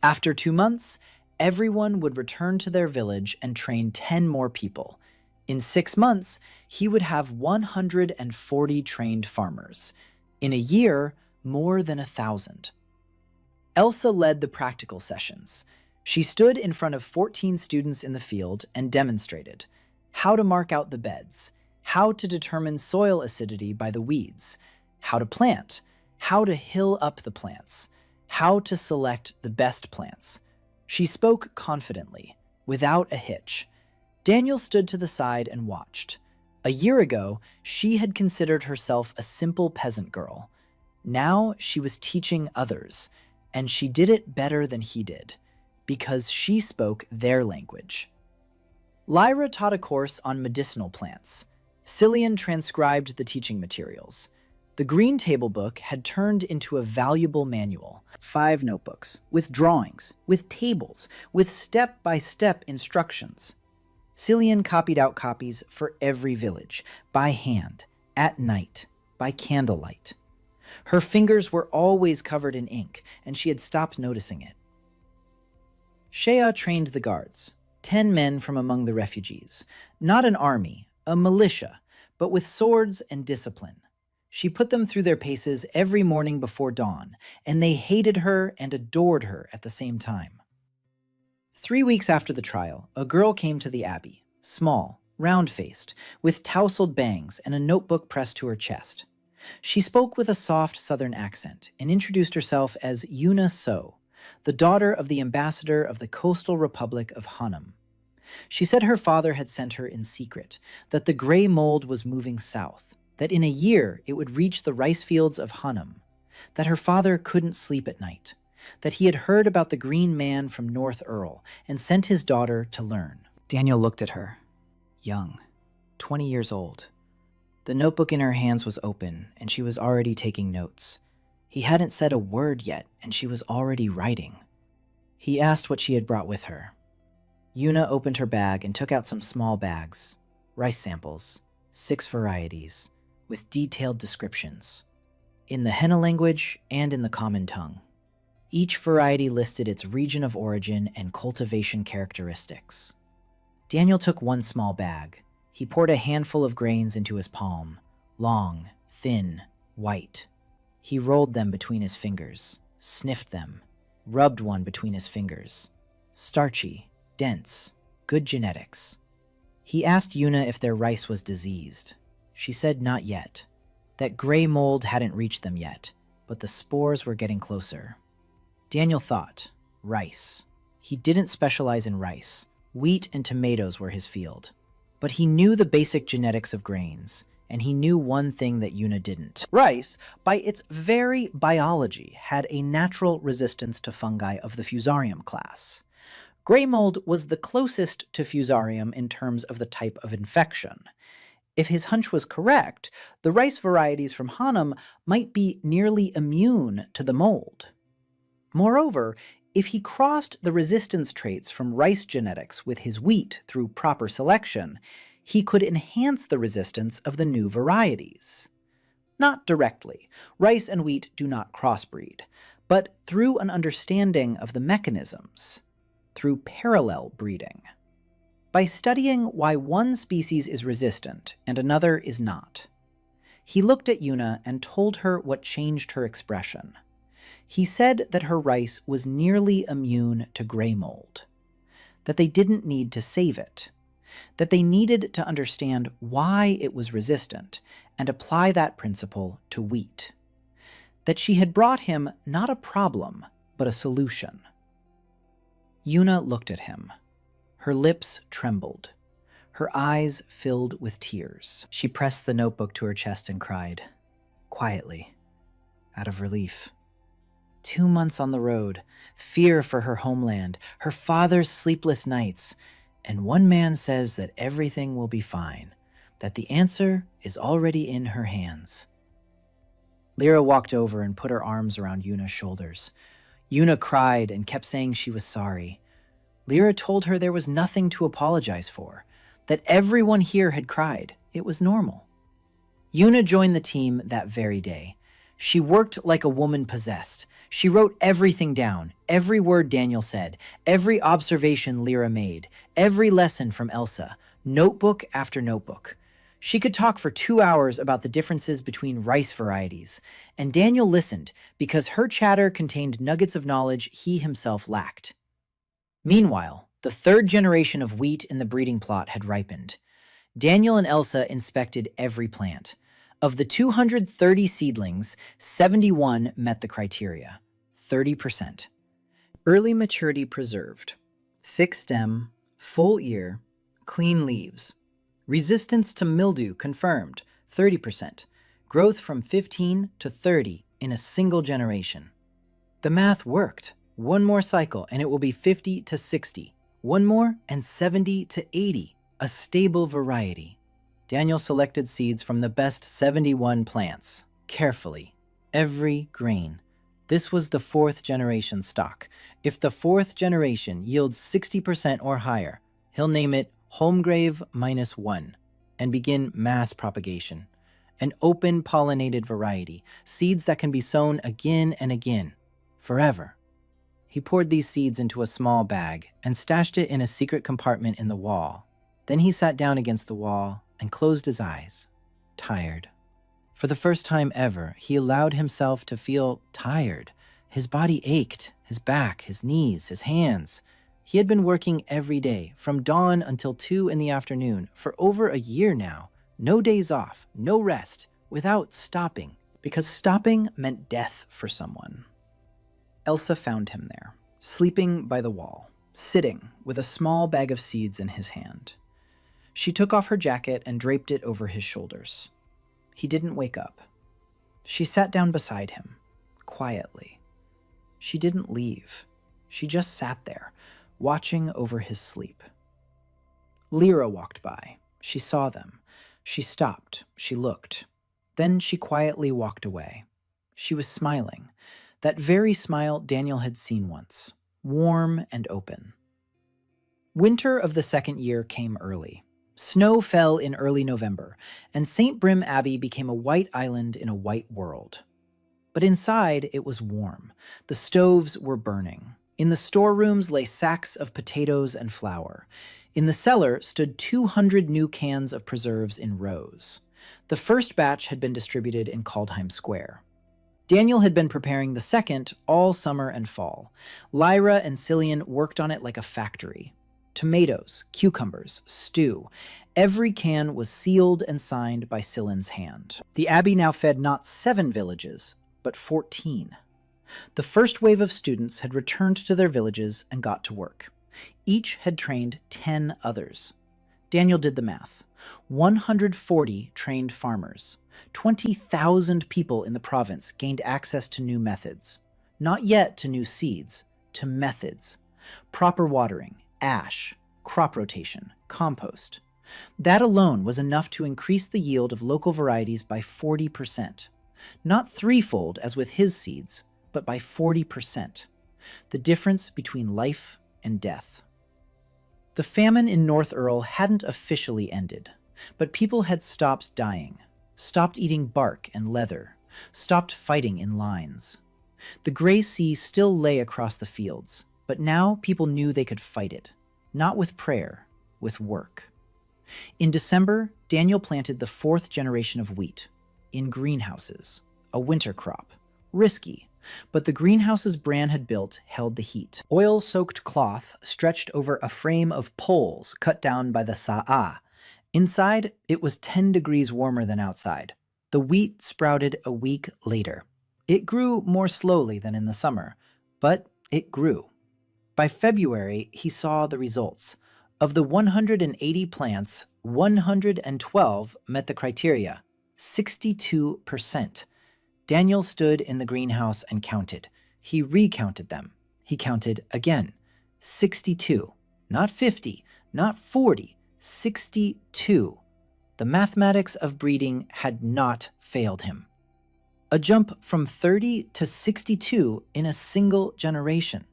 After 2 months, everyone would return to their village and train 10 more people. In 6 months, he would have 140 trained farmers. In a year, more than 1,000. Elsa led the practical sessions. She stood in front of 14 students in the field and demonstrated how to mark out the beds, how to determine soil acidity by the weeds, how to plant, how to hill up the plants, how to select the best plants. She spoke confidently, without a hitch. Daniel stood to the side and watched. A year ago, she had considered herself a simple peasant girl. Now she was teaching others, and she did it better than he did, because she spoke their language. Lyra taught a course on medicinal plants. Cillian transcribed the teaching materials. The Green Table book had turned into a valuable manual. 5 notebooks, with drawings, with tables, with step-by-step instructions. Cillian copied out copies for every village, by hand, at night, by candlelight. Her fingers were always covered in ink, and she had stopped noticing it. Shea trained the guards, 10 men from among the refugees. Not an army, a militia, but with swords and discipline. She put them through their paces every morning before dawn, and they hated her and adored her at the same time. 3 weeks after the trial, a girl came to the abbey, small, round-faced, with tousled bangs and a notebook pressed to her chest. She spoke with a soft southern accent and introduced herself as Yuna So, the daughter of the ambassador of the coastal republic of Hanum. She said her father had sent her in secret, that the gray mold was moving south, that in a year it would reach the rice fields of Hanum, that her father couldn't sleep at night, that he had heard about the green man from North Earl and sent his daughter to learn. Daniel looked at her. Young, 20 years old. The notebook in her hands was open, and she was already taking notes. He hadn't said a word yet, and she was already writing. He asked what she had brought with her. Yuna opened her bag and took out some small bags, rice samples, 6 varieties, with detailed descriptions, in the henna language and in the common tongue. Each variety listed its region of origin and cultivation characteristics. Daniel took one small bag. He poured a handful of grains into his palm, long, thin, white. He rolled them between his fingers, sniffed them, rubbed one between his fingers. Starchy, dense, good genetics. He asked Yuna if their rice was diseased. She said not yet, that gray mold hadn't reached them yet, but the spores were getting closer. Daniel thought, rice. He didn't specialize in rice. Wheat and tomatoes were his field. But he knew the basic genetics of grains, and he knew one thing that Yuna didn't. Rice, by its very biology, had a natural resistance to fungi of the Fusarium class. Gray mold was the closest to Fusarium in terms of the type of infection. If his hunch was correct, the rice varieties from Hanum might be nearly immune to the mold. Moreover, if he crossed the resistance traits from rice genetics with his wheat through proper selection, he could enhance the resistance of the new varieties. Not directly. Rice and wheat do not crossbreed, but through an understanding of the mechanisms, through parallel breeding. By studying why one species is resistant and another is not. He looked at Yuna and told her what changed her expression. He said that her rice was nearly immune to gray mold, that they didn't need to save it. that they needed to understand why it was resistant and apply that principle to wheat. That she had brought him not a problem, but a solution. Yuna looked at him. Her lips trembled. Her eyes filled with tears. She pressed the notebook to her chest and cried, quietly, out of relief. 2 months on the road, fear for her homeland, her father's sleepless nights, and one man says that everything will be fine, that the answer is already in her hands. Lyra walked over and put her arms around Yuna's shoulders. Yuna cried and kept saying she was sorry. Lyra told her there was nothing to apologize for, that everyone here had cried. It was normal. Yuna joined the team that very day. She worked like a woman possessed. She wrote everything down, every word Daniel said, every observation Lyra made, every lesson from Elsa, notebook after notebook. She could talk for 2 hours about the differences between rice varieties, and Daniel listened because her chatter contained nuggets of knowledge he himself lacked. Meanwhile, the 3rd generation of wheat in the breeding plot had ripened. Daniel and Elsa inspected every plant. Of the 230 seedlings, 71 met the criteria, 30%. Early maturity preserved, thick stem, full ear, clean leaves. Resistance to mildew confirmed, 30%. Growth from 15 to 30 in a single generation. The math worked. One more cycle and it will be 50 to 60. One more and 70 to 80, a stable variety. Daniel selected seeds from the best 71 plants, carefully, every grain. This was the 4th generation stock. If the 4th generation yields 60% or higher, he'll name it Homegrave -1 and begin mass propagation. An open pollinated variety, seeds that can be sown again and again, forever. He poured these seeds into a small bag and stashed it in a secret compartment in the wall. Then he sat down against the wall and closed his eyes, tired. For the first time ever, he allowed himself to feel tired. His body ached, his back, his knees, his hands. He had been working every day, from dawn until 2 in the afternoon, for over a year now. No days off, no rest, without stopping, because stopping meant death for someone. Elsa found him there, sleeping by the wall, sitting with a small bag of seeds in his hand. She took off her jacket and draped it over his shoulders. He didn't wake up. She sat down beside him, quietly. She didn't leave. She just sat there, watching over his sleep. Lyra walked by. She saw them. She stopped. She looked. Then she quietly walked away. She was smiling. That very smile Daniel had seen once, warm and open. Winter of the 2nd year came early. Snow fell in early November, and St. Brim Abbey became a white island in a white world. But inside, it was warm. The stoves were burning. In the storerooms lay sacks of potatoes and flour. In the cellar stood 200 new cans of preserves in rows. The first batch had been distributed in Kaldheim Square. Daniel had been preparing the second all summer and fall. Lyra and Cillian worked on it like a factory. Tomatoes, cucumbers, stew. Every can was sealed and signed by Cillian's hand. The Abbey now fed not 7 villages, but 14. The first wave of students had returned to their villages and got to work. Each had trained 10 others. Daniel did the math. 140 trained farmers. 20,000 people in the province gained access to new methods. Not yet to new seeds, to methods. Proper watering, ash, crop rotation, compost. That alone was enough to increase the yield of local varieties by 40%. Not threefold as with his seeds, but by 40%. The difference between life and death. The famine in North Earl hadn't officially ended, but people had stopped dying, stopped eating bark and leather, stopped fighting in lines. The gray sea still lay across the fields, but now people knew they could fight it, not with prayer, with work. In December, Daniel planted the 4th generation of wheat, in greenhouses, a winter crop, risky, But the greenhouses Bran had built held the heat. Oil-soaked cloth stretched over a frame of poles cut down by the Sa'a. Inside, it was 10 degrees warmer than outside. The wheat sprouted a week later. It grew more slowly than in the summer, but it grew. By February, he saw the results. Of the 180 plants, 112 met the criteria, 62%. Daniel stood in the greenhouse and counted. He recounted them. He counted again. 62. Not 50, not 40, 62. The mathematics of breeding had not failed him. A jump from 30 to 62 in a single generation.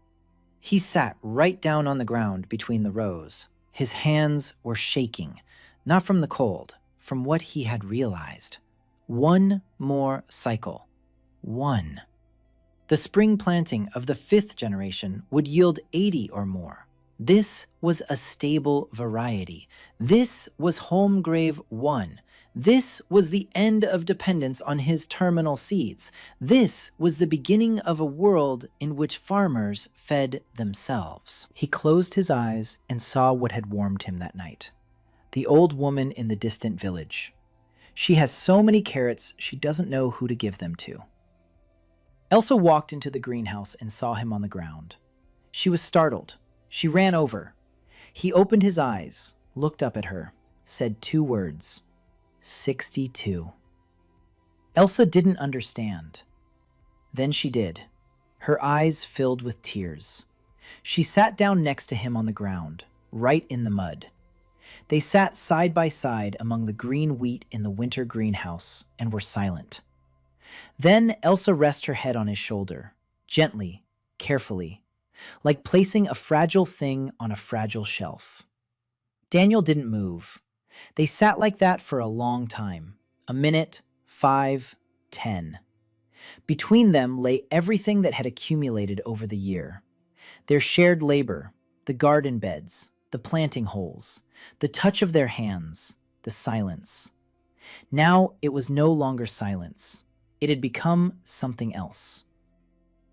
He sat right down on the ground between the rows. His hands were shaking, not from the cold, from what he had realized. One more cycle. One. The spring planting of the 5th generation would yield 80 or more. This was a stable variety. This was Homegrave 1. This was the end of dependence on his terminal seeds. This was the beginning of a world in which farmers fed themselves. He closed his eyes and saw what had warmed him that night. The old woman in the distant village. She has so many carrots, she doesn't know who to give them to. Elsa walked into the greenhouse and saw him on the ground. She was startled. She ran over. He opened his eyes, looked up at her, said 2 words. 62. Elsa didn't understand. Then she did. Her eyes filled with tears. She sat down next to him on the ground, right in the mud. They sat side by side among the green wheat in the winter greenhouse and were silent. Then Elsa rested her head on his shoulder, gently, carefully, like placing a fragile thing on a fragile shelf. Daniel didn't move. They sat like that for a long time. A minute, 5, 10. Between them lay everything that had accumulated over the year. Their shared labor, the garden beds, the planting holes, the touch of their hands, the silence. Now it was no longer silence. It had become something else.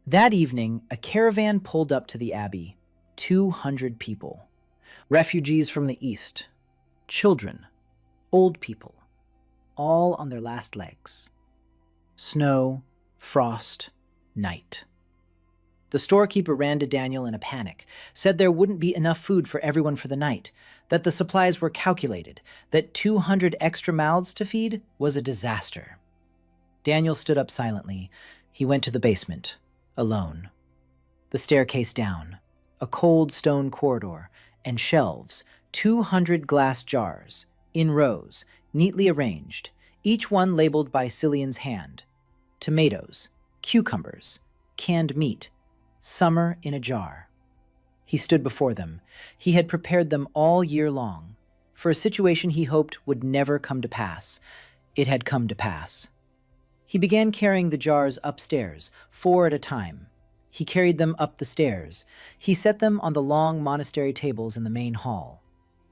That evening, a caravan pulled up to the abbey. 200 people. Refugees from the east. Children. Old people. All on their last legs. Snow, frost, night. The storekeeper ran to Daniel in a panic, said there wouldn't be enough food for everyone for the night, that the supplies were calculated, that 200 extra mouths to feed was a disaster. Daniel stood up silently. He went to the basement, alone. The staircase down, a cold stone corridor, and shelves, 200 glass jars, in rows, neatly arranged, each one labeled by Cillian's hand. Tomatoes, cucumbers, canned meat, summer in a jar. He stood before them. He had prepared them all year long, for a situation he hoped would never come to pass. It had come to pass. He began carrying the jars upstairs, 4 at a time. He carried them up the stairs. He set them on the long monastery tables in the main hall.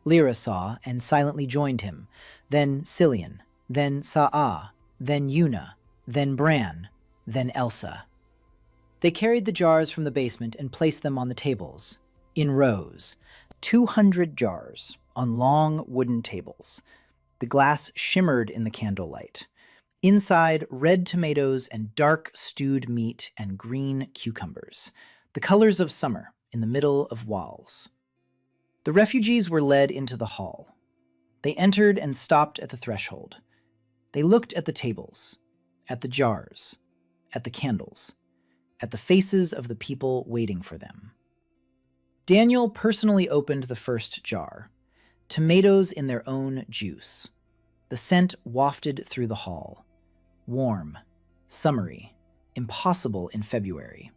Lyra saw and silently joined him, then Cillian, then Sa'a, then Yuna, then Bran, then Elsa. They carried the jars from the basement and placed them on the tables, in rows. 200 jars, on long wooden tables. The glass shimmered in the candlelight. Inside, red tomatoes and dark stewed meat and green cucumbers, the colors of summer in the middle of walls. The refugees were led into the hall. They entered and stopped at the threshold. They looked at the tables, at the jars, at the candles, at the faces of the people waiting for them. Daniel personally opened the first jar, tomatoes in their own juice. The scent wafted through the hall. Warm, summery, impossible in February.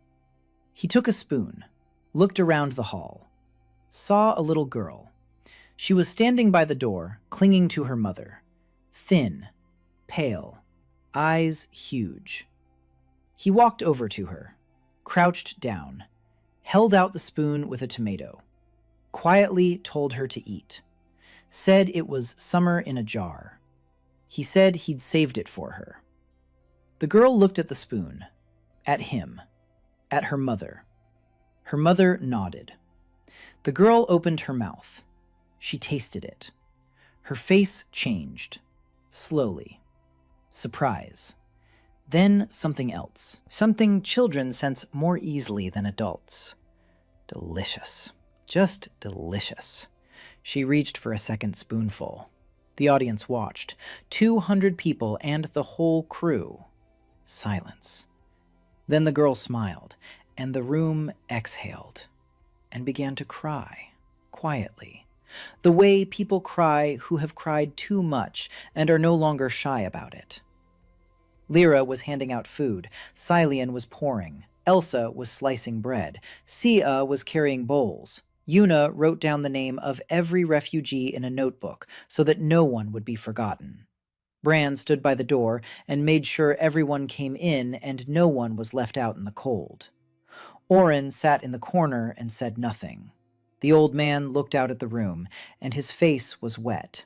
He took a spoon, looked around the hall, saw a little girl. She was standing by the door, clinging to her mother, thin, pale, eyes huge. He walked over to her, crouched down, held out the spoon with a tomato, quietly told her to eat, said it was summer in a jar. He said he'd saved it for her. The girl looked at the spoon, At him. At her mother. Her mother nodded. The girl opened her mouth. She tasted it. Her face changed. Slowly. Surprise. Then something else. Something children sense more easily than adults. Delicious. Just delicious. She reached for a second spoonful. The audience watched. 200 people and the whole crew. Silence. Then the girl smiled, and the room exhaled and began to cry, quietly. The way people cry who have cried too much and are no longer shy about it. Lyra was handing out food. Cylian was pouring. Elsa was slicing bread. Sia was carrying bowls. Yuna wrote down the name of every refugee in a notebook so that no one would be forgotten. Bran stood by the door and made sure everyone came in and no one was left out in the cold. Oren sat in the corner and said nothing. The old man looked out at the room, and his face was wet.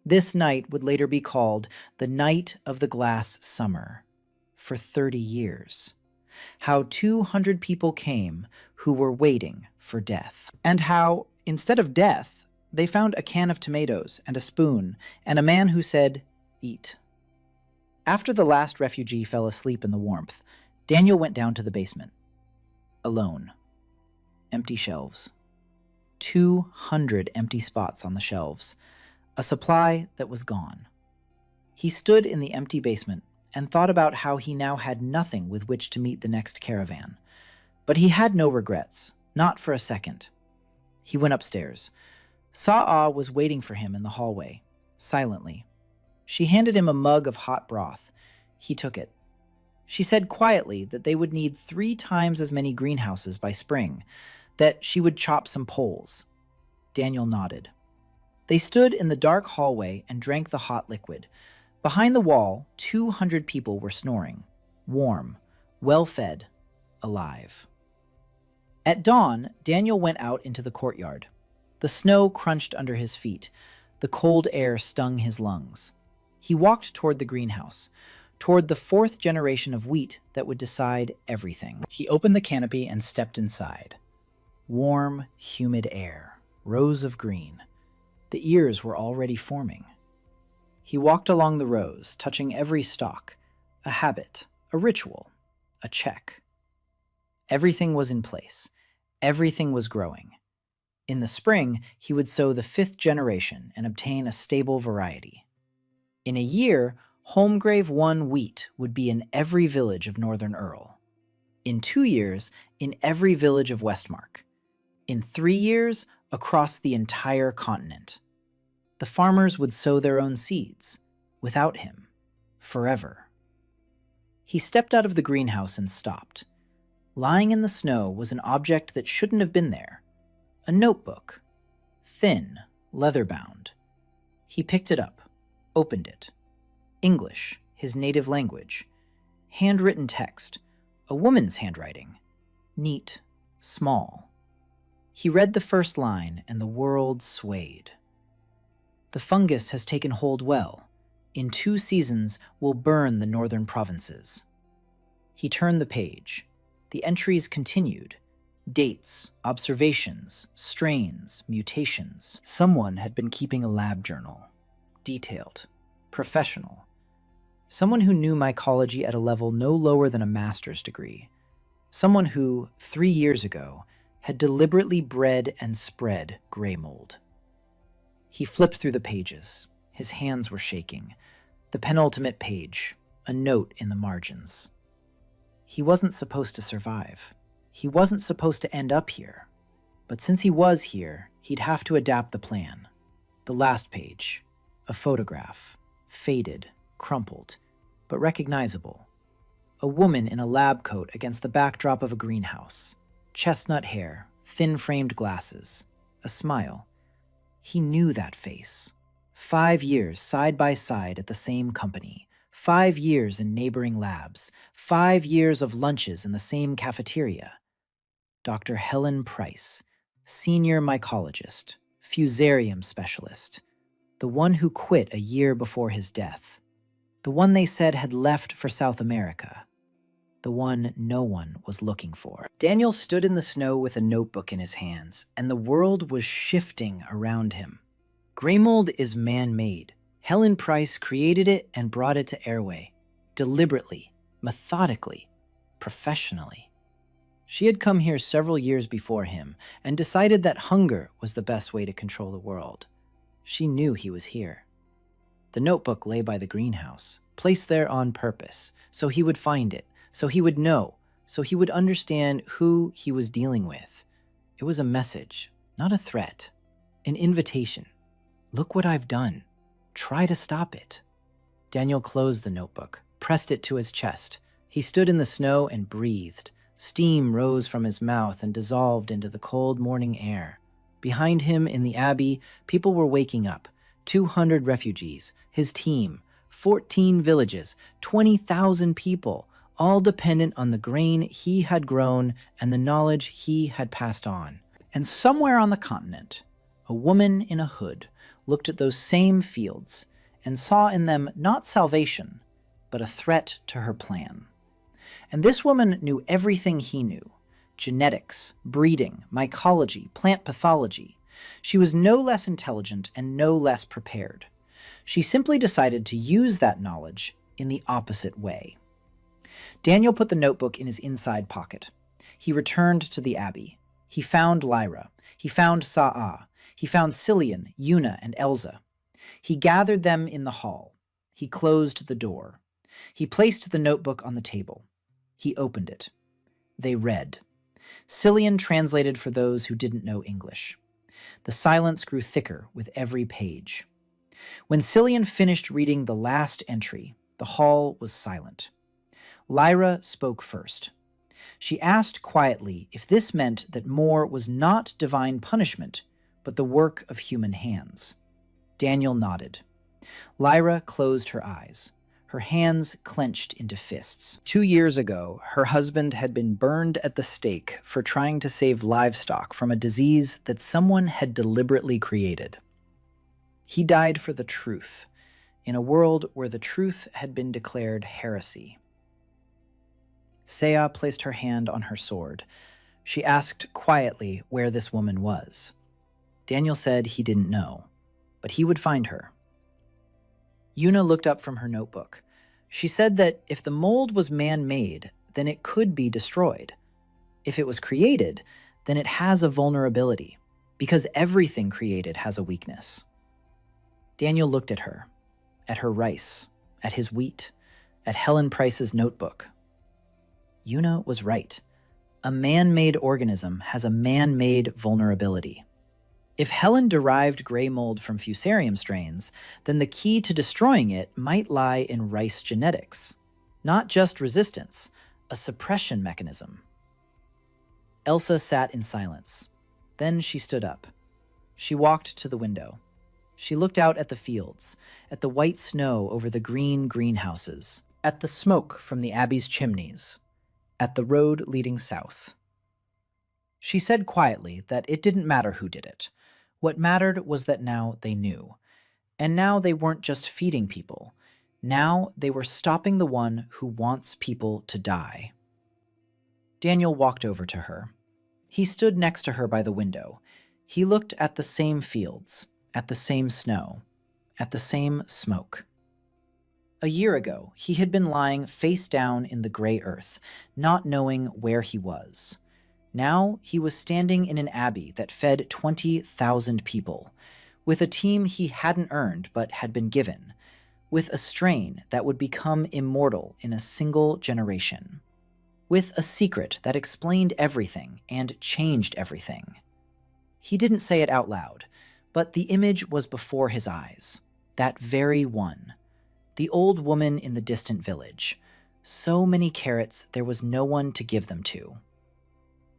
This night would later be called the Night of the Glass Summer, for 30 years. How 200 people came who were waiting for death. And how, instead of death, they found a can of tomatoes and a spoon and a man who said, "Eat." After the last refugee fell asleep in the warmth, Daniel went down to the basement. Alone. Empty shelves. 200 empty spots on the shelves. A supply that was gone. He stood in the empty basement and thought about how he now had nothing with which to meet the next caravan. But he had no regrets, not for a second. He went upstairs. Sa'a was waiting for him in the hallway, silently. She handed him a mug of hot broth. He took it. She said quietly that they would need 3 times as many greenhouses by spring, that she would chop some poles. Daniel nodded. They stood in the dark hallway and drank the hot liquid. Behind the wall, 200 people were snoring, warm, well-fed, alive. At dawn, Daniel went out into the courtyard. The snow crunched under his feet. The cold air stung his lungs. He walked toward the greenhouse, toward the 4th generation of wheat that would decide everything. He opened the canopy and stepped inside. Warm, humid air, rows of green. The ears were already forming. He walked along the rows, touching every stalk, a habit, a ritual, a check. Everything was in place. Everything was growing. In the spring, he would sow the 5th generation and obtain a stable variety. In a year, Holmgrave 1 wheat would be in every village of Northern Earl. In 2 years, in every village of Westmark. In 3 years, across the entire continent. The farmers would sow their own seeds, without him, forever. He stepped out of the greenhouse and stopped. Lying in the snow was an object that shouldn't have been there. A notebook. Thin, leather-bound. He picked it up, opened it. English, his native language. Handwritten text, a woman's handwriting. Neat, small. He read the first line and the world swayed. The fungus has taken hold well. In 2 seasons will burn the northern provinces. He turned the page. The entries continued. Dates, observations, strains, mutations. Someone had been keeping a lab journal. Detailed. Professional. Someone who knew mycology at a level no lower than a master's degree. Someone who, 3 years ago, had deliberately bred and spread gray mold. He flipped through the pages. His hands were shaking. The penultimate page, a note in the margins. He wasn't supposed to survive. He wasn't supposed to end up here. But since he was here, he'd have to adapt the plan. The last page, a photograph, faded, crumpled, but recognizable. A woman in a lab coat against the backdrop of a greenhouse. Chestnut hair, thin-framed glasses, a smile. He knew that face. 5 years side by side at the same company. 5 years in neighboring labs. 5 years of lunches in the same cafeteria. Dr. Helen Price, senior mycologist, fusarium specialist. The one who quit a year before his death. The one they said had left for South America. the one no one was looking for. Daniel stood in the snow with a notebook in his hands, and the world was shifting around him. Gray mold is man-made. Helen Price created it and brought it to Airway, deliberately, methodically, professionally. She had come here several years before him and decided that hunger was the best way to control the world. She knew he was here. The notebook lay by the greenhouse, placed there on purpose, so he would find it, so he would know, so he would understand who he was dealing with. It was a message, not a threat, an invitation. Look what I've done. Try to stop it. Daniel closed the notebook, pressed it to his chest. He stood in the snow and breathed. Steam rose from his mouth and dissolved into the cold morning air. Behind him in the abbey, people were waking up. 200 refugees, his team, 14 villages, 20,000 people, all dependent on the grain he had grown and the knowledge he had passed on. And somewhere on the continent, a woman in a hood looked at those same fields and saw in them not salvation, but a threat to her plan. And this woman knew everything he knew: genetics, breeding, mycology, plant pathology. She was no less intelligent and no less prepared. She simply decided to use that knowledge in the opposite way. Daniel put the notebook in his inside pocket. He returned to the abbey. He found Lyra. He found Sa'a. He found Cillian, Yuna, and Elza. He gathered them in the hall. He closed the door. He placed the notebook on the table. He opened it. They read. Cillian translated for those who didn't know English. The silence grew thicker with every page. When Cillian finished reading the last entry, the hall was silent. Lyra spoke first. She asked quietly if this meant that more was not divine punishment, but the work of human hands. Daniel nodded. Lyra closed her eyes. Her hands clenched into fists. 2 years ago, her husband had been burned at the stake for trying to save livestock from a disease that someone had deliberately created. He died for the truth, in a world where the truth had been declared heresy. Saya placed her hand on her sword. She asked quietly where this woman was. Daniel said he didn't know, but he would find her. Yuna looked up from her notebook. She said that if the mold was man-made, then it could be destroyed. If it was created, then it has a vulnerability, because everything created has a weakness. Daniel looked at her rice, at his wheat, at Helen Price's notebook. Yuna was right. A man-made organism has a man-made vulnerability. If Helen derived gray mold from fusarium strains, then the key to destroying it might lie in rice genetics. Not just resistance, a suppression mechanism. Elsa sat in silence. Then she stood up. She walked to the window. She looked out at the fields, at the white snow over the green greenhouses, at the smoke from the abbey's chimneys, at the road leading south. She said quietly that it didn't matter who did it. What mattered was that now they knew. And now they weren't just feeding people. Now they were stopping the one who wants people to die. Daniel walked over to her. He stood next to her by the window. He looked at the same fields, at the same snow, at the same smoke. A year ago, he had been lying face down in the gray earth, not knowing where he was. Now he was standing in an abbey that fed 20,000 people, with a team he hadn't earned but had been given, with a strain that would become immortal in a single generation, with a secret that explained everything and changed everything. He didn't say it out loud, but the image was before his eyes, that very one, the old woman in the distant village. So many carrots there was no one to give them to.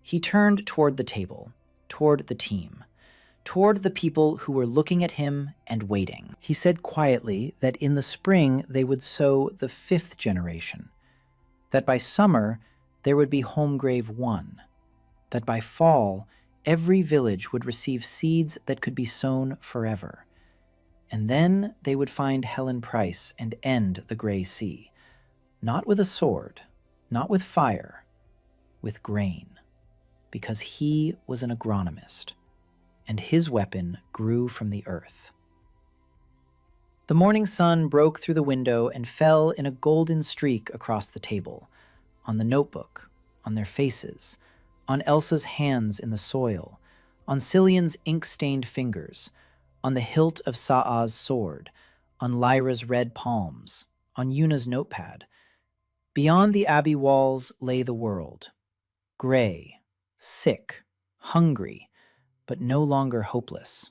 He turned toward the table, toward the team, toward the people who were looking at him and waiting. He said quietly that in the spring they would sow the 5th generation, that by summer there would be Homegrave 1, that by fall every village would receive seeds that could be sown forever. And then they would find Helen Price and end the Gray Sea, not with a sword, not with fire, with grain, because he was an agronomist, and his weapon grew from the earth. The morning sun broke through the window and fell in a golden streak across the table, on the notebook, on their faces, on Elsa's hands in the soil, on Cillian's ink-stained fingers, on the hilt of Sa'a's sword, on Lyra's red palms, on Yuna's notepad. Beyond the abbey walls lay the world, gray, sick, hungry, but no longer hopeless.